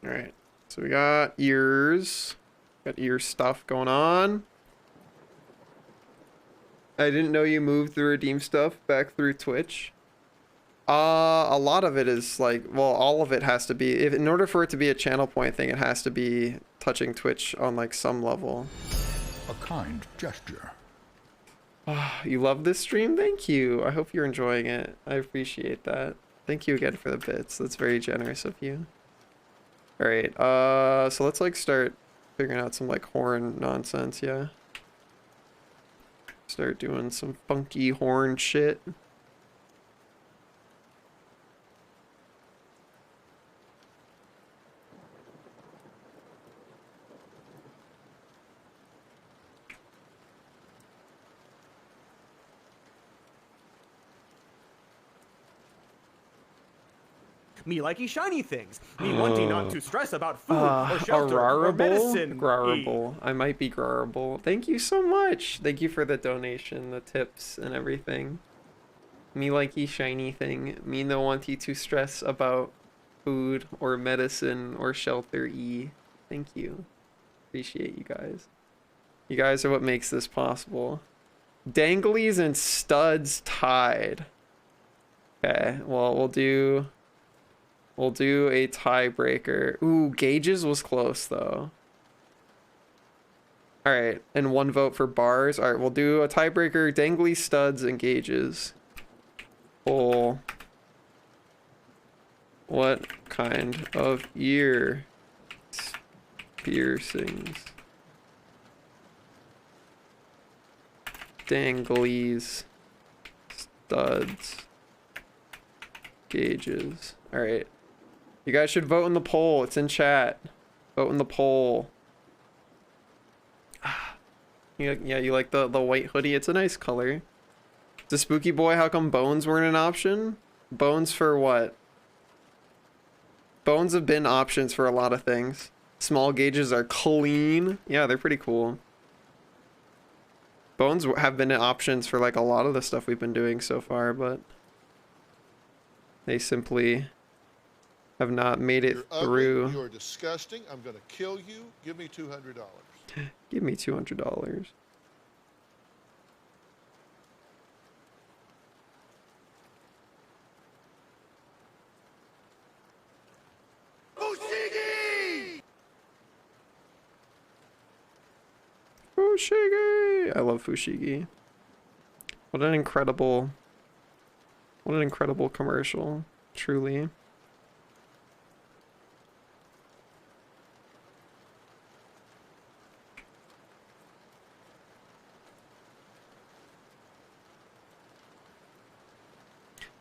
All right, so we got ears. Got ear stuff going on. I didn't know you moved the redeem stuff back through Twitch. A lot of it is like, well, all of it has to be, if in order for it to be a channel point thing, it has to be touching Twitch on like some level. a kind gesture. You love this stream? Thank you. I hope you're enjoying it. I appreciate that. Thank you again for the bits. That's very generous of you. Alright, so let's like start figuring out some like horn nonsense, yeah. Start doing some funky horn shit. Me likey shiny things. Me wanting not to stress about food or shelter or Ararable? medicine. Grarable. I might be grarable. Thank you so much. Thank you for the donation, the tips, and everything. Me likey shiny thing. Me no wanty to stress about food or medicine or shelter e. Thank you. Appreciate you guys. You guys are what makes this possible. Danglies and studs tied. Okay, well we'll do a tiebreaker. Ooh, Gauges was close though. All right, and 1 vote for bars. All right, we'll do a tiebreaker. Dangly, studs, and Gauges. Pull. What kind of ear piercings? Danglies, studs, Gauges. All right. You guys should vote in the poll. It's in chat. Vote in the poll. Yeah, you like the white hoodie? It's a nice color. The spooky boy, how come bones weren't an option? Bones for what? Bones have been options for a lot of things. Small gauges are clean. Yeah, they're pretty cool. Bones have been options for like a lot of the stuff we've been doing so far, but they simply have not made it through. You're disgusting. I'm going to kill you. Give me $200. Give me $200. Fushigi! I love Fushigi. What an incredible commercial, truly.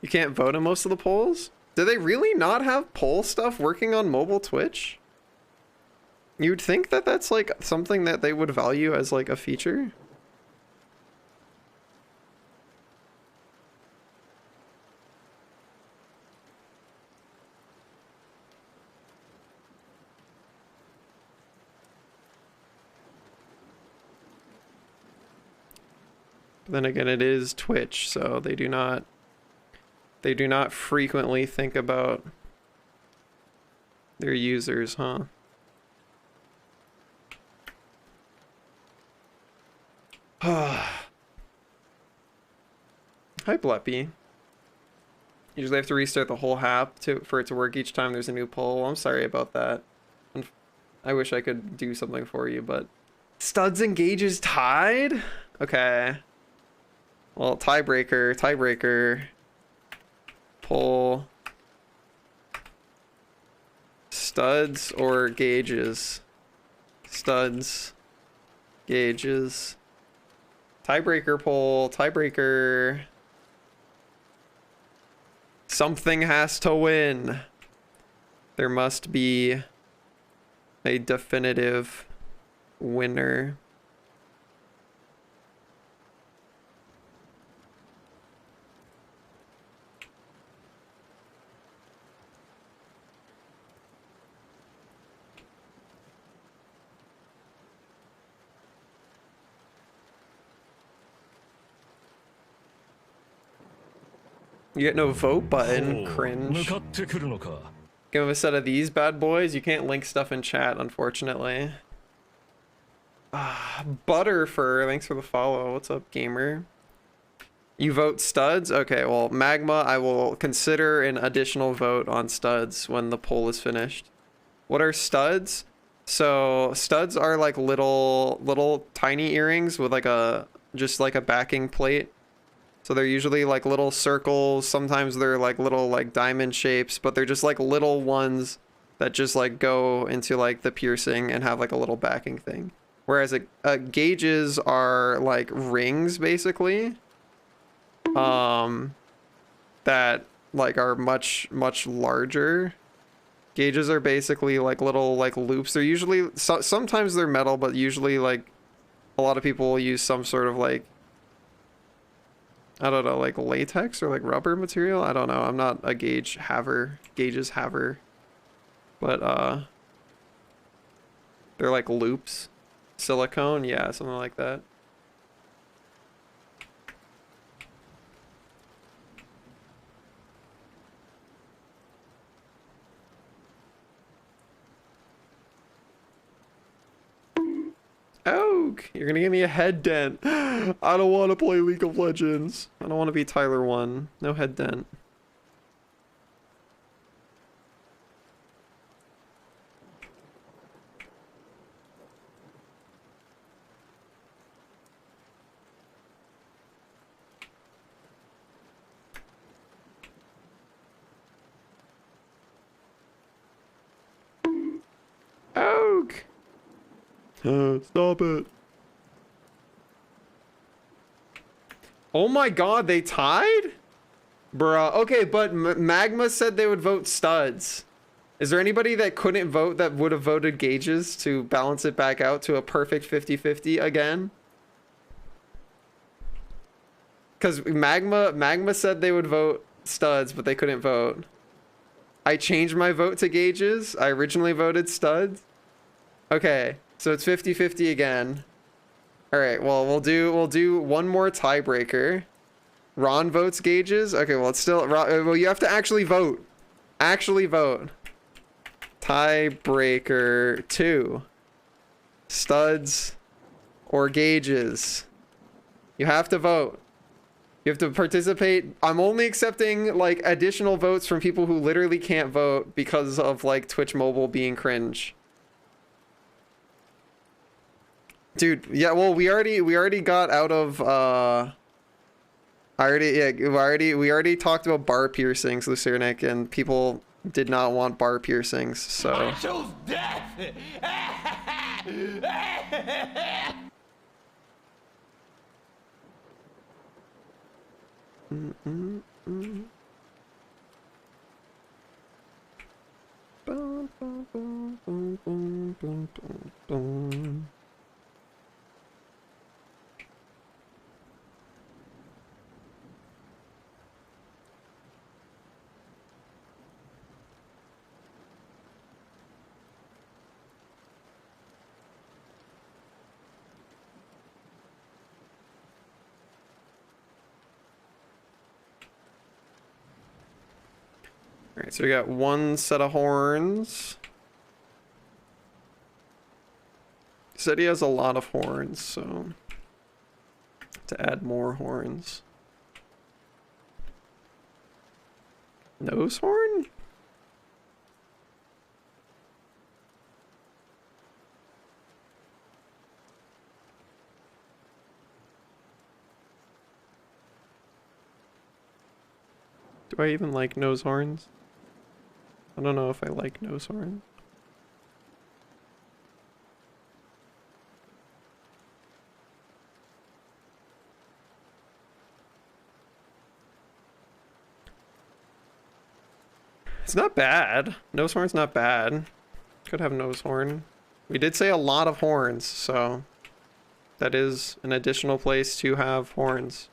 You can't vote in most of the polls? Do they really not have poll stuff working on mobile Twitch? You'd think that that's like something that they would value as like a feature. But then again, it is Twitch, so they do not frequently think about their users, huh? Hi, Bleppy. Usually have to restart the whole app for it to work each time there's a new poll. I'm sorry about that. I wish I could do something for you, but... Studs and Gauges tied? Okay. Well, tiebreaker. Poll. Studs or Gauges? Studs. Gauges. Tiebreaker poll. Tiebreaker. Something has to win. There must be a definitive winner. You get no vote button. Cringe. Give him a set of these bad boys. You can't link stuff in chat, unfortunately. Butterfur, thanks for the follow. What's up, gamer? You vote studs? Okay, well, Magma, I will consider an additional vote on studs when the poll is finished. What are studs? So studs are like little tiny earrings with like just like a backing plate. So they're usually like little circles. Sometimes they're like little like diamond shapes, but they're just like little ones that just like go into like the piercing and have like a little backing thing. Whereas gauges are like rings basically. That like are much larger. Gauges are basically like little like loops. They're usually sometimes they're metal, but usually like a lot of people will use some sort of like, I don't know, like latex or like rubber material. I don't know. I'm not a gauges haver, but they're like loops, silicone, yeah, something like that. Oak, you're gonna give me a head dent. I don't want to play League of Legends. I don't want to be Tyler 1. No head dent. Oak! Stop it. Oh my god, they tied? Bruh. Okay, but Magma said they would vote studs. Is there anybody that couldn't vote that would have voted gauges to balance it back out to a perfect 50-50 again? Because Magma said they would vote studs, but they couldn't vote. I changed my vote to gauges. I originally voted studs. Okay, so it's 50-50 again. All right, well, we'll do one more tiebreaker. Ron votes gauges. Okay, well, it's still, well, you have to actually vote. Actually vote. Tiebreaker 2. Studs or gauges. You have to vote. You have to participate. I'm only accepting like additional votes from people who literally can't vote because of like Twitch mobile being cringe. Dude, yeah, well, we already got out of we already talked about bar piercings, Lucernic, and people did not want bar piercings, so I chose death. Alright, so we got one set of horns. He said he has a lot of horns, so to add more horns. Nose horn? Do I even like nose horns? I don't know if I like nose horn. It's not bad. Nose horn's not bad. Could have nose horn. We did say a lot of horns, so that is an additional place to have horns.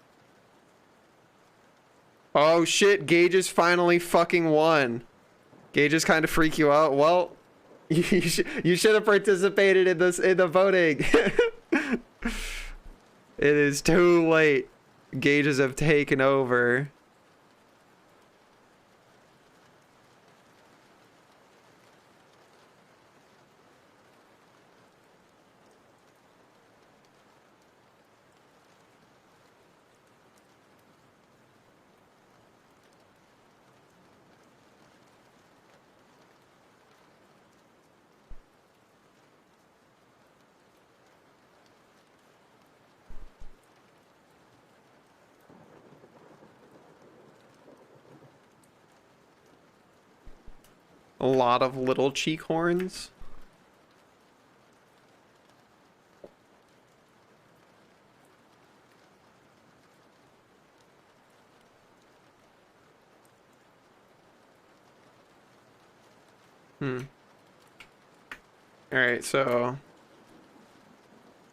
Oh shit, Gauges finally fucking won. Gauges kind of freak you out. Well, you should have participated in the voting. It is too late. Gauges have taken over. A lot of little cheek horns. Alright, so...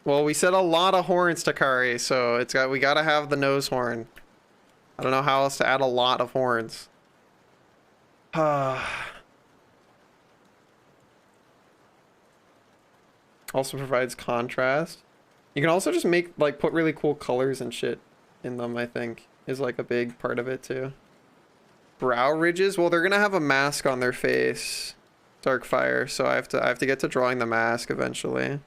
Well, we said a lot of horns, Takari, so we gotta have the nose horn. I don't know how else to add a lot of horns. Also provides contrast. You can also just make, like, put really cool colors and shit in them, I think, is like a big part of it too. Brow ridges? Well, they're gonna have a mask on their face. Darkfire, so I have to get to drawing the mask eventually.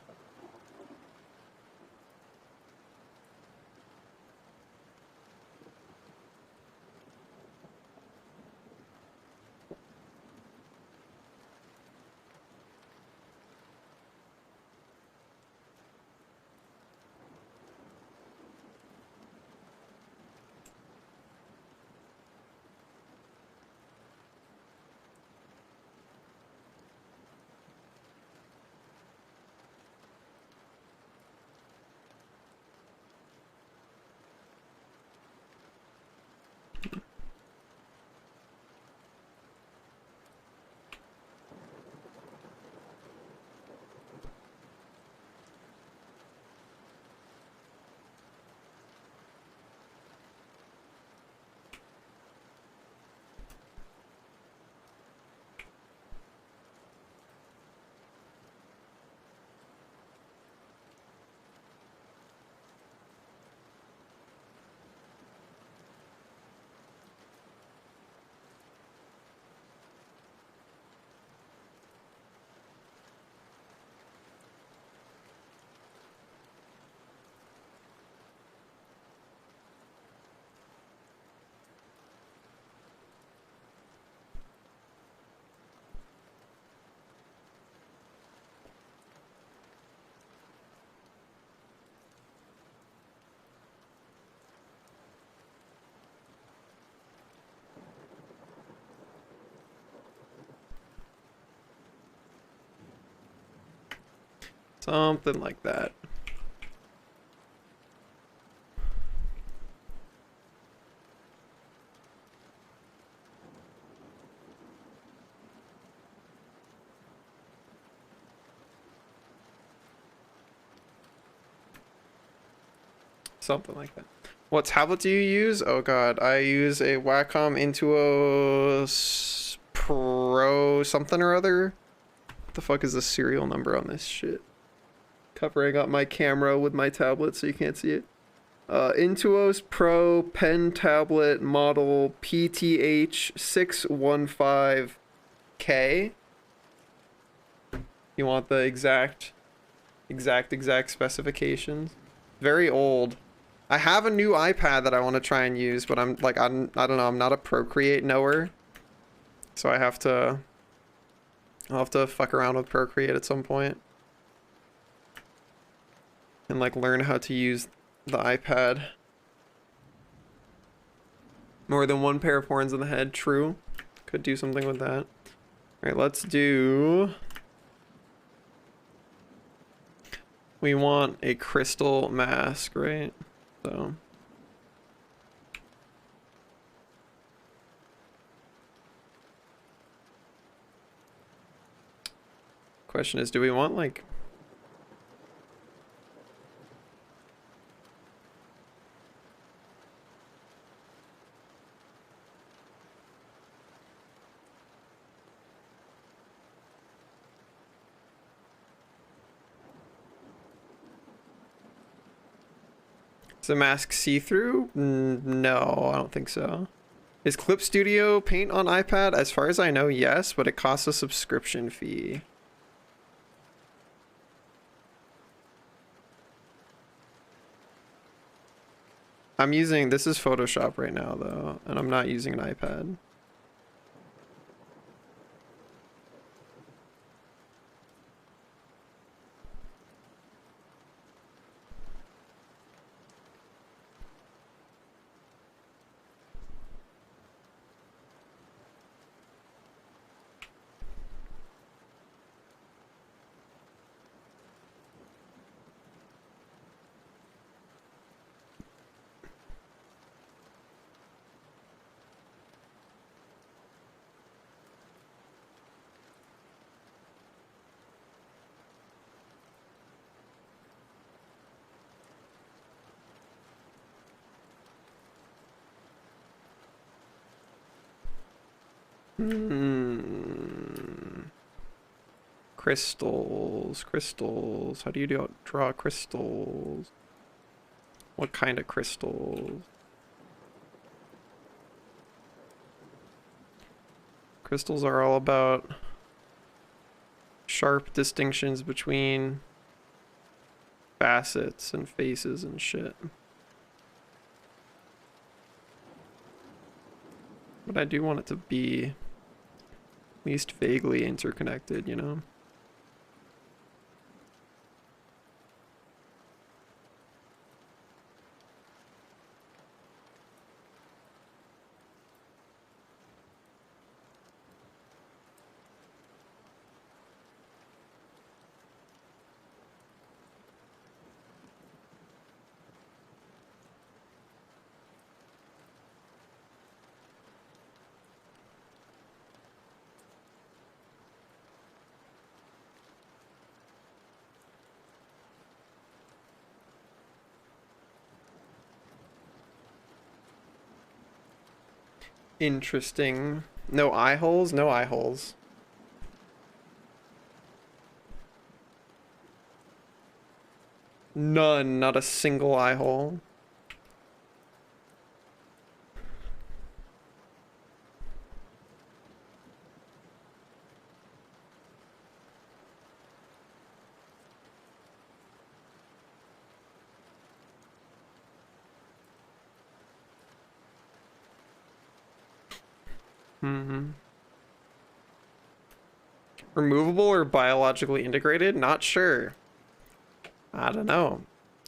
Something like that. Something like that. What tablet do you use? Oh god, I use a Wacom Intuos Pro something or other. What the fuck is the serial number on this shit? Covering up my camera with my tablet so you can't see it. Intuos Pro Pen Tablet Model PTH615K. You want the exact specifications? Very old. I have a new iPad that I want to try and use, but I don't know, I'm not a Procreate knower. So I'll have to fuck around with Procreate at some point. And like learn how to use the iPad. More than one pair of horns in the head, true. Could do something with that. Alright, let's do... We want a crystal mask, right? So... Question is, do we want like... Is the mask see-through? No, I don't think so. Is Clip Studio Paint on iPad? As far as I know, yes, but it costs a subscription fee. I'm using, this is Photoshop right now though, and I'm not using an iPad. Crystals, crystals. How do you draw crystals? What kind of crystals? Crystals are all about sharp distinctions between facets and faces and shit. But I do want it to be at least vaguely interconnected, you know? Interesting. No eye holes? No eye holes. None, not a single eye hole. Removable or biologically integrated? Not sure. I don't know.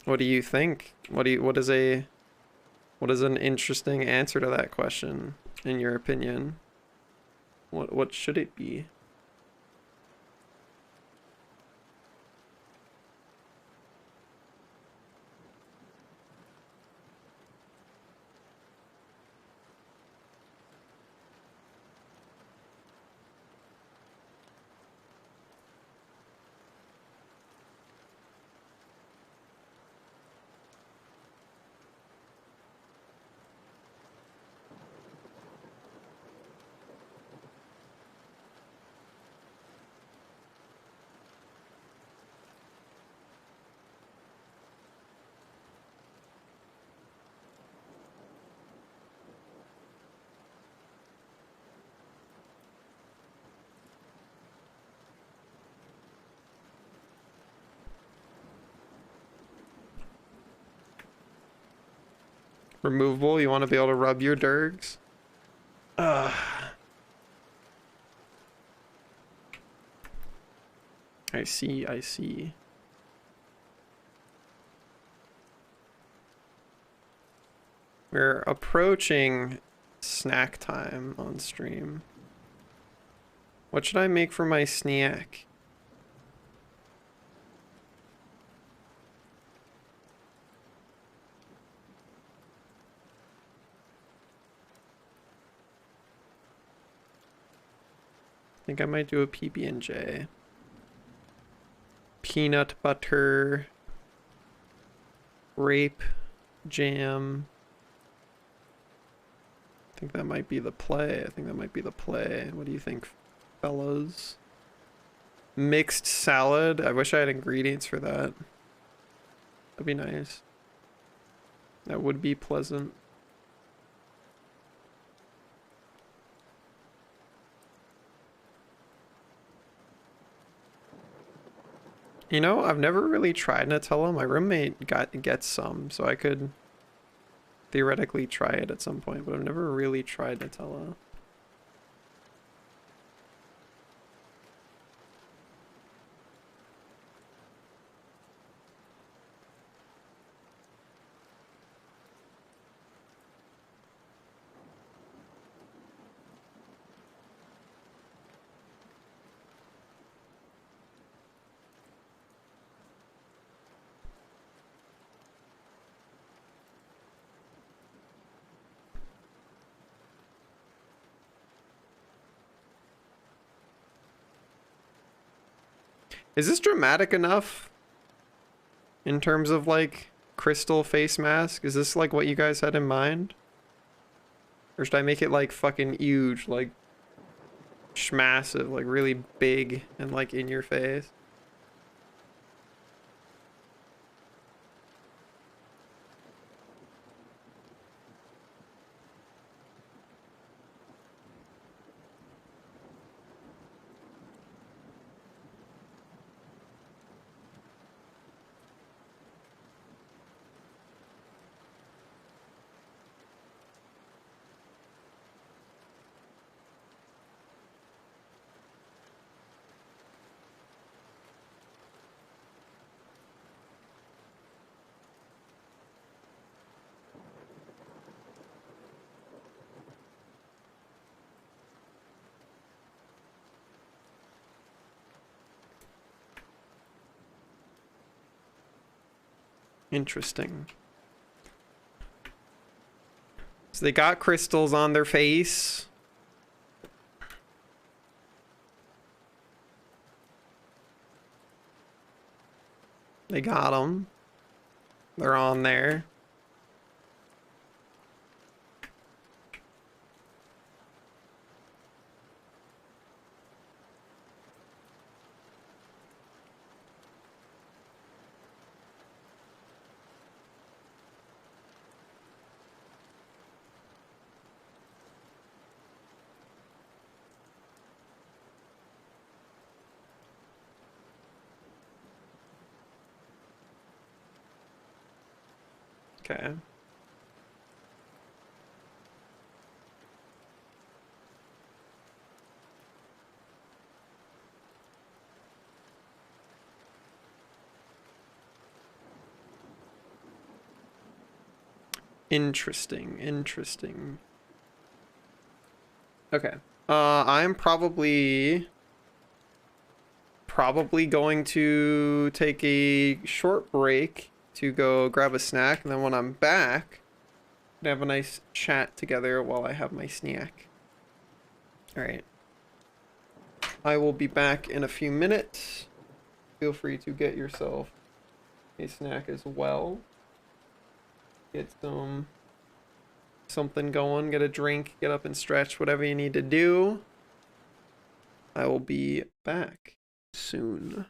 What do you think? What is an interesting answer to that question in your opinion? What should it be? Removable, you want to be able to rub your dergs? I see, I see. We're approaching snack time on stream. What should I make for my snack? I think I might do a PB&J. Peanut butter, grape jam. I think that might be the play. What do you think, fellas? Mixed salad. I wish I had ingredients for that. That'd be nice. That would be pleasant. You know, I've never really tried Nutella. My roommate gets some, so I could theoretically try it at some point, but I've never really tried Nutella. Is this dramatic enough in terms of like crystal face mask? Is this like what you guys had in mind? Or should I make it like fucking huge, like massive, like really big and like in your face. Interesting. So they got crystals on their face. They got them. They're on there. Okay. Interesting, interesting. Okay. I'm probably going to take a short break to go grab a snack, and then when I'm back, we have a nice chat together while I have my snack. All right. I will be back in a few minutes. Feel free to get yourself a snack as well. Get something going, get a drink, get up and stretch, whatever you need to do. I will be back soon.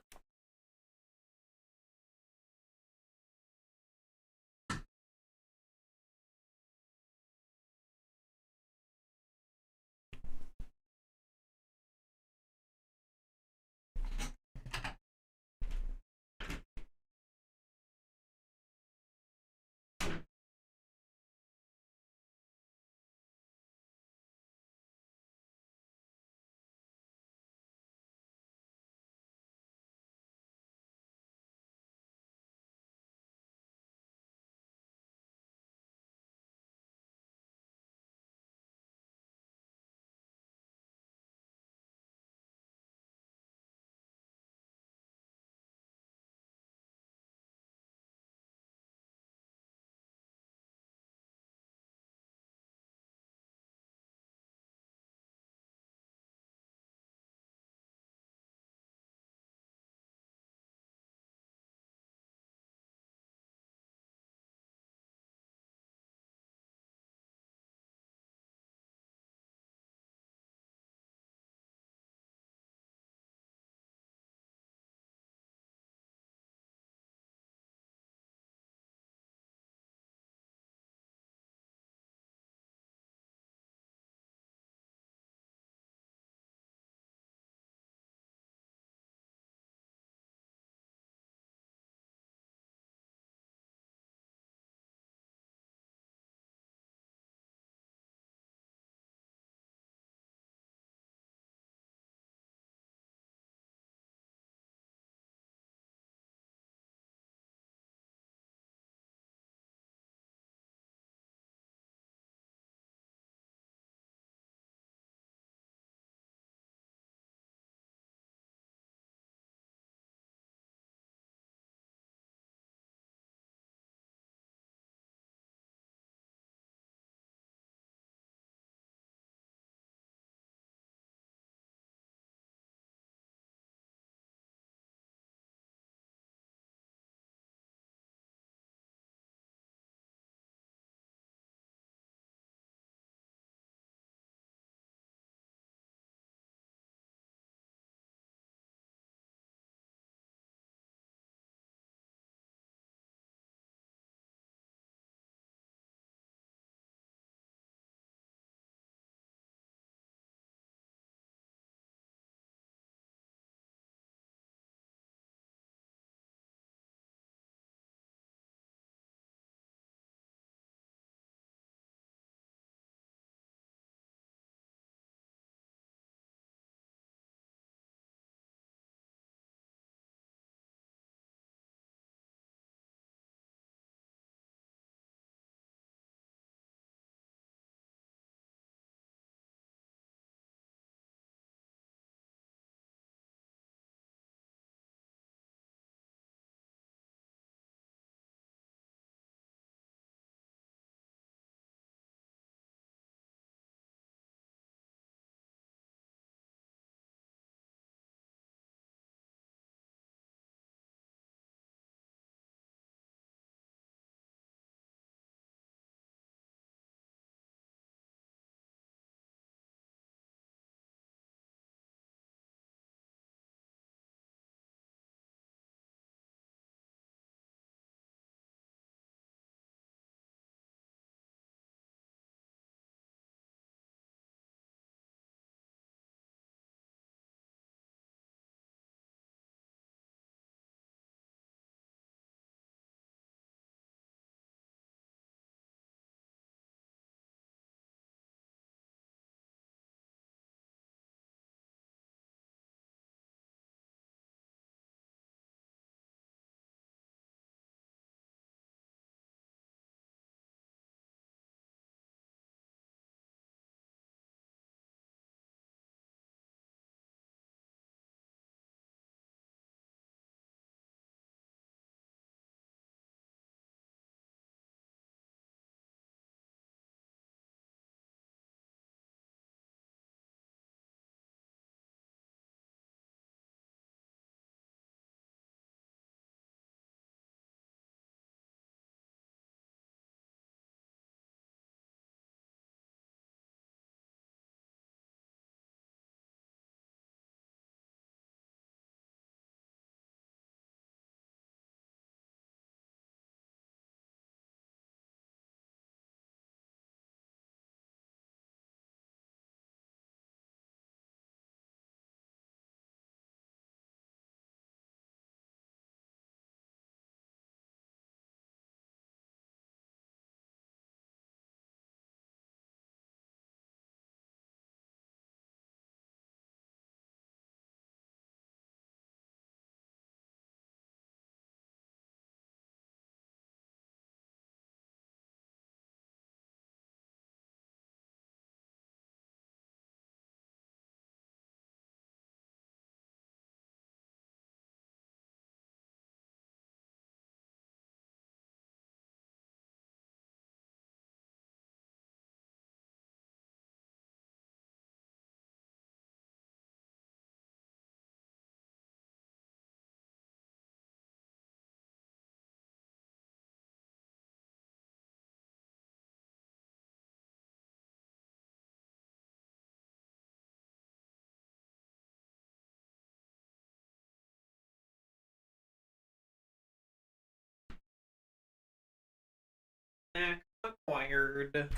Snack acquired.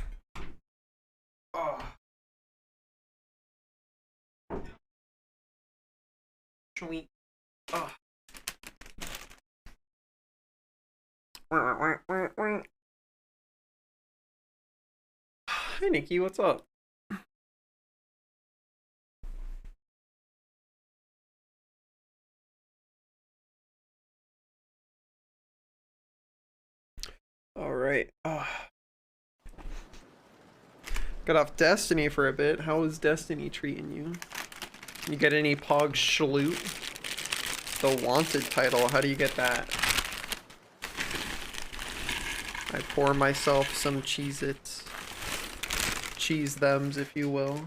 Oh. Sweet. Oh. Hi, Nikki. What's up? All right. Got off Destiny for a bit. How is Destiny treating you? You get any Pog Schloot? The Wanted title. How do you get that? I pour myself some Cheez-Its. Cheese thems, if you will.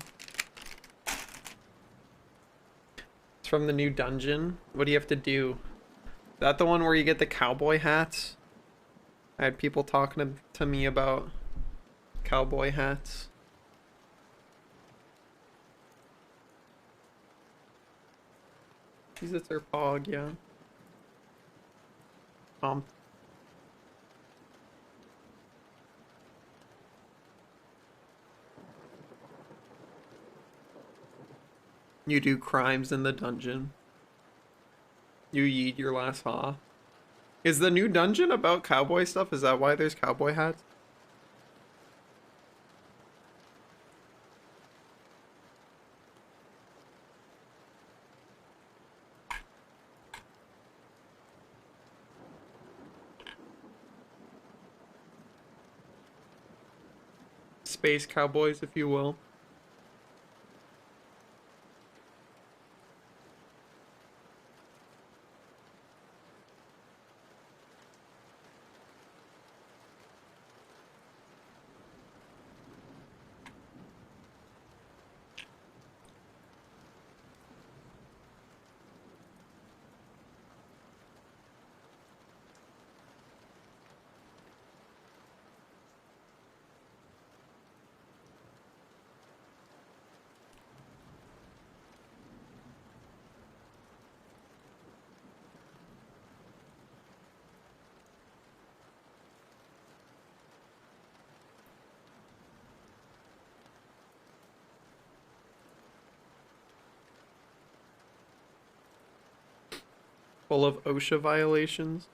It's from the new dungeon. What do you have to do? Is that the one where you get the cowboy hats? I had people talking to me about cowboy hats. Cheez-Its are Pog, yeah. You do crimes in the dungeon. You yeet your last ha. Is the new dungeon about cowboy stuff? Is that why there's cowboy hats? Space cowboys, if you will. Full of OSHA violations.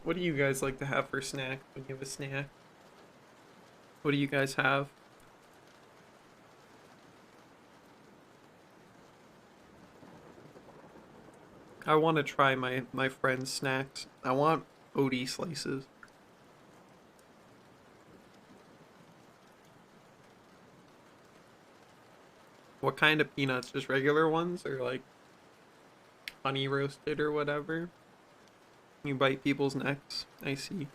What do you guys like to have for snack when you have a snack? What do you guys have? I want to try my friend's snacks. I want Odie slices. What kind of peanuts? Just regular ones or like honey roasted or whatever? You bite people's necks. I see.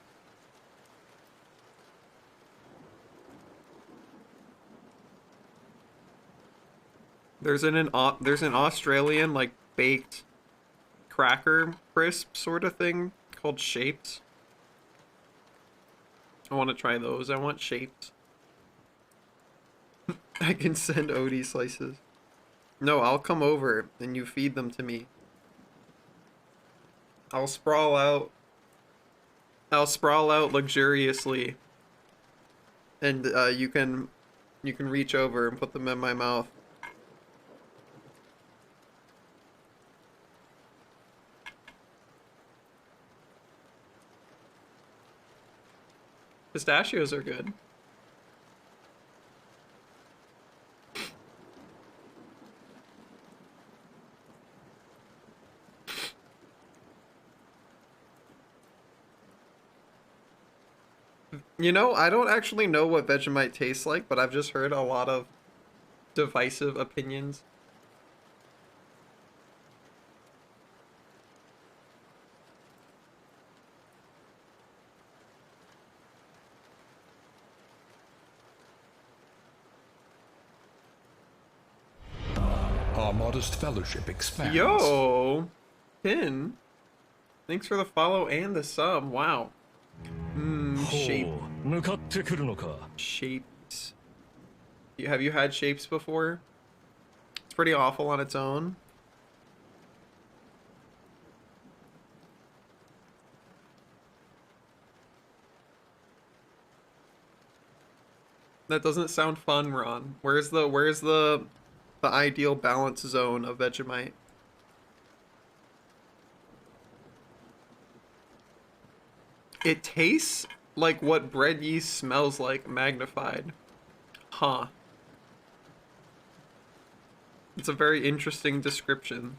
There's an Australian like baked cracker crisp sort of thing called Shapes. I want to try those. I want Shapes. I can send Odie slices. No, I'll come over and you feed them to me. I'll sprawl out luxuriously, and you can reach over and put them in my mouth. Pistachios are good. You know, I don't actually know what Vegemite tastes like, but I've just heard a lot of divisive opinions. Our modest fellowship expands. Yo! Pin. Thanks for the follow and the sub. Wow. Shapes. Have you had Shapes before? It's pretty awful on its own. That doesn't sound fun, Ron. Where's the ideal balance zone of Vegemite? It tastes like what bread yeast smells like magnified. Huh. It's a very interesting description.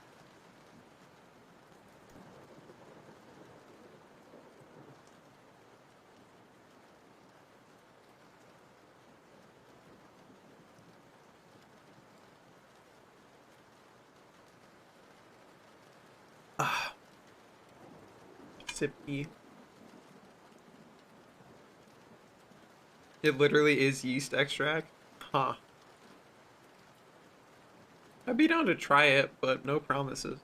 Ah. Sippy. It literally is yeast extract? Huh. I'd be down to try it, but no promises.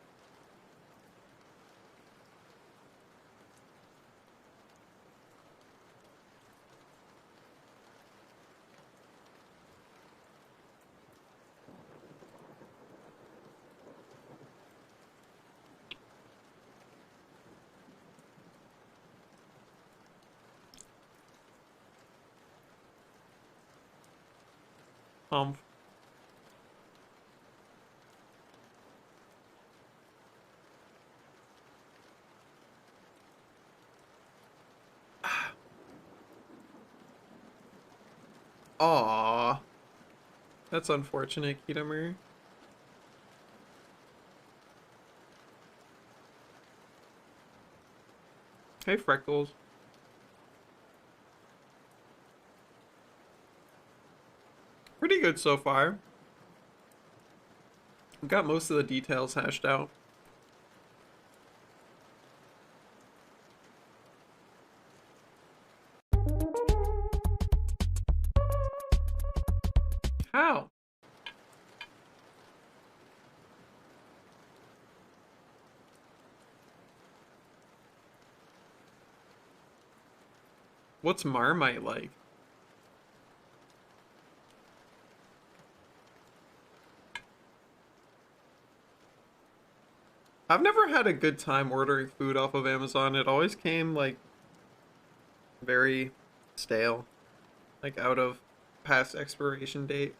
Um, Aw. That's unfortunate, Kitamer. Hey, Freckles. Pretty good so far. I've got most of the details hashed out. How? What's Marmite like? I've never had a good time ordering food off of Amazon. It always came, like, very stale. Like, out of past expiration date.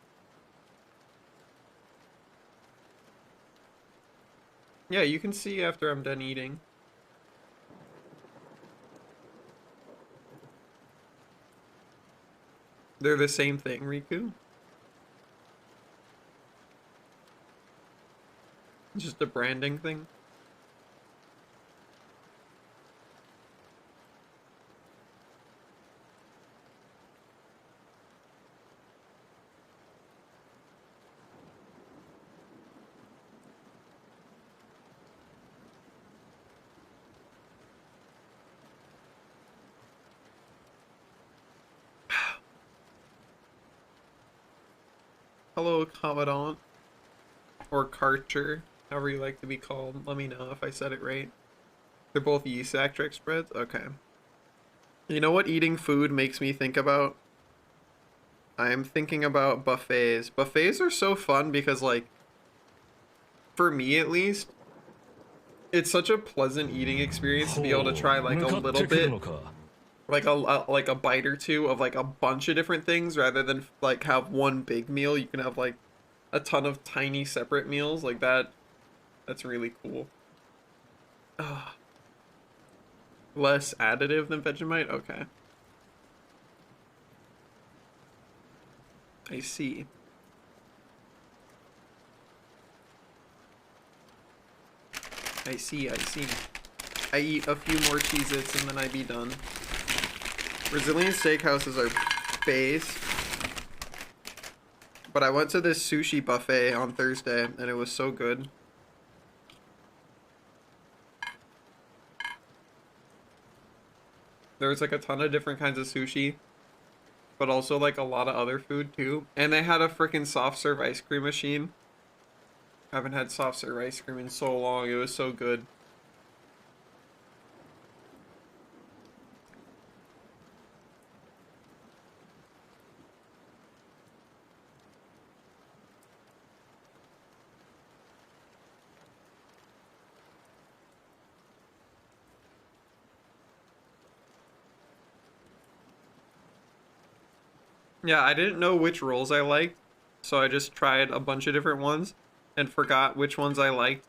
Yeah, you can see after I'm done eating. They're the same thing, Riku. Just a branding thing. Hello, Commandant. Or Karcher, however you like to be called. Let me know if I said it right. They're both yeast extract spreads? Okay. You know what eating food makes me think about? I'm thinking about buffets. Buffets are so fun because, like, for me at least, it's such a pleasant eating experience to be able to try like a little bit, like a bite or two of like a bunch of different things rather than like have one big meal. You can have like a ton of tiny separate meals like that. That's really cool. Ugh. Less additive than Vegemite? Okay. I see. I see, I see. I eat a few more Cheez-Its and then I be done. Brazilian steakhouses are base. But I went to this sushi buffet on Thursday and it was so good. There was like a ton of different kinds of sushi, but also like a lot of other food too. And they had a freaking soft serve ice cream machine. I haven't had soft serve ice cream in so long. It was so good. Yeah, I didn't know which rolls I liked, so I just tried a bunch of different ones and forgot which ones I liked.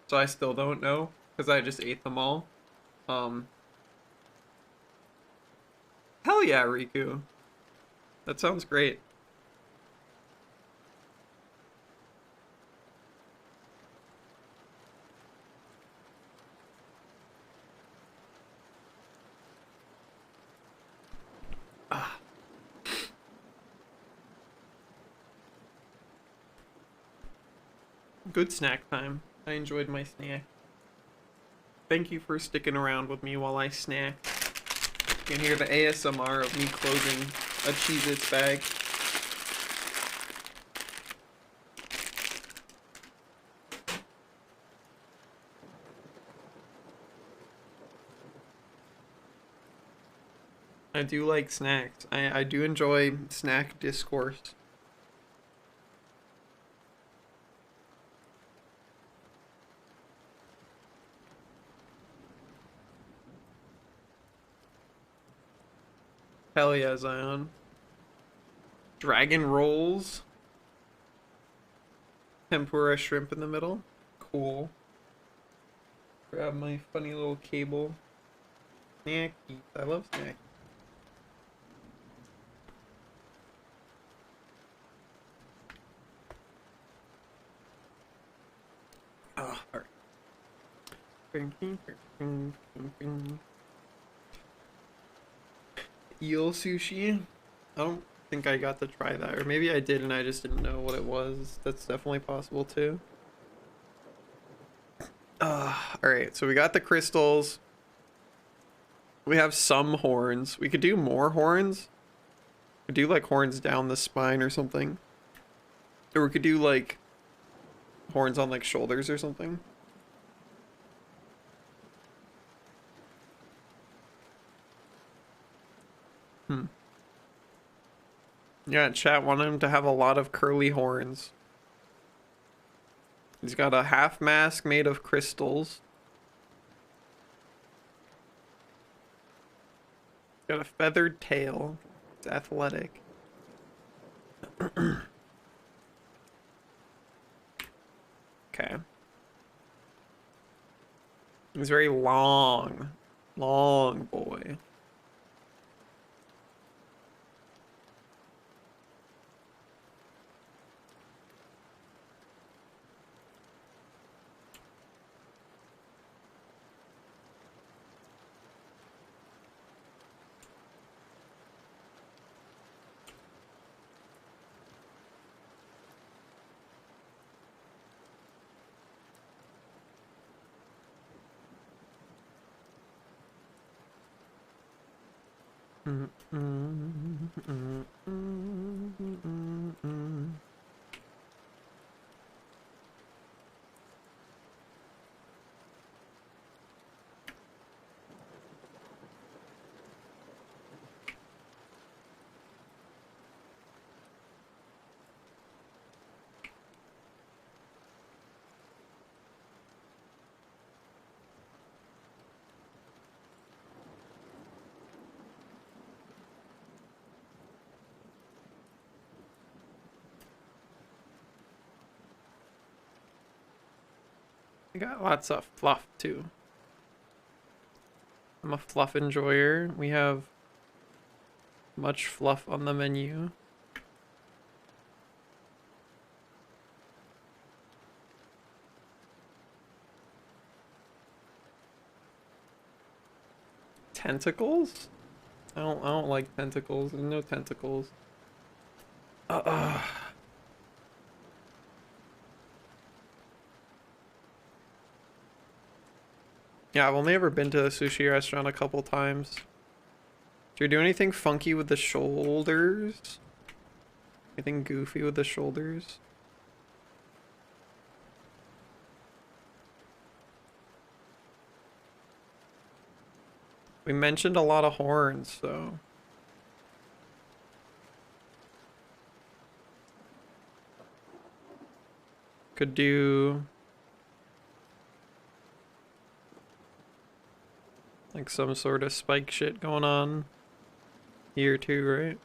So I still don't know because I just ate them all. Um, hell yeah, Riku. That sounds great. Ah. Good snack time. I enjoyed my snack. Thank you for sticking around with me while I snack. You can hear the ASMR of me closing a Cheez-Its bag. I do like snacks. I do enjoy snack discourse. Hell yeah, Zion. Dragon rolls. Tempura shrimp in the middle. Cool. Grab my funny little cable. Snackies. I love snacks. Oh, alright. Eel sushi. I don't think I got to try that. Or maybe I did and I just didn't know what it was. That's definitely possible too. Alright, so we got the crystals. We have some horns. We could do more horns. We could do like horns down the spine or something. Or we could do like horns on like shoulders or something. Yeah, chat wanted him to have a lot of curly horns. He's got a half mask made of crystals. Got a feathered tail. It's athletic. Okay. He's very long. Long boy. We got lots of fluff too. I'm a fluff enjoyer. We have much fluff on the menu. Tentacles? I don't like tentacles. There's no tentacles. Yeah, I've only ever been to a sushi restaurant a couple times. Do you do anything funky with the shoulders? Anything goofy with the shoulders? We mentioned a lot of horns, so... Could do... like some sort of spike shit going on here too, right?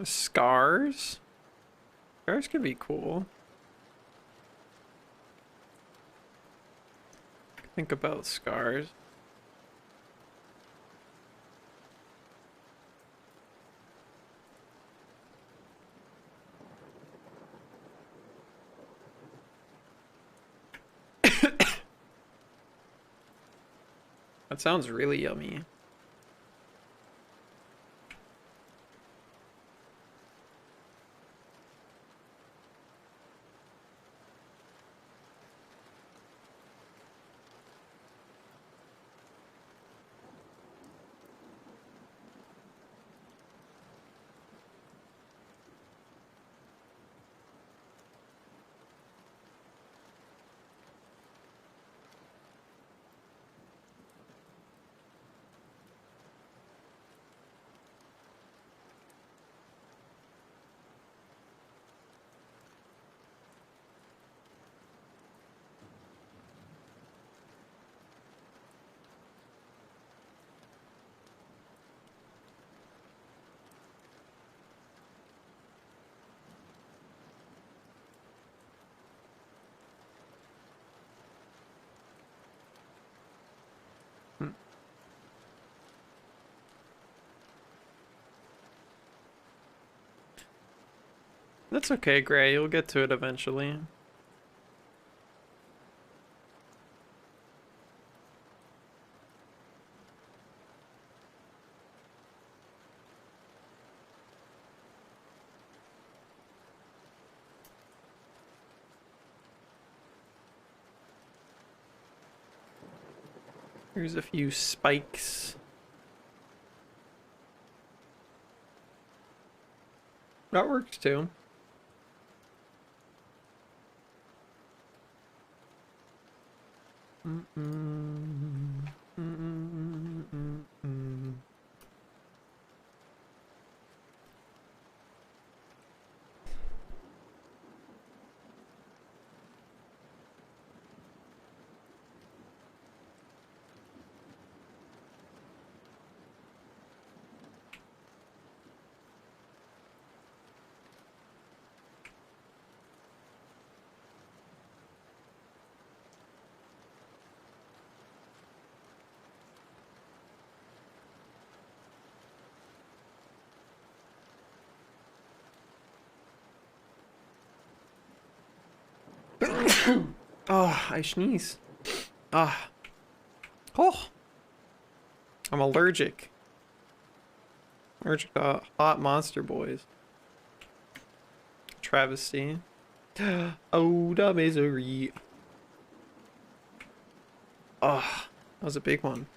Scars? Scars could be cool. Think about scars. That sounds really yummy. That's okay, Gray. You'll get to it eventually. Here's a few spikes. That works too. Oh, I sneeze. Ah. Oh. I'm allergic. Allergic to hot monster boys. Travesty. Oh, the misery. Oh, that was a big one.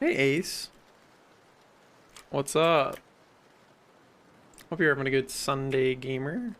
Hey, Ace. What's up? Hope you're having a good Sunday, gamer.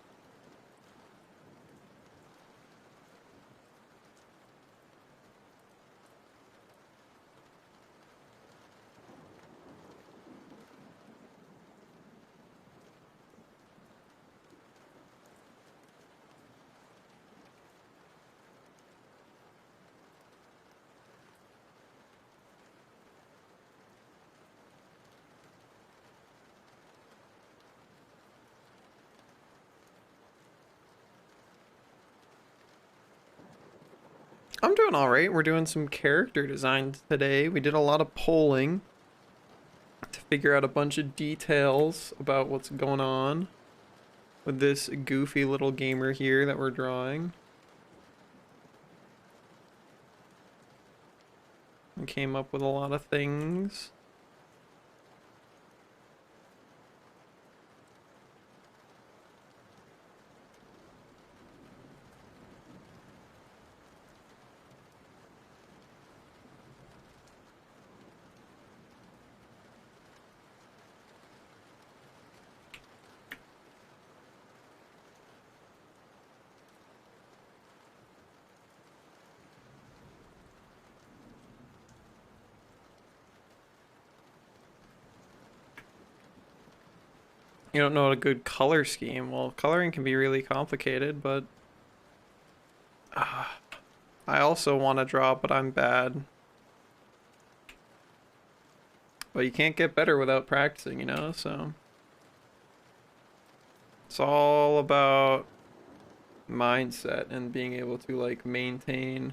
I'm doing all right. We're doing some character design today. We did a lot of polling to figure out a bunch of details about what's going on with this goofy little gamer here that we're drawing. We came up with a lot of things. You don't know a good color scheme. Well, coloring can be really complicated, but I also want to draw, but I'm bad. But you can't get better without practicing, you know, so it's all about mindset and being able to like maintain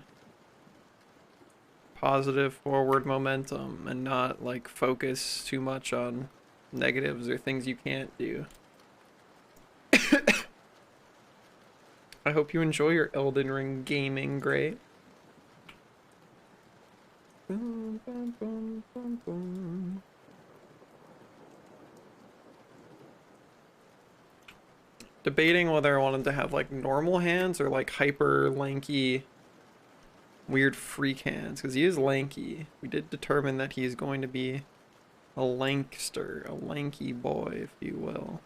positive forward momentum and not like focus too much on negatives or things you can't do. I hope you enjoy your Elden Ring gaming, great. Boom, boom, boom, boom, boom. Debating whether I wanted to have like normal hands or like hyper lanky weird freak hands, because he is lanky. We did determine that he is going to be a lankster, a lanky boy, if you will.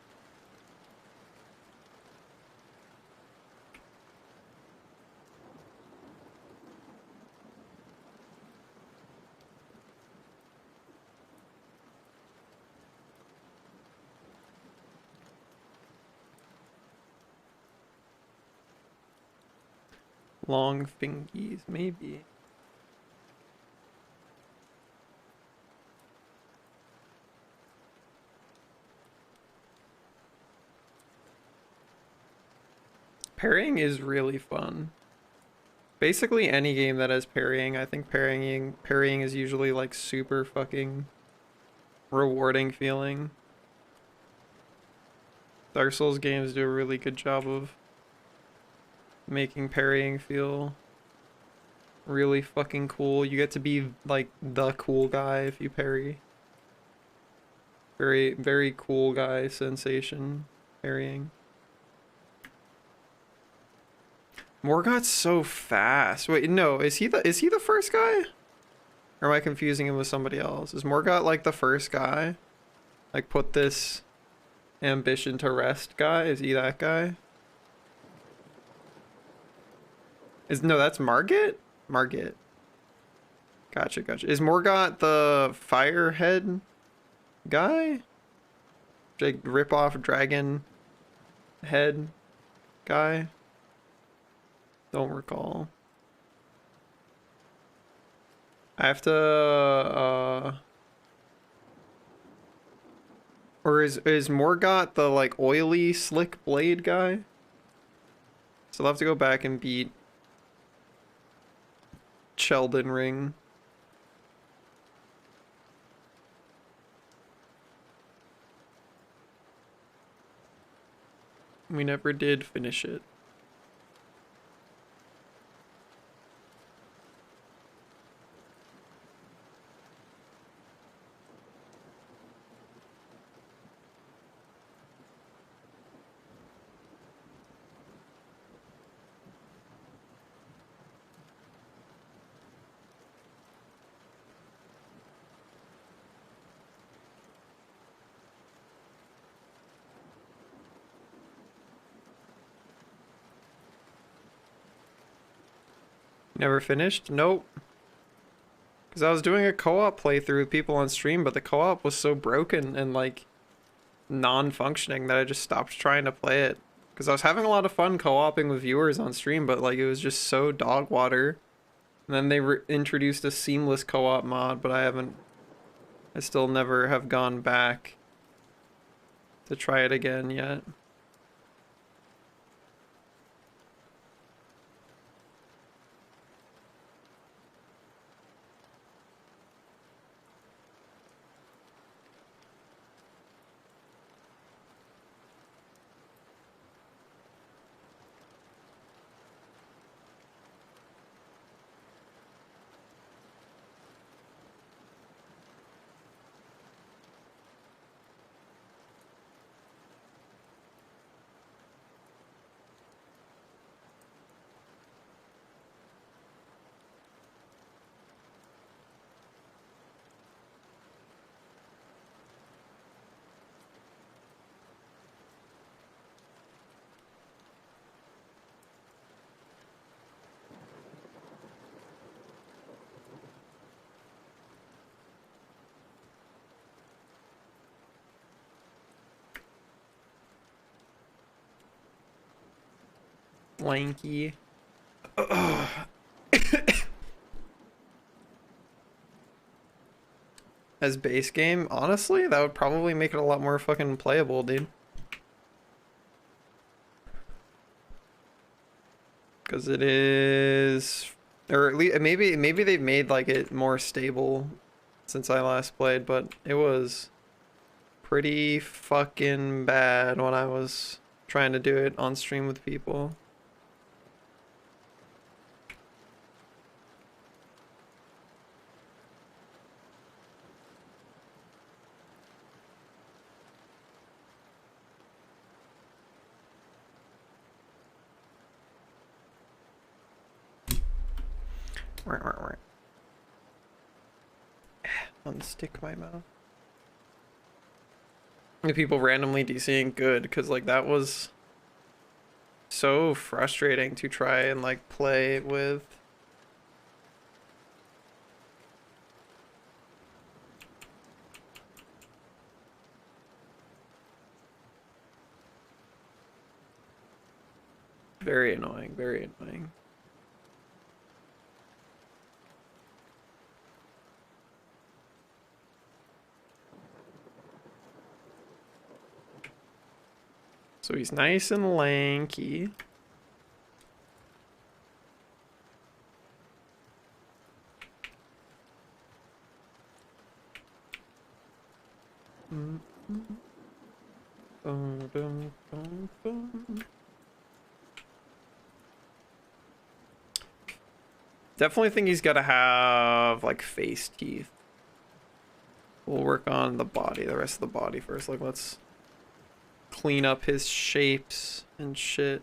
Long fingies, maybe. Parrying is really fun. Basically any game that has parrying, I think parrying is usually like super fucking rewarding feeling. Dark Souls games do a really good job of making parrying feel really fucking cool. You get to be like the cool guy if you parry. Very, very cool guy sensation parrying. Morgoth's so fast. Wait, no, is he the first guy? Or am I confusing him with somebody else? Is Morgoth like the first guy? Like put this ambition to rest guy? Is he that guy? No, that's Margit? Margit. Gotcha, gotcha. Is Morgoth the firehead guy? Like rip off dragon head guy? Don't recall. I have to or is Morgoth the like oily slick blade guy? So I'll have to go back and beat Sheldon Ring. We never did finish it. Never finished? Nope. Because I was doing a co-op playthrough with people on stream, but the co-op was so broken and like non-functioning that I just stopped trying to play it. Because I was having a lot of fun co-oping with viewers on stream, but like it was just so dog water. And then they introduced a seamless co-op mod, but I still never have gone back to try it again yet. Lanky. As base game, honestly, that would probably make it a lot more fucking playable, dude. Because it is, or at least maybe they've made like it more stable since I last played, but it was pretty fucking bad when I was trying to do it on stream with people. Unstick my mouth. The people randomly DCing good, because like that was so frustrating to try and like play with. Very annoying, very annoying. So he's nice and lanky. Definitely think he's got to have like face teeth. We'll work on the body, the rest of the body first. Like, let's clean up his shapes and shit.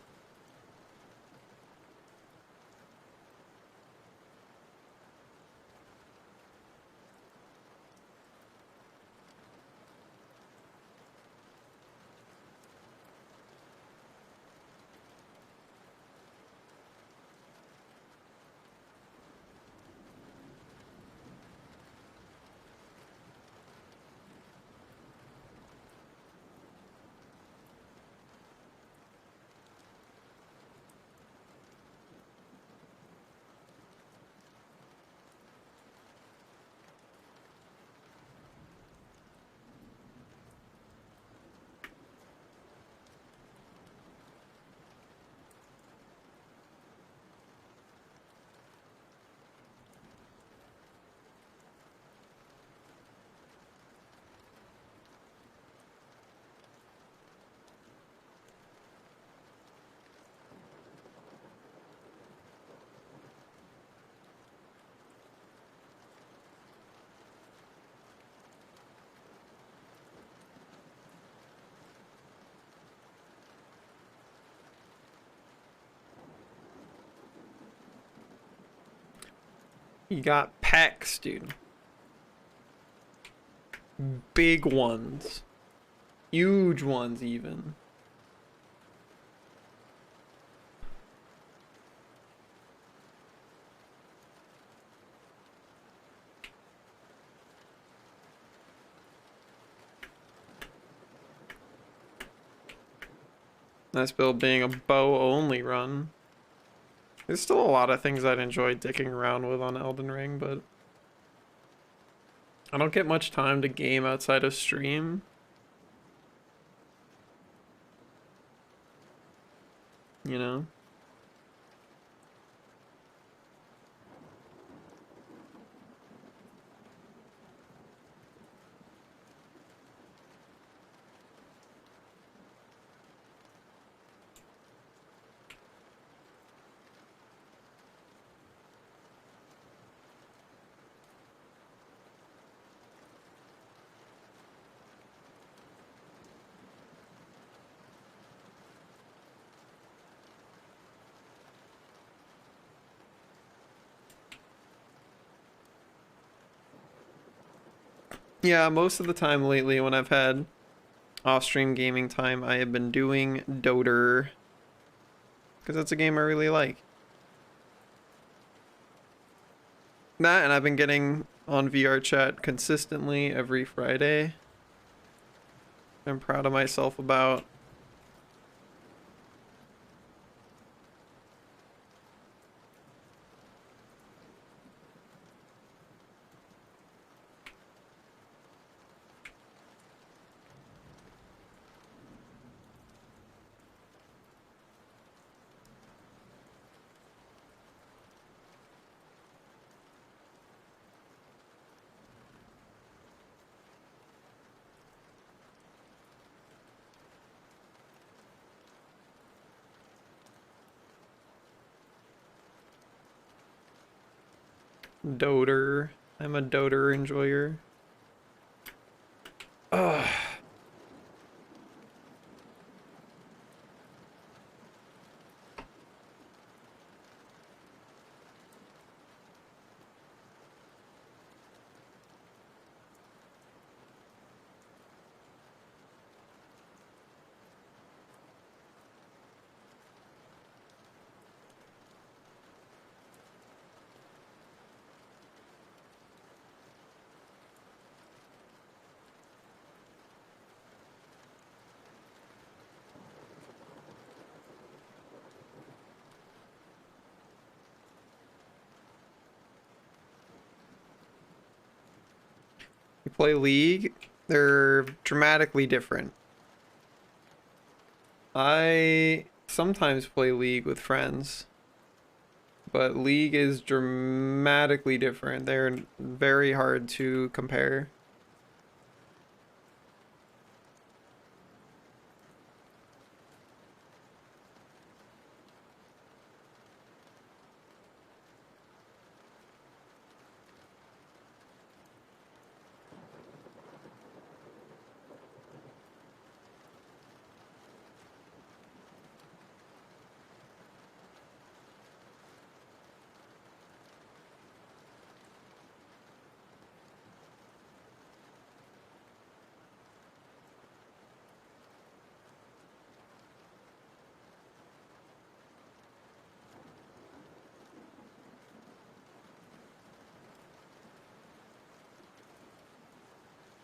You got pecs, dude. Big ones. Huge ones, even. Nice build being a bow-only run. There's still a lot of things I'd enjoy dicking around with on Elden Ring, but I don't get much time to game outside of stream. You know? Yeah, most of the time lately when I've had off-stream gaming time, I have been doing Dota. Because that's a game I really like. That, and I've been getting on VR chat consistently every Friday. I'm proud of myself about. Doter. I'm a Doter enjoyer. Ugh. You play League, they're dramatically different. I sometimes play League with friends, but League is dramatically different. They're very hard to compare.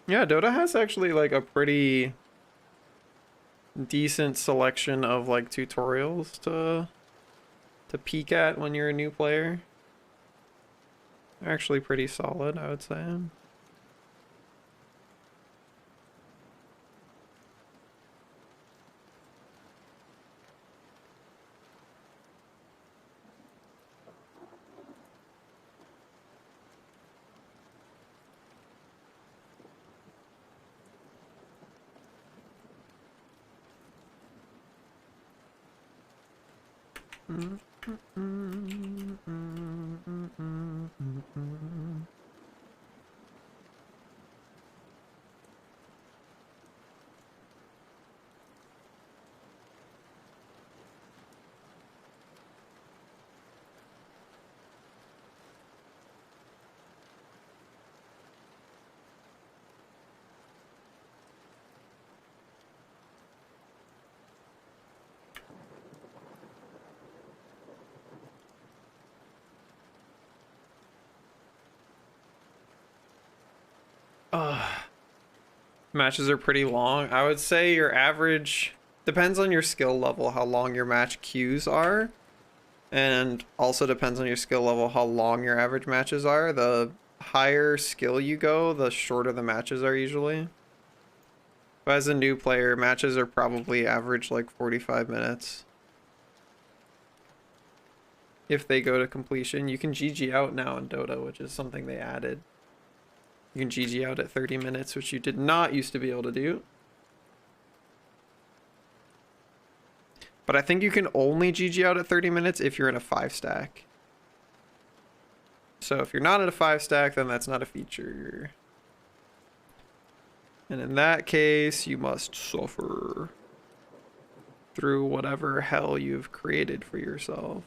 Yeah, Dota has actually like a pretty decent selection of like tutorials to peek at when you're a new player. They're actually pretty solid, I would say. Matches are pretty long. I would say your average depends on your skill level, how long your match queues are, and also depends on your skill level, how long your average matches are. The higher skill you go, the shorter the matches are usually. But as a new player, matches are probably average like 45 minutes. If they go to completion, you can GG out now in Dota, which is something they added. You can GG out at 30 minutes, which you did not used to be able to do. But I think you can only GG out at 30 minutes if you're in a 5-stack. So if you're not in a 5-stack, then that's not a feature. And in that case, you must suffer through whatever hell you've created for yourself.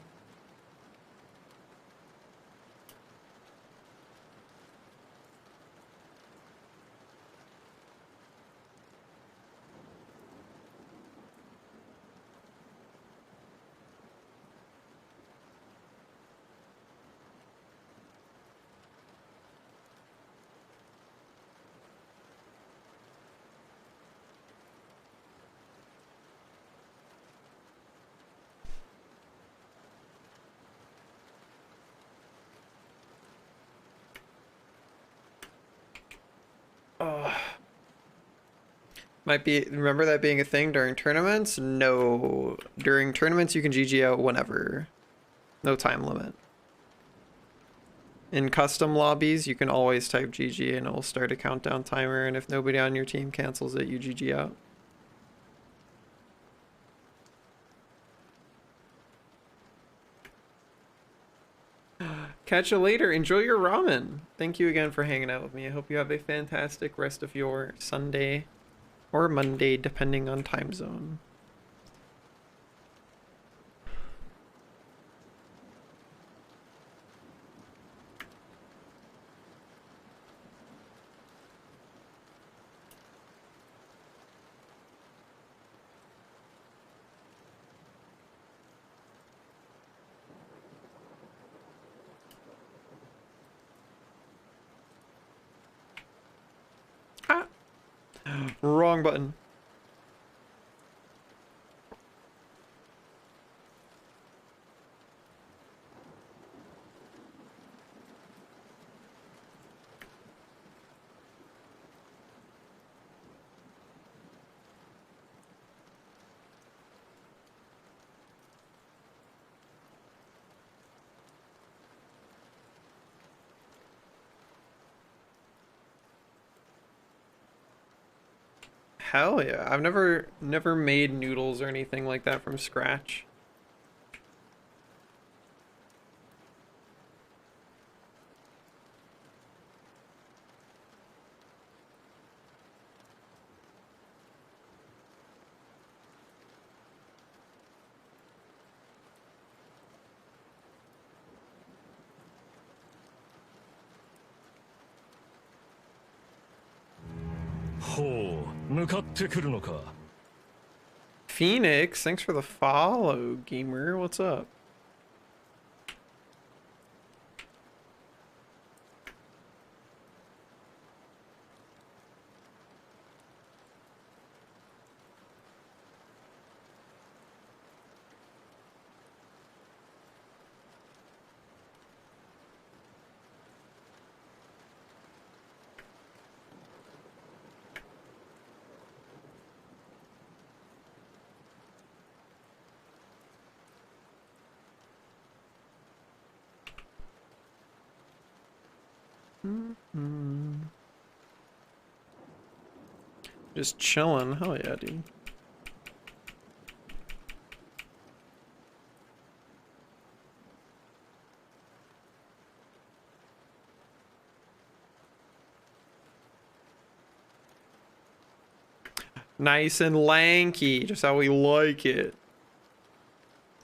Might be, remember that being a thing during tournaments? No. During tournaments, you can GG out whenever. No time limit. In custom lobbies, you can always type GG and it will start a countdown timer, and if nobody on your team cancels it, you GG out. Catch you later. Enjoy your ramen. Thank you again for hanging out with me. I hope you have a fantastic rest of your Sunday or Monday, depending on time zone. Ah! Wrong button. Hell yeah. I've never made noodles or anything like that from scratch. Phoenix, thanks for the follow, gamer. What's up? Just chilling. Hell yeah, dude. Nice and lanky, just how we like it.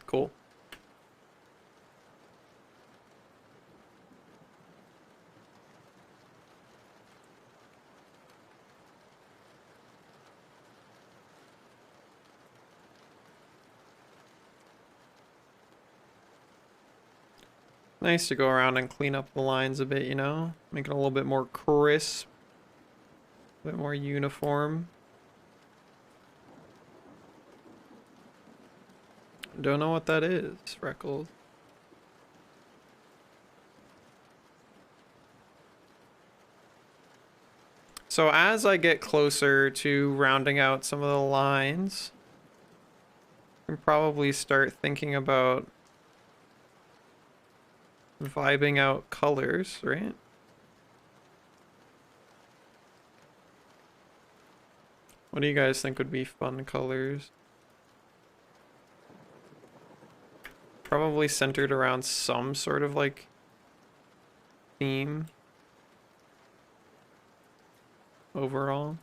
Cool. Nice to go around and clean up the lines a bit, you know? Make it a little bit more crisp. A bit more uniform. Don't know what that is, Freckles. So as I get closer to rounding out some of the lines, I can probably start thinking about vibing out colors, right? What do you guys think would be fun colors? Probably centered around some sort of like theme overall.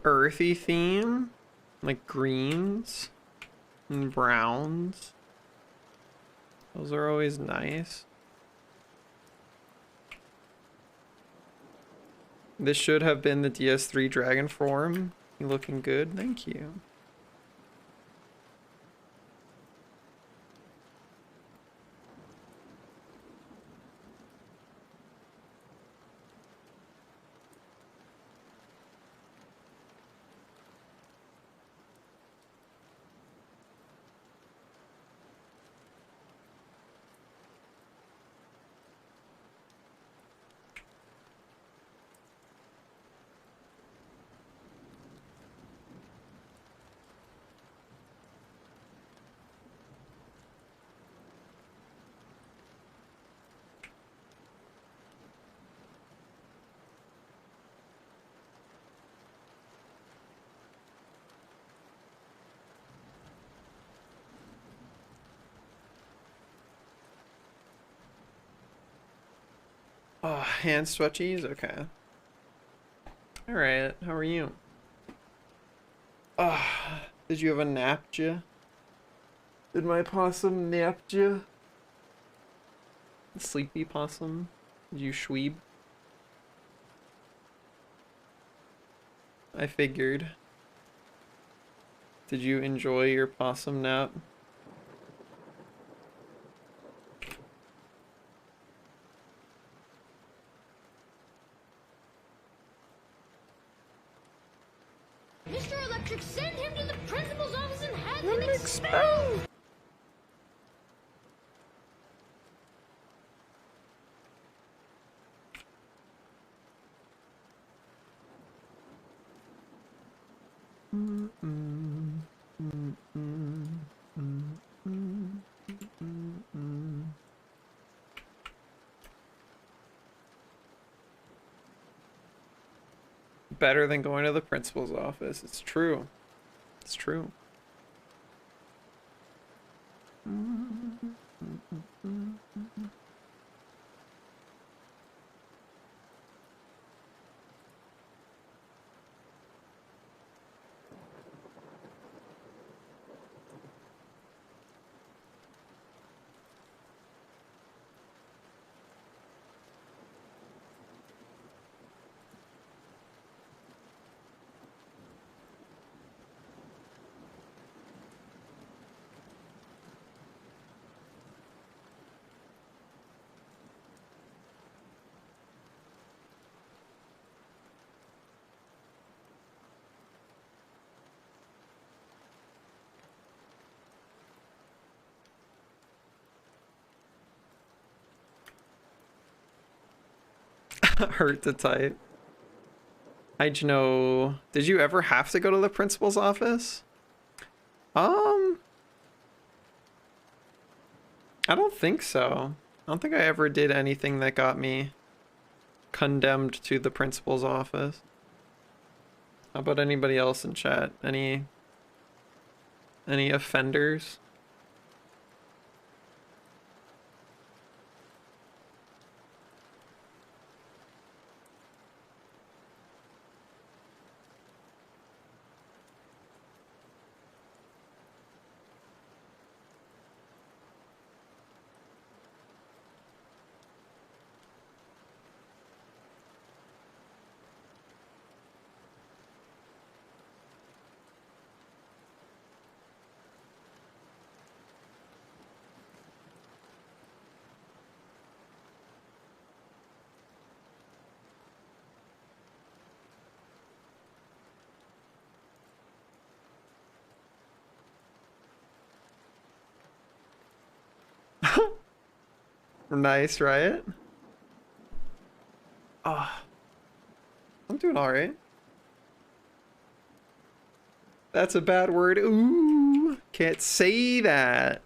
Earthy theme, like greens and browns. Those are always nice. This should have been the DS3 dragon form. You looking good, thank you. Oh, hand stretchies? Okay. Alright, how are you? Did you have a nap, ya? Did my possum nap ya? Sleepy possum? Did you schweeb? I figured. Did you enjoy your possum nap? Mr. Electric, send him to the principal's office and have him expelled! Better than going to the principal's office. It's true. It's true. Hurt to type. How'd you know? Did you ever have to go to the principal's office? I don't think so. I don't think I ever did anything that got me condemned to the principal's office. How about anybody else in chat? Any offenders? Nice, right? Oh, I'm doing all right. That's a bad word. Ooh, can't say that.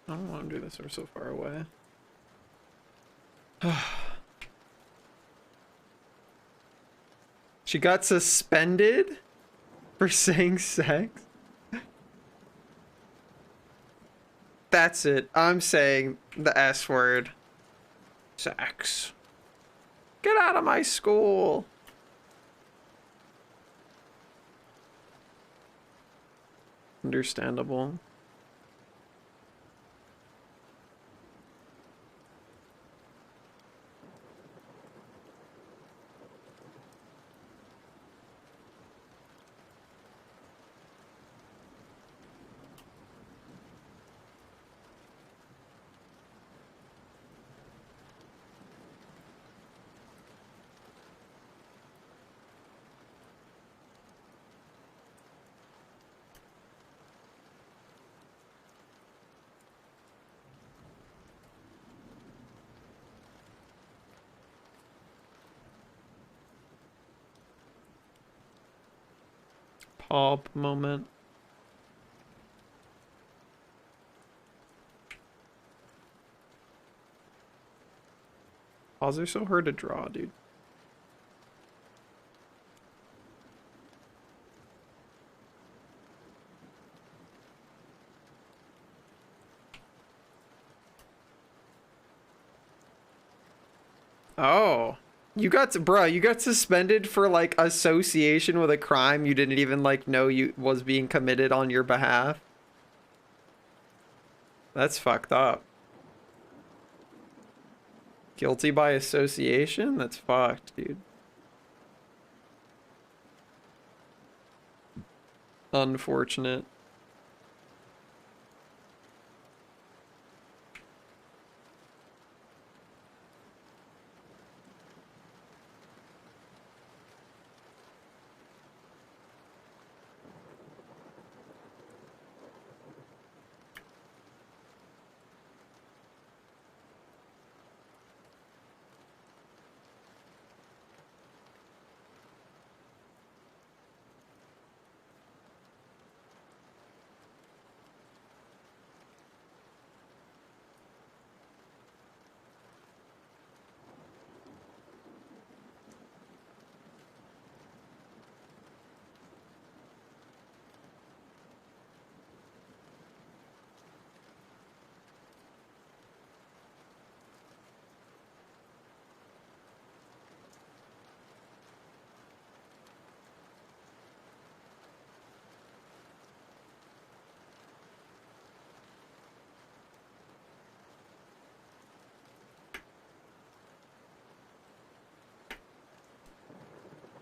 I don't want to do this. We're so far away. She got suspended for saying sex? That's it. I'm saying the S word. Sex. Get out of my school! Understandable. Pop moment. Paws are so hard to draw, dude. Oh. You got suspended for like association with a crime you didn't even like know you was being committed on your behalf. That's fucked up. Guilty by association? That's fucked, dude. Unfortunate.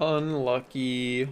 Unlucky.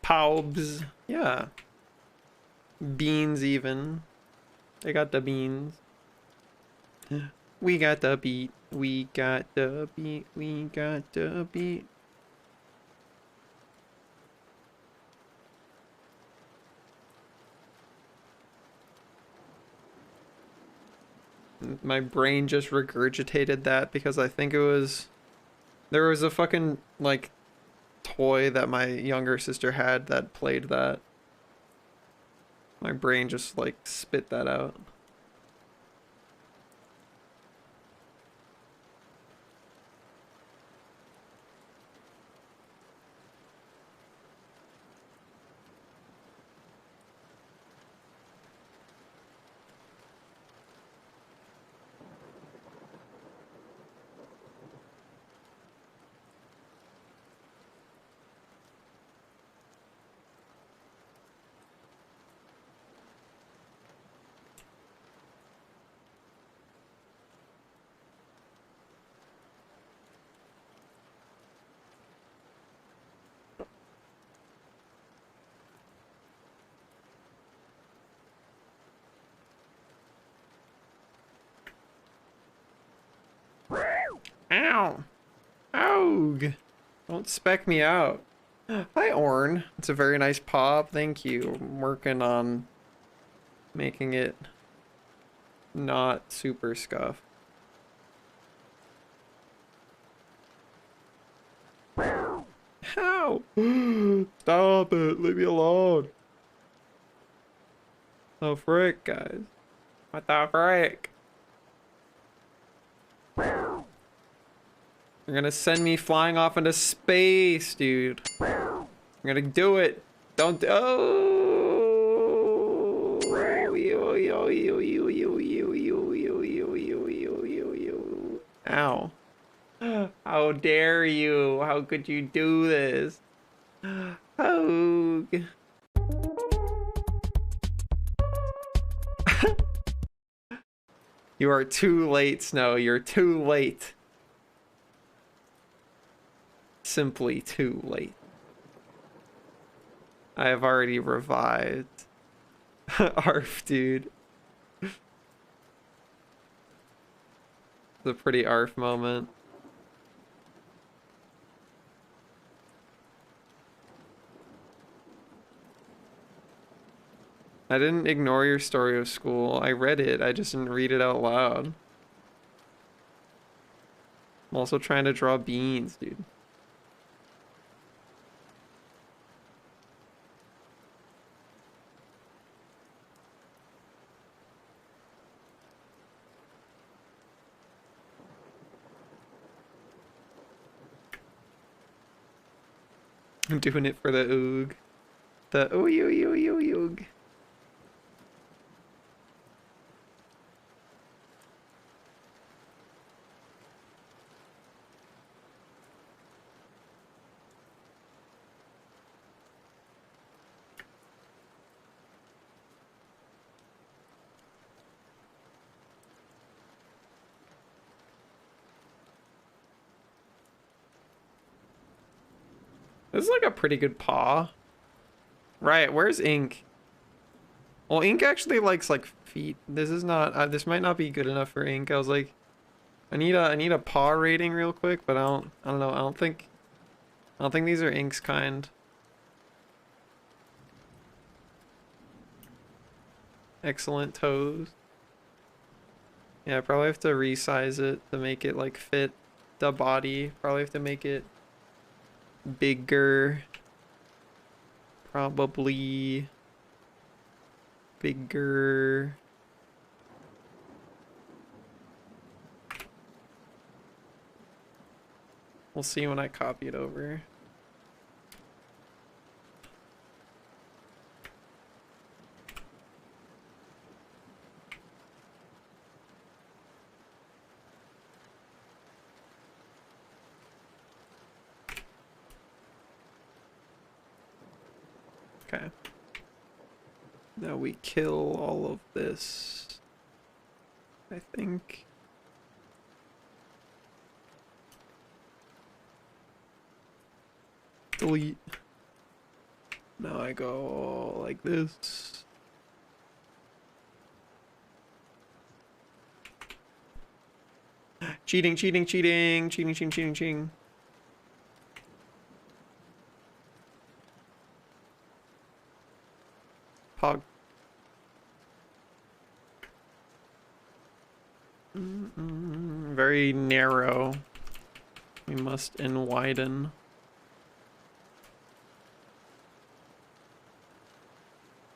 Paubs. Yeah. Beans even. They got the beans. We got the beat. We got the beat. We got the beat. My brain just regurgitated that because I think it was... There was a fucking, like, toy that my younger sister had that played that. My brain just, like, spit that out. Ow! Ow! Don't spec me out. Hi, Orn. It's a very nice pop. Thank you. I'm working on making it not super scuffed. How? Stop it. Leave me alone. Oh, frick, guys. What the frick? You're gonna send me flying off into space, dude. You're gonna do it. Don't. Oh. Ow. How dare you? How could you do this? Oh. You are too late, Snow. You're too late. Simply too late. I have already revived. Arf, dude. It's a pretty arf moment. I didn't ignore your story of school. I read it. I just didn't read it out loud. I'm also trying to draw beans, dude. I'm doing it for the oog. The oog. This is like a pretty good paw. Right, where's Ink? Well, Ink actually likes like feet. This is not this might not be good enough for Ink. I was like I need a paw rating real quick, but I don't know. I don't think these are Ink's kind. Excellent toes. Yeah, I probably have to resize it to make it like fit the body. Probably have to make it bigger. Probably bigger. We'll see when I copy it over. Okay. Now we kill all of this, I think. Delete. Now I go like this. Cheating, cheating, cheating, cheating, cheating, cheating, cheating. Pog. Very narrow. We must widen.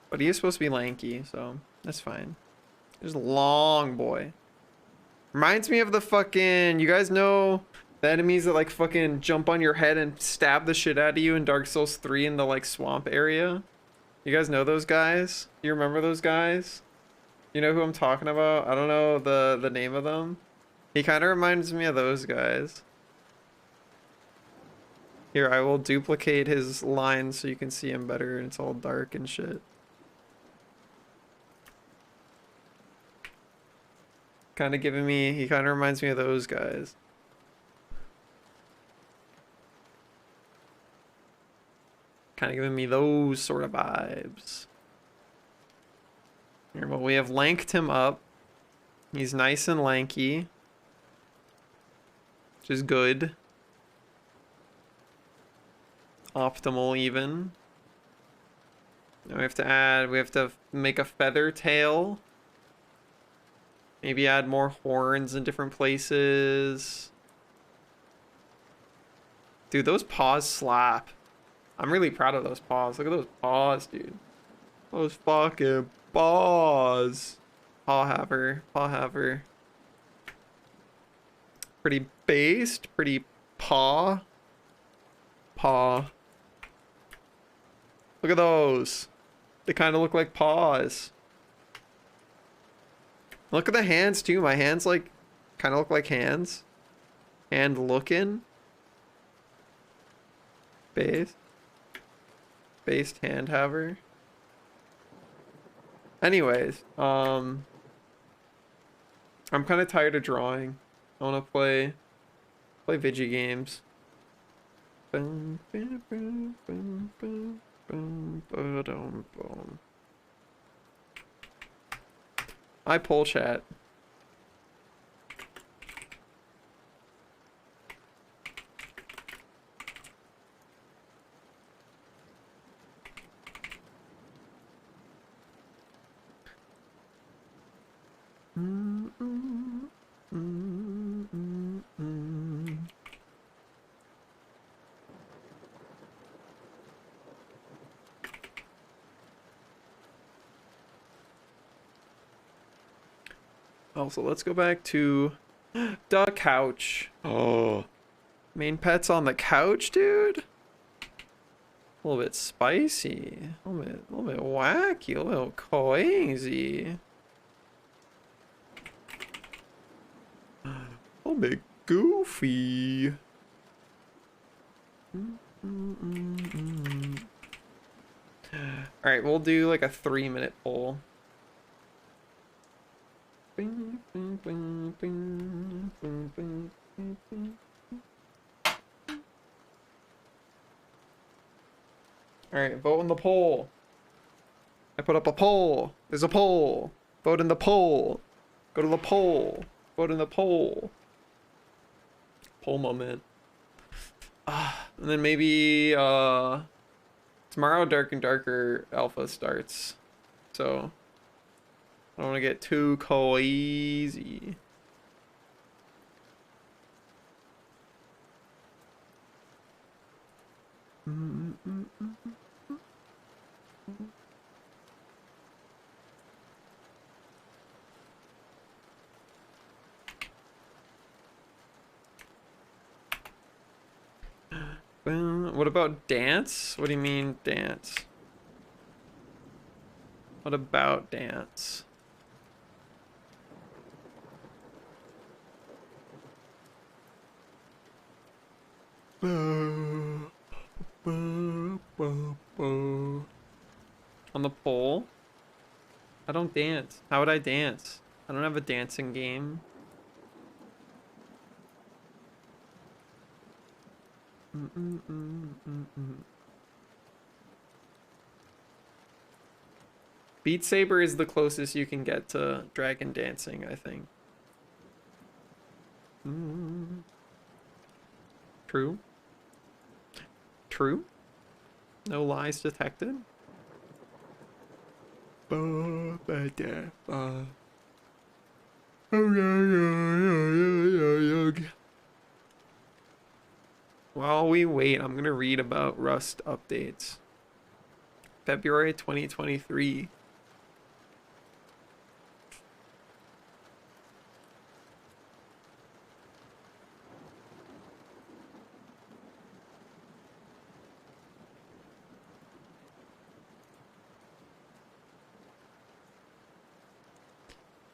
But he is supposed to be lanky, so that's fine. There's long boy. Reminds me of the fucking, you guys know the enemies that like fucking jump on your head and stab the shit out of you in Dark Souls 3 in the like swamp area? You guys know those guys? You remember those guys? You know who I'm talking about? I don't know the name of them. He kind of reminds me of those guys. Here, I will duplicate his lines so you can see him better and it's all dark and shit. Kind of giving me, he kind of reminds me of those guys. Kind of giving me those sort of vibes. Here, but we have lanked him up. He's nice and lanky, which is good. optimal even. Now we have to make a feather tail. Maybe add more horns in different places. Dude, those paws slap. I'm really proud of those paws. Look at those paws, dude. Those fucking paws. Paw haver. Paw haver. Pretty based. Pretty paw. Paw. Look at those. They kind of look like paws. Look at the hands too. My hands like kind of look like hands. Hand looking. Based hand haver. Anyways, I'm kind of tired of drawing. I want to play video games. I poll chat. Also, let's go back to the couch. Oh, main pet's on the couch, dude. A little bit spicy, a little bit wacky, a little crazy, a little bit goofy. All right, we'll do like a 3-minute poll. Alright, vote in the poll. I put up a poll. There's a poll. Vote in the poll. Go to the poll. Vote in the poll. Poll moment. And then maybe tomorrow Dark and Darker Alpha starts. So I don't want to get too crazy. What about dance? What do you mean dance? What about dance? On the pole? I don't dance. How would I dance? I don't have a dancing game. Beat Saber is the closest you can get to dragon dancing, I think. True. True. No lies detected. While we wait, I'm gonna read about Rust updates. February 2023.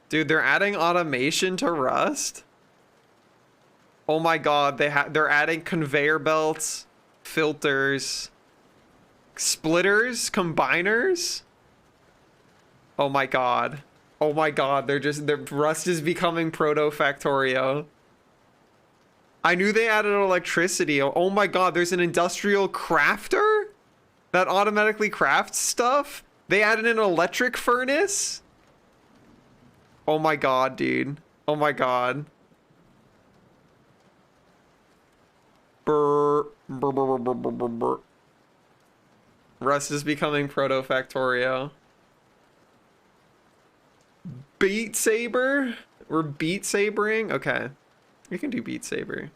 Dude, they're adding automation to Rust? Oh my god, they're adding conveyor belts, filters, splitters, combiners. Oh my god. Oh my god, Rust is becoming Proto Factorio. I knew they added electricity. Oh my god, there's an industrial crafter that automatically crafts stuff. They added an electric furnace. Oh my god, dude. Oh my god. Brr, brr, brr, brr, brr, brr, brr. Rust is becoming Proto-Factorio. Beat Saber? We're Beat Sabering? Okay. We can do Beat Saber.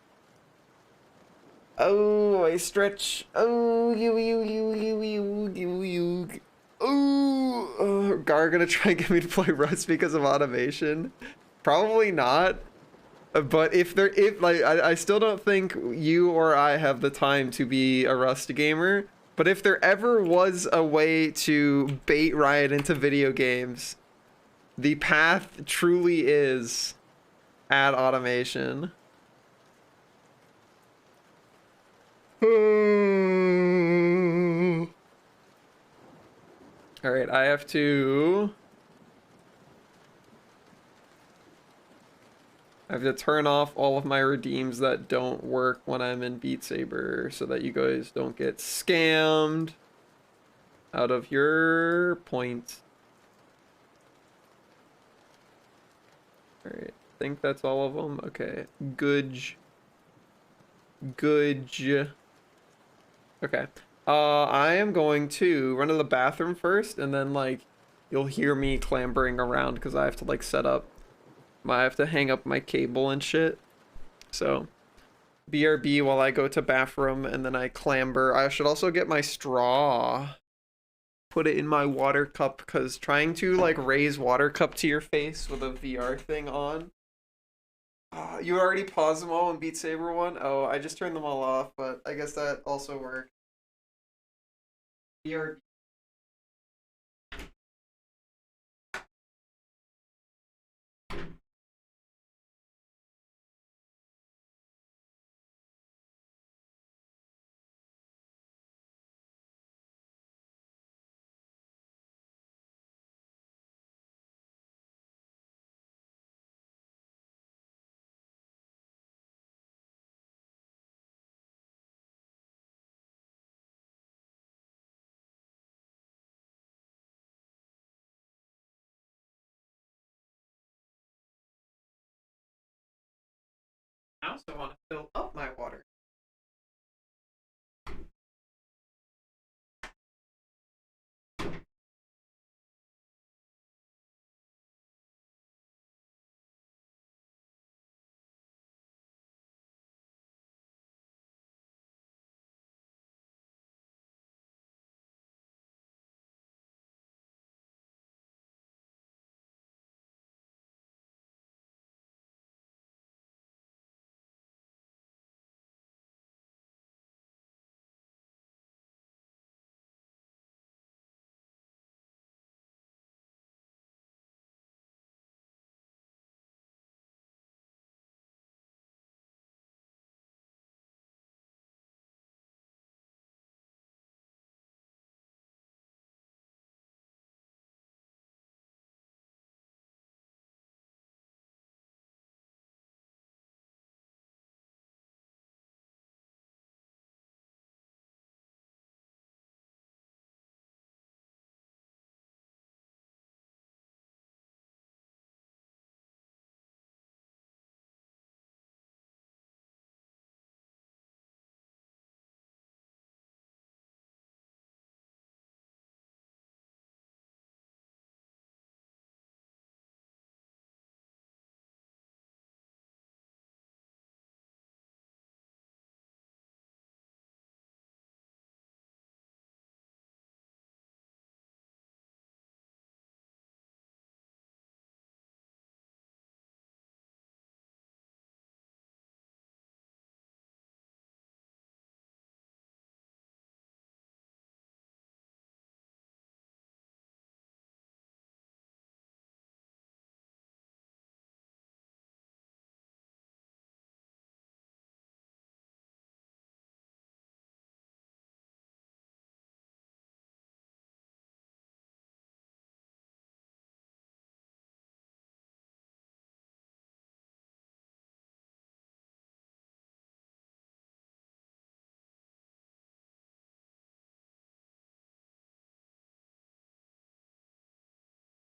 Oh, I stretch. Oh, you. Oh, Gar gonna try and get me to play Rust because of automation? Probably not. But if I still don't think you or I have the time to be a Rust gamer. But if there ever was a way to bait Riot into video games, the path truly is add automation. All right, I have to turn off all of my redeems that don't work when I'm in Beat Saber so that you guys don't get scammed out of your points. All right, I think that's all of them. Okay, good. Okay. I am going to run to the bathroom first, and then like you'll hear me clambering around because I have to like set up. I have to hang up my cable and shit. So, BRB while I go to bathroom, and then I clamber. I should also get my straw. Put it in my water cup, because trying to like raise water cup to your face with a VR thing on. You already paused them all in Beat Saber 1? Oh, I just turned them all off, but I guess that also worked. BRB. I also want to fill up my water.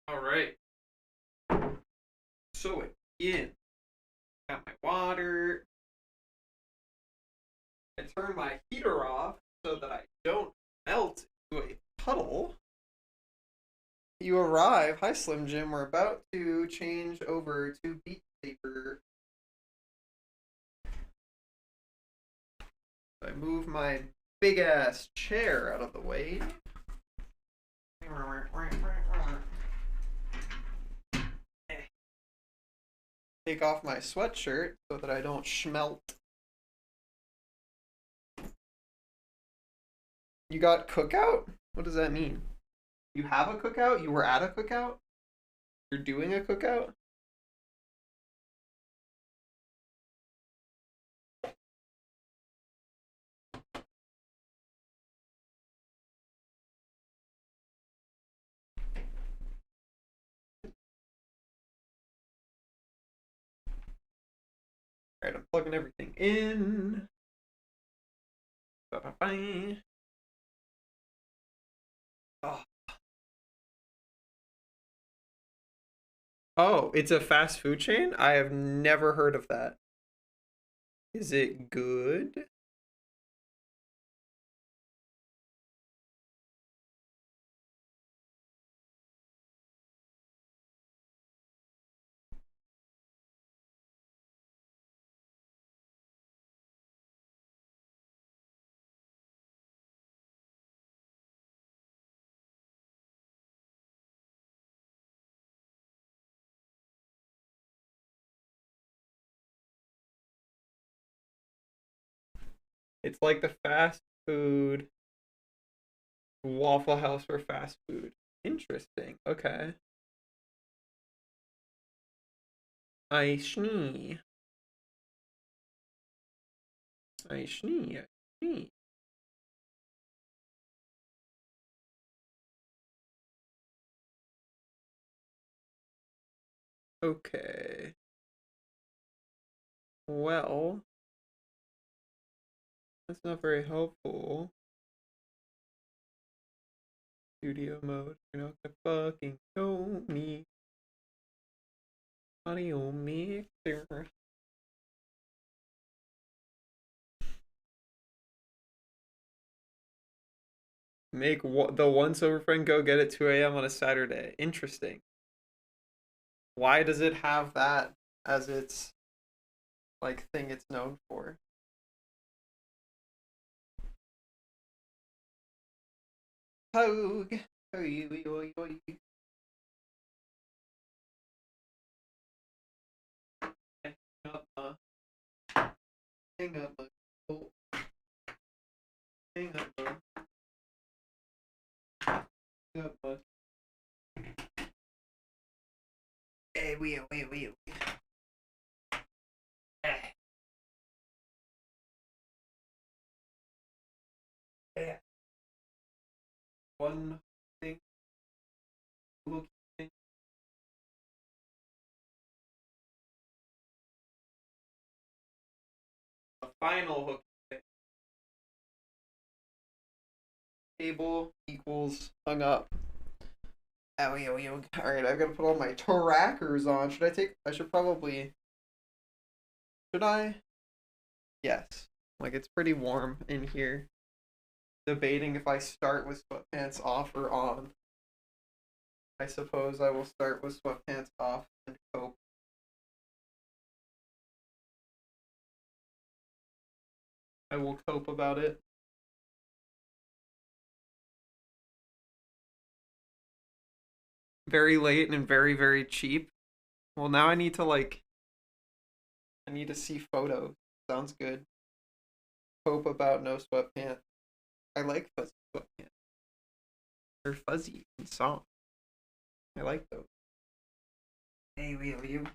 All right. So again, got my water. I turn my heater off so that I don't melt into a Huddle. You arrive. Hi, Slim Jim. We're about to change over to Beat Saber. I move my big ass chair out of the way. Take off my sweatshirt so that I don't schmelt. You got cookout? What does that mean? You have a cookout? You were at a cookout? You're doing a cookout? Alright, I'm plugging everything in. Ba-ba-bye. Oh. Oh, it's a fast food chain? I have never heard of that. Is it good? It's like the fast food Waffle House for fast food. Interesting. Okay. I schnee. I schnee. I schnee. Okay. Well, that's not very helpful. Studio mode. You're not gonna fucking show me. Audio mixer. Make the one sober friend go get at 2 a.m. on a Saturday. Interesting. Why does it have that as its like thing it's known for? Pogue. Hang up, hang up, hang up, hang up. Hey, we. Yeah. One thing. Little thing. A final hook thing. Cable equals hung up. Owie, owie, owie. Alright, I've got to put all my trackers on. I should probably. Should I? Yes. Like, it's pretty warm in here. Debating if I start with sweatpants off or on. I suppose I will start with sweatpants off and cope. I will cope about it. Very late and very, very cheap. Well, now I need to, like... I need to see photos. Sounds good. Cope about no sweatpants. I like fuzzy sweatpants. They're fuzzy and soft. I like those. Hey, will you?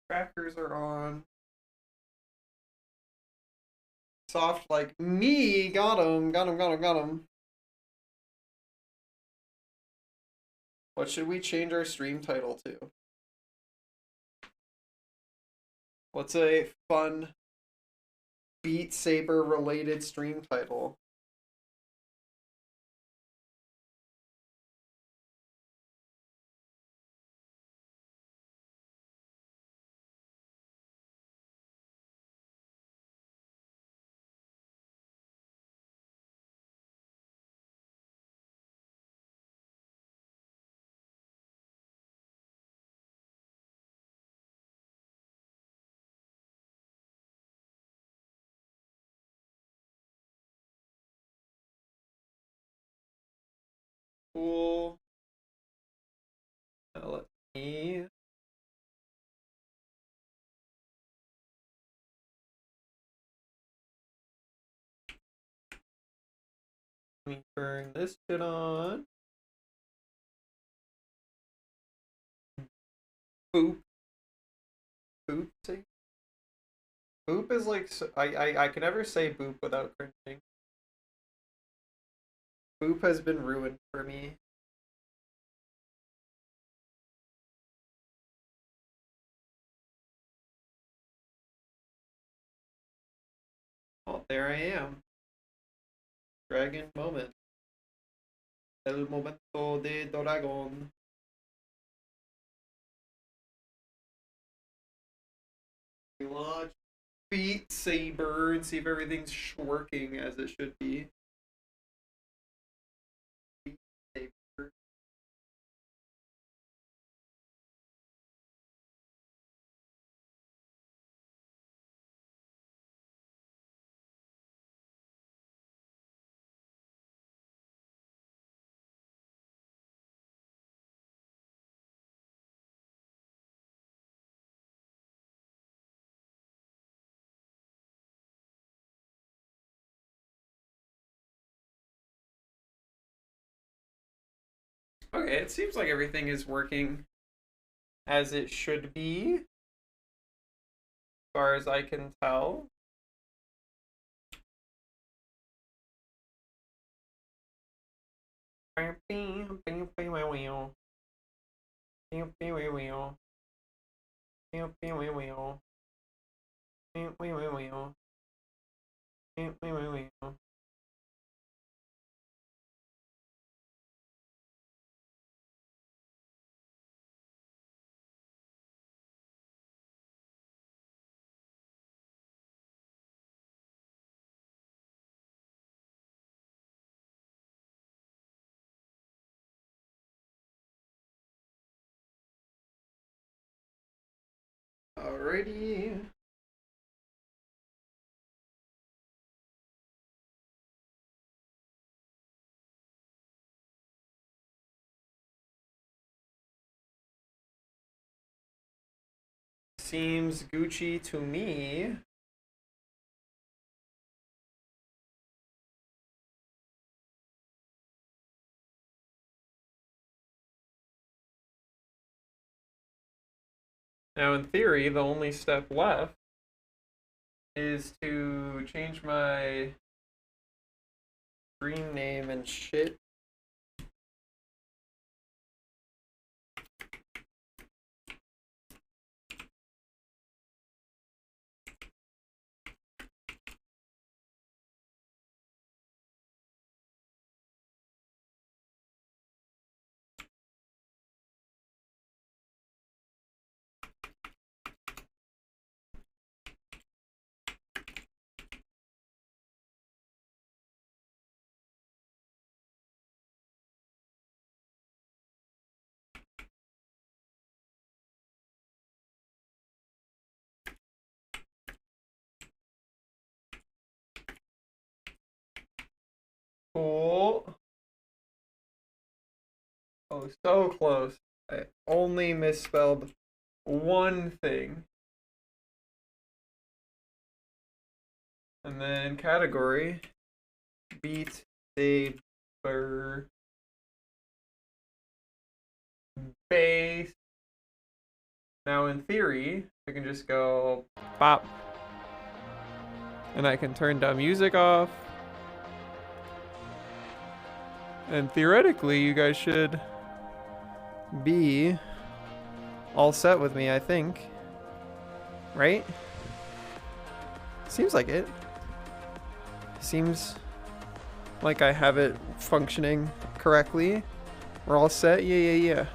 Crackers are on. Soft like me. Got him. Got him. Got him. Got him. What should we change our stream title to? What's a fun Beat Saber related stream title? cool. Now let me turn this shit on. Boop. Boop. Say. Boop is like I can never say boop without cringing. Boop has been ruined for me. Oh, there I am. Dragon moment. El momento de dragón. Launch Beat Saber and see if everything's working as it should be. Beat Saber. Okay, it seems like everything is working as it should be, as far as I can tell. Alrighty. Seems Gucci to me. Now, in theory, the only step left is to change my stream name and shit. Cool. Oh, so close. I only misspelled one thing. And then category, Beat Saber bass. Now in theory, I can just go pop. And I can turn the music off. And theoretically, you guys should be all set with me, I think. Right? Seems like it. Seems like I have it functioning correctly. We're all set? Yeah.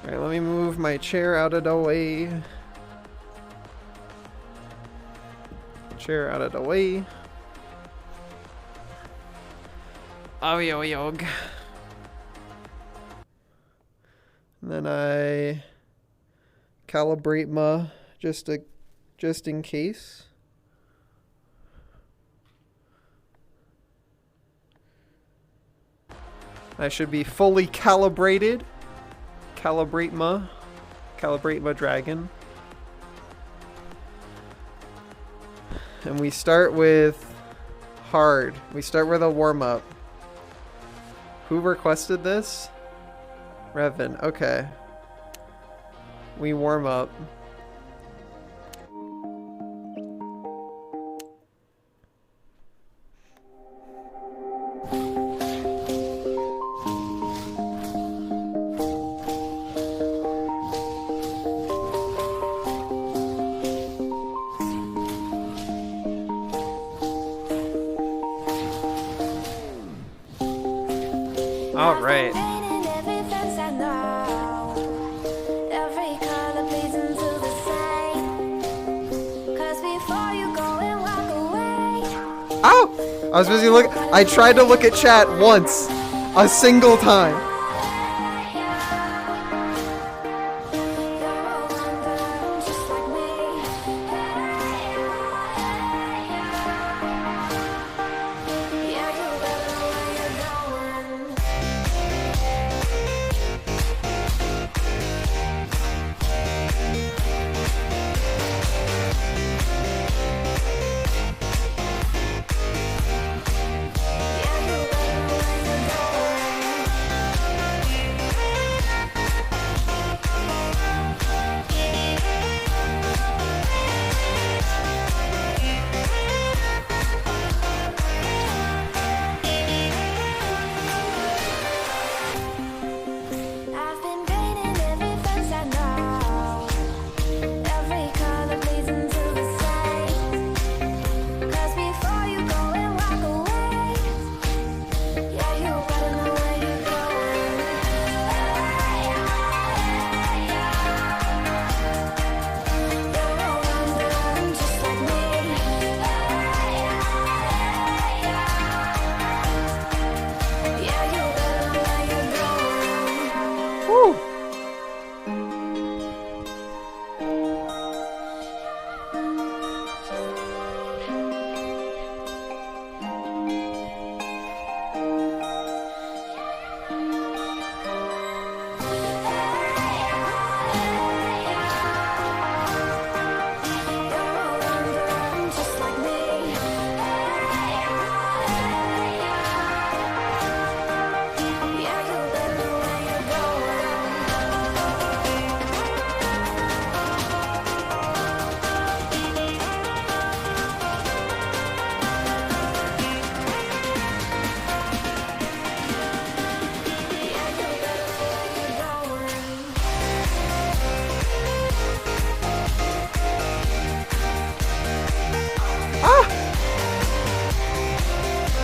Alright, let me move my chair out of the way. Chair out of the way. Oh, yog. And then I calibrate my just in case. I should be fully calibrated. Calibrate my dragon. And we start with hard. We start with a warm-up. Who requested this? Revan. Okay. We warm up. All right. Ow! I was busy looking. I tried to look at chat once. A single time.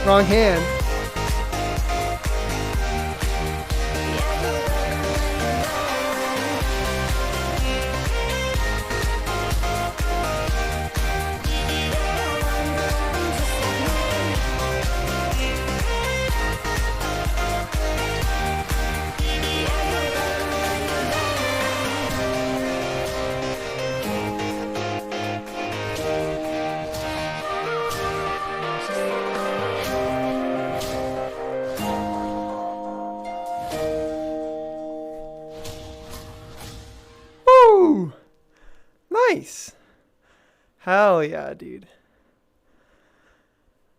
Wrong hand. Nice. Hell yeah, dude.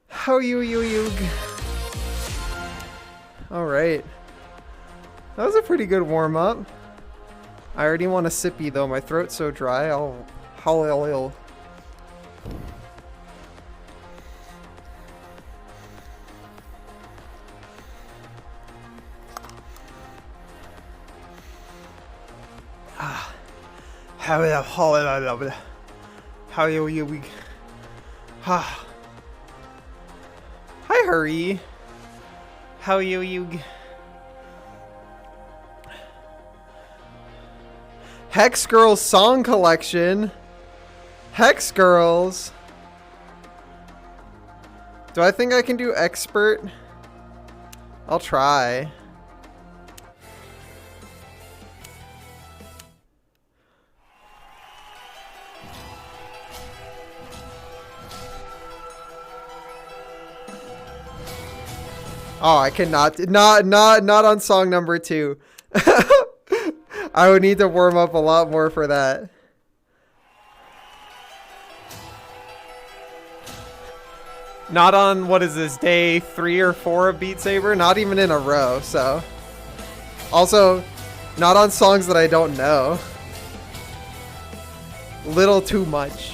How you. All right. That was a pretty good warm up. I already want a sippy though. My throat's so dry. I'll. How you hi Hurry. How you Hex Girls song collection. Hex Girls. Do I think I can do expert? I'll try. Oh, I cannot. Not on song number 2. I would need to warm up a lot more for that. Not on, what is this, day 3 or 4 of Beat Saber? Not even in a row, so. Also, not on songs that I don't know. Little too much.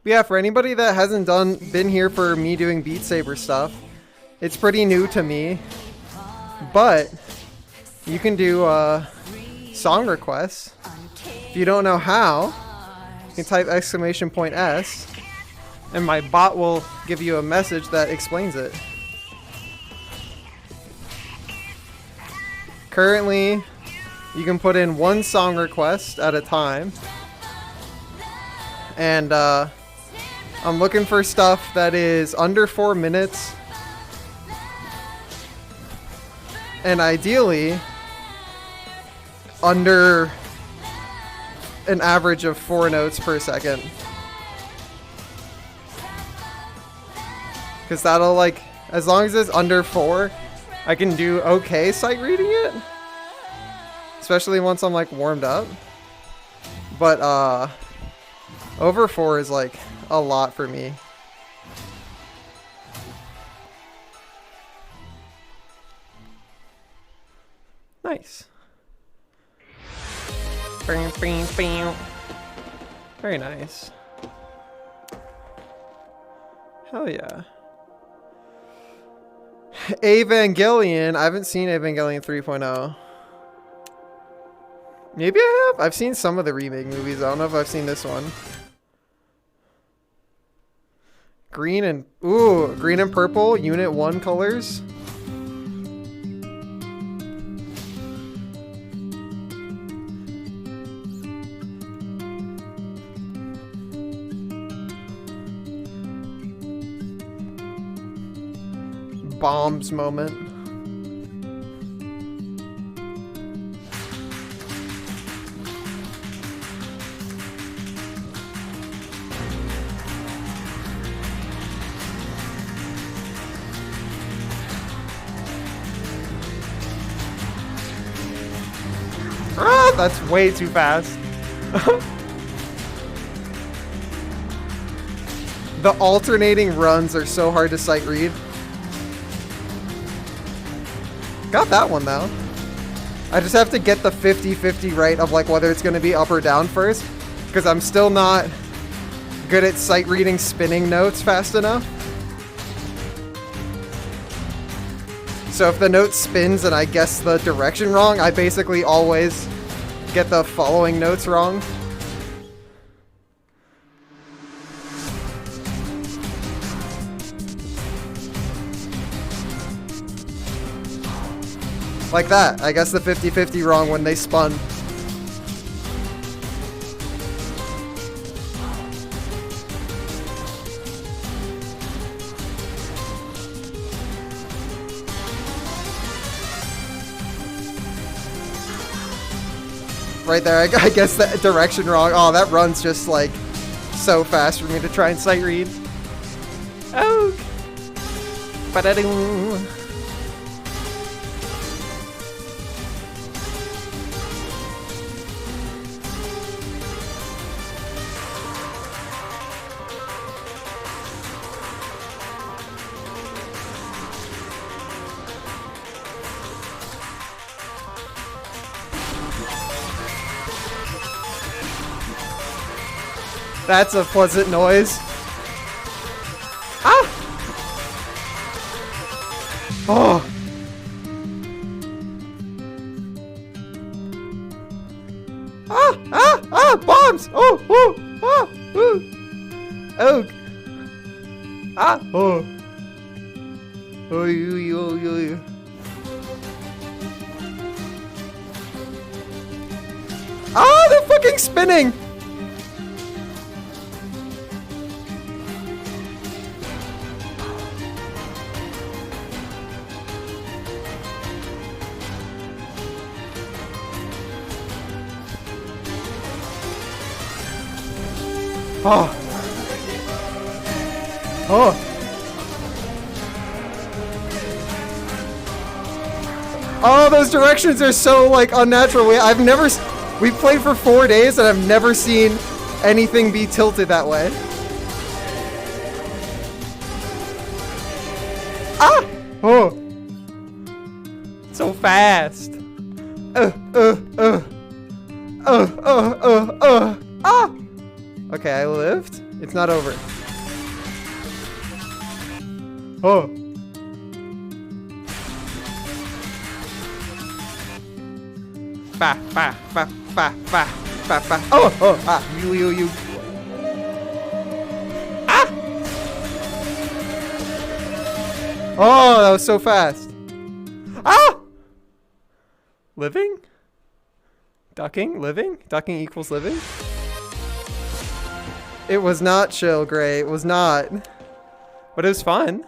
Yeah, for anybody that hasn't been here for me doing Beat Saber stuff, it's pretty new to me. But you can do song requests. If you don't know how, you can type !S, and my bot will give you a message that explains it. Currently, you can put in 1 song request at a time. And I'm looking for stuff that is under 4 minutes. And ideally, under an average of 4 notes per second. Because that'll, like, as long as it's under 4, I can do okay sight reading it. Especially once I'm, like, warmed up. But, over 4 is, like, a lot for me. Nice. Very nice. Hell yeah. Evangelion. I haven't seen Evangelion 3.0. Maybe I have. I've seen some of the remake movies. I don't know if I've seen this one. Green and purple, Unit 1 colors. Bombs moment. Ah, that's way too fast. The alternating runs are so hard to sight read. Got that one though. I just have to get the 50-50 right of like whether it's going to be up or down first, because I'm still not good at sight reading spinning notes fast enough. So if the note spins and I guess the direction wrong, I basically always get the following notes wrong. Like that. I guess the 50-50 wrong when they spun. Right there, I guess the direction wrong. Oh, that run's just like so fast for me to try and sight read. Oh. Ba-da-ding. That's a pleasant noise. Ah! Oh! Ah! Ah! Ah! Bombs! Oh! Oh! Ah! Ooh! Oh! Ah! Oh! Oh! You! Ah! They're fucking spinning! Oh. Oh. Oh, those directions are so, like, unnatural. We played for 4 days and I've never seen anything be tilted that way. Ah! Oh. So fast. Ah! Okay, I lived. It's not over. Oh. Ba. Oh. Ah. You. Ah. Oh, that was so fast. Ah. Living? Ducking? Living? Ducking equals living? It was not chill, Gray. It was not. But it was fun.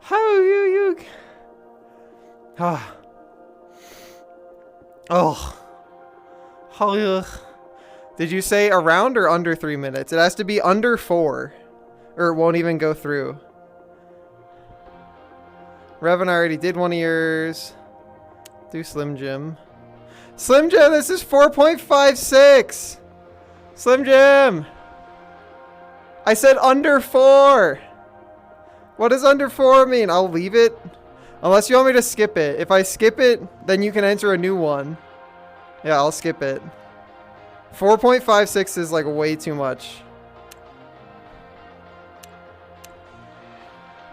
How you? Ah. Oh. Did you say around or under 3 minutes? It has to be under 4. Or it won't even go through. Revan already did one of yours. Do Slim Jim. Slim Jim, this is 4.56. Slim Jim. I said under 4. What does under 4 mean? I'll leave it. Unless you want me to skip it. If I skip it, then you can enter a new one. Yeah, I'll skip it. 4.56 is like way too much.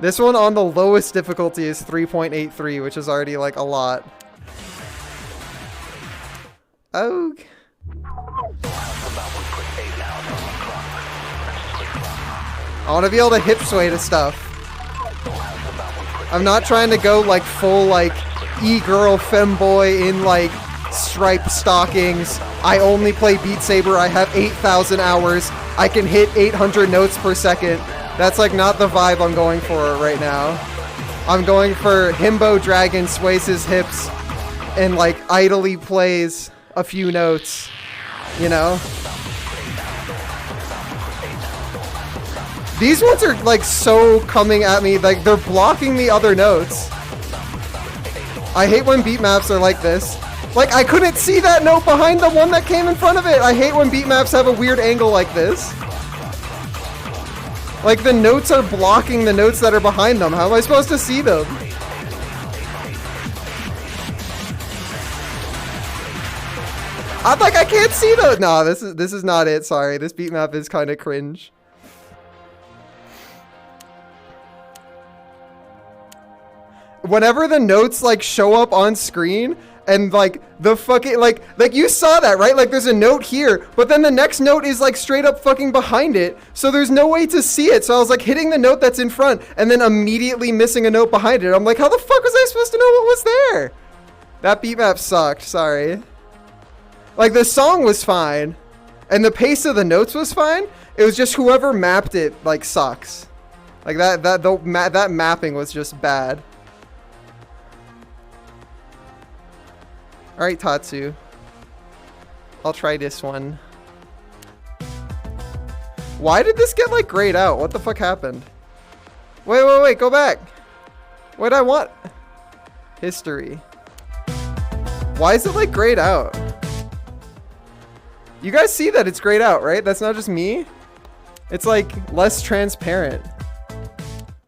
This one on the lowest difficulty is 3.83, which is already like a lot. Oh. I want to be able to hip sway to stuff. I'm not trying to go like full like e-girl femboy in like striped stockings. I only play Beat Saber. I have 8,000 hours. I can hit 800 notes per second. That's like not the vibe I'm going for right now. I'm going for Himbo Dragon sways his hips and like idly plays a few notes, you know? These ones are like so coming at me, like they're blocking the other notes. I hate when beat maps are like this. Like I couldn't see that note behind the one that came in front of it. I hate when beat maps have a weird angle like this. Like the notes are blocking the notes that are behind them. How am I supposed to see them? I'm like, I can't see those. Nah, this is not it. Sorry, this beat map is kind of cringe. Whenever the notes like show up on screen and like the fucking like you saw that, right? Like there's a note here, but then the next note is like straight up fucking behind it. So there's no way to see it. So I was like hitting the note that's in front and then immediately missing a note behind it. I'm like, how the fuck was I supposed to know what was there? That beat map sucked. Sorry. Like the song was fine and the pace of the notes was fine. It was just whoever mapped it like sucks. Like that mapping was just bad. Alright, Tatsu. I'll try this one. Why did this get, like, grayed out? What the fuck happened? Wait, go back. What did I want? History. Why is it, like, grayed out? You guys see that it's grayed out, right? That's not just me. It's, like, less transparent.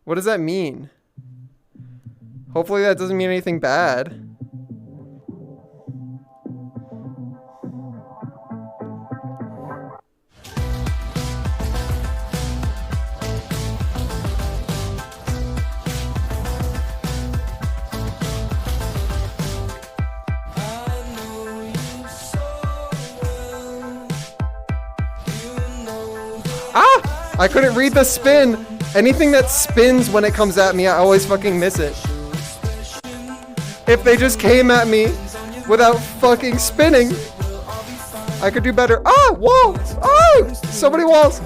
What does that mean? Hopefully that doesn't mean anything bad. Ah! I couldn't read the spin. Anything that spins when it comes at me, I always fucking miss it. If they just came at me without fucking spinning, I could do better. Ah! Walls! Oh! So many walls!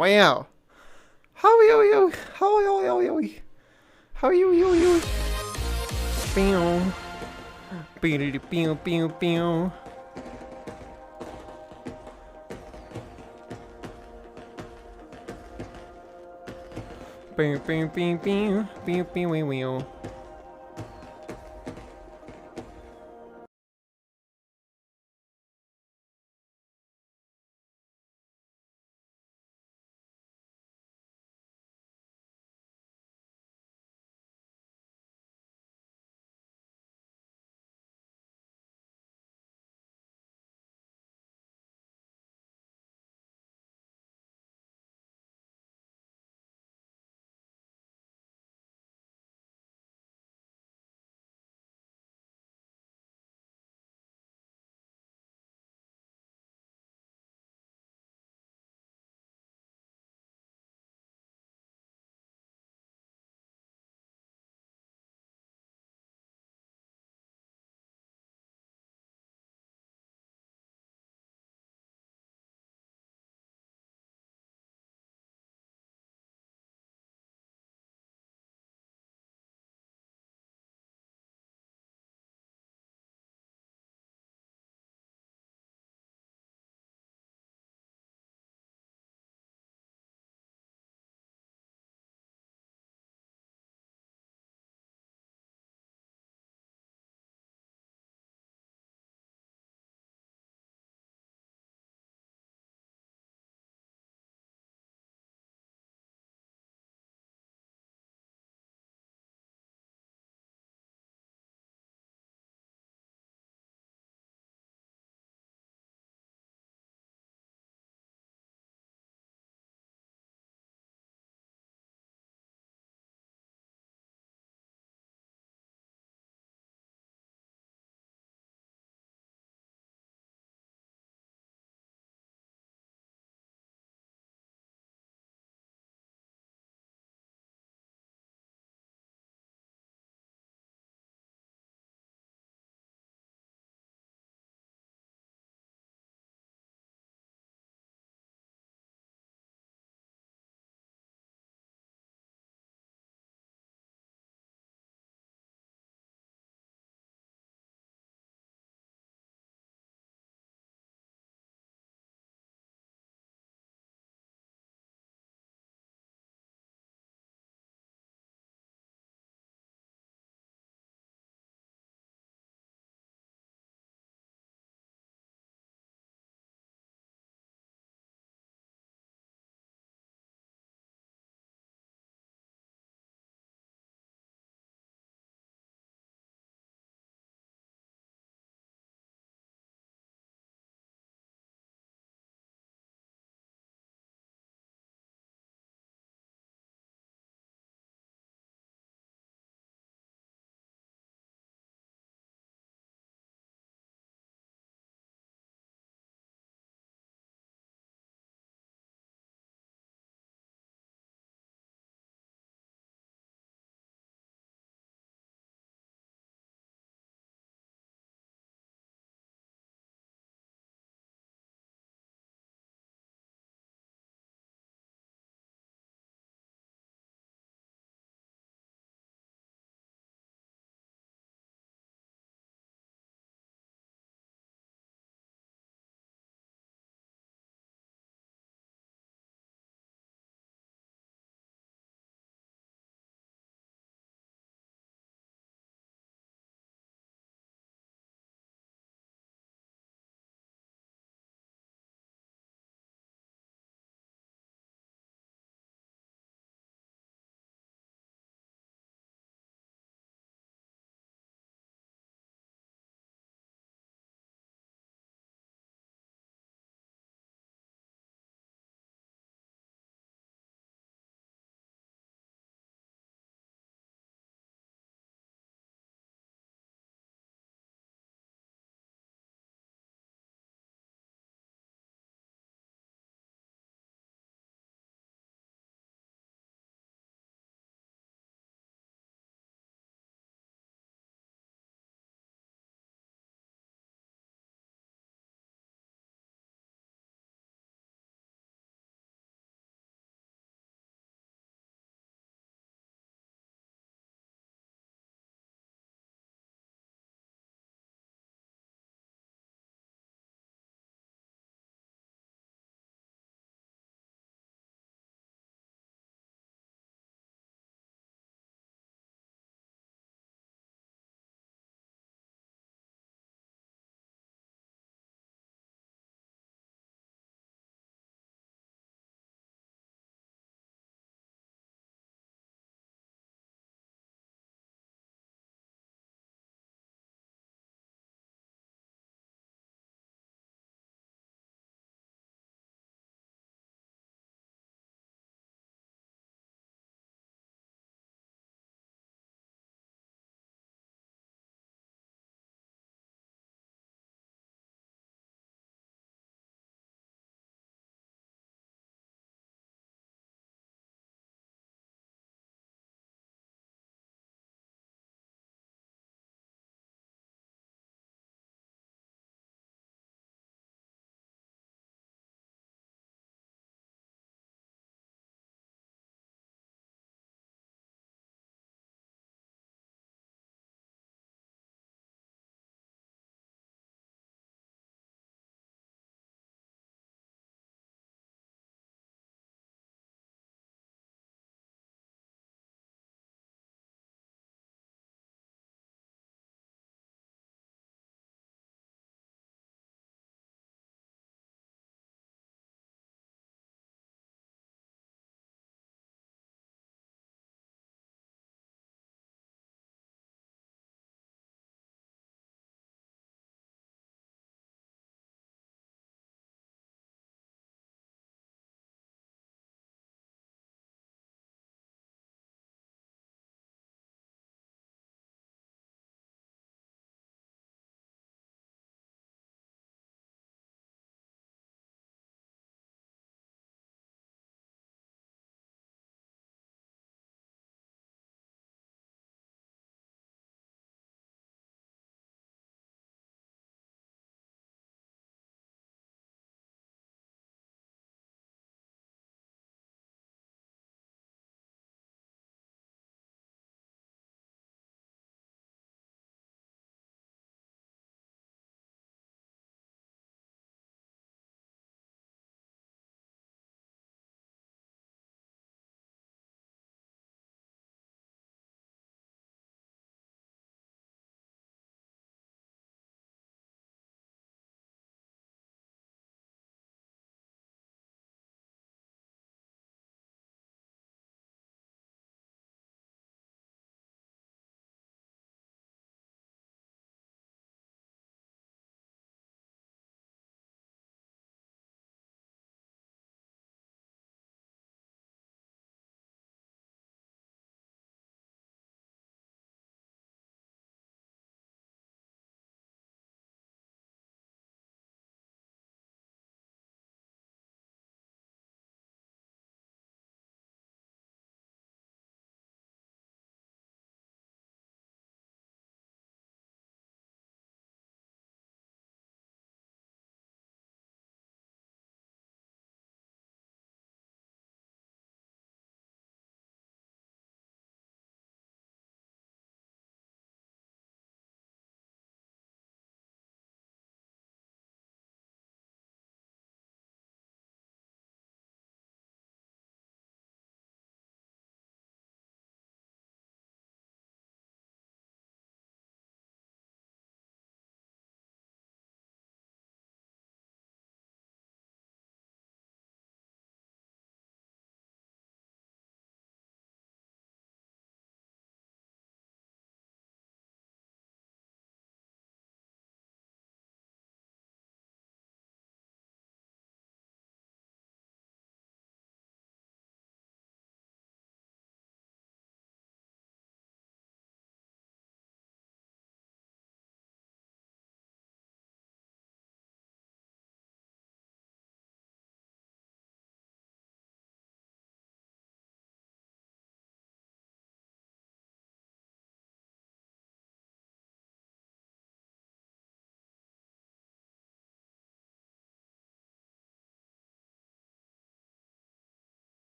Wow. How you? How you? Pew. Pew pew pew pew. Pew pew pew pew pew pew pew.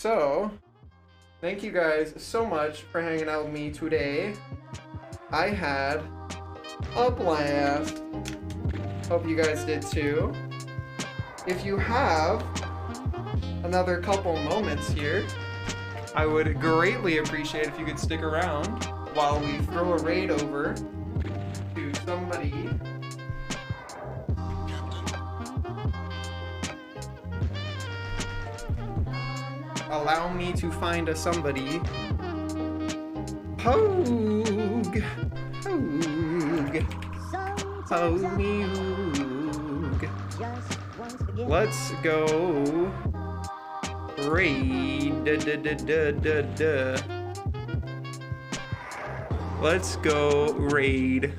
So, thank you guys so much for hanging out with me today. I had a blast. Hope you guys did too. If you have another couple moments here, I would greatly appreciate if you could stick around while we throw a raid over to somebody. Allow me to find a somebody. Hogue! Hogue! Hogue! Let's go raid. Let's go raid.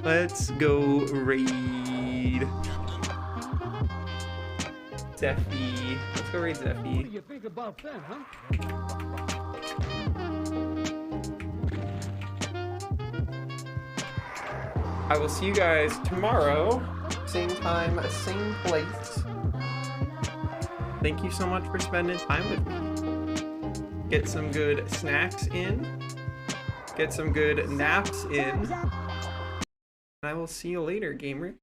Let's go raid. Zeffy. Let's go raid Zeffy. What do you think about that, huh? I will see you guys tomorrow. Same time, same place. Thank you so much for spending time with me. Get some good snacks in. Get some good naps in. And I will see you later, gamer.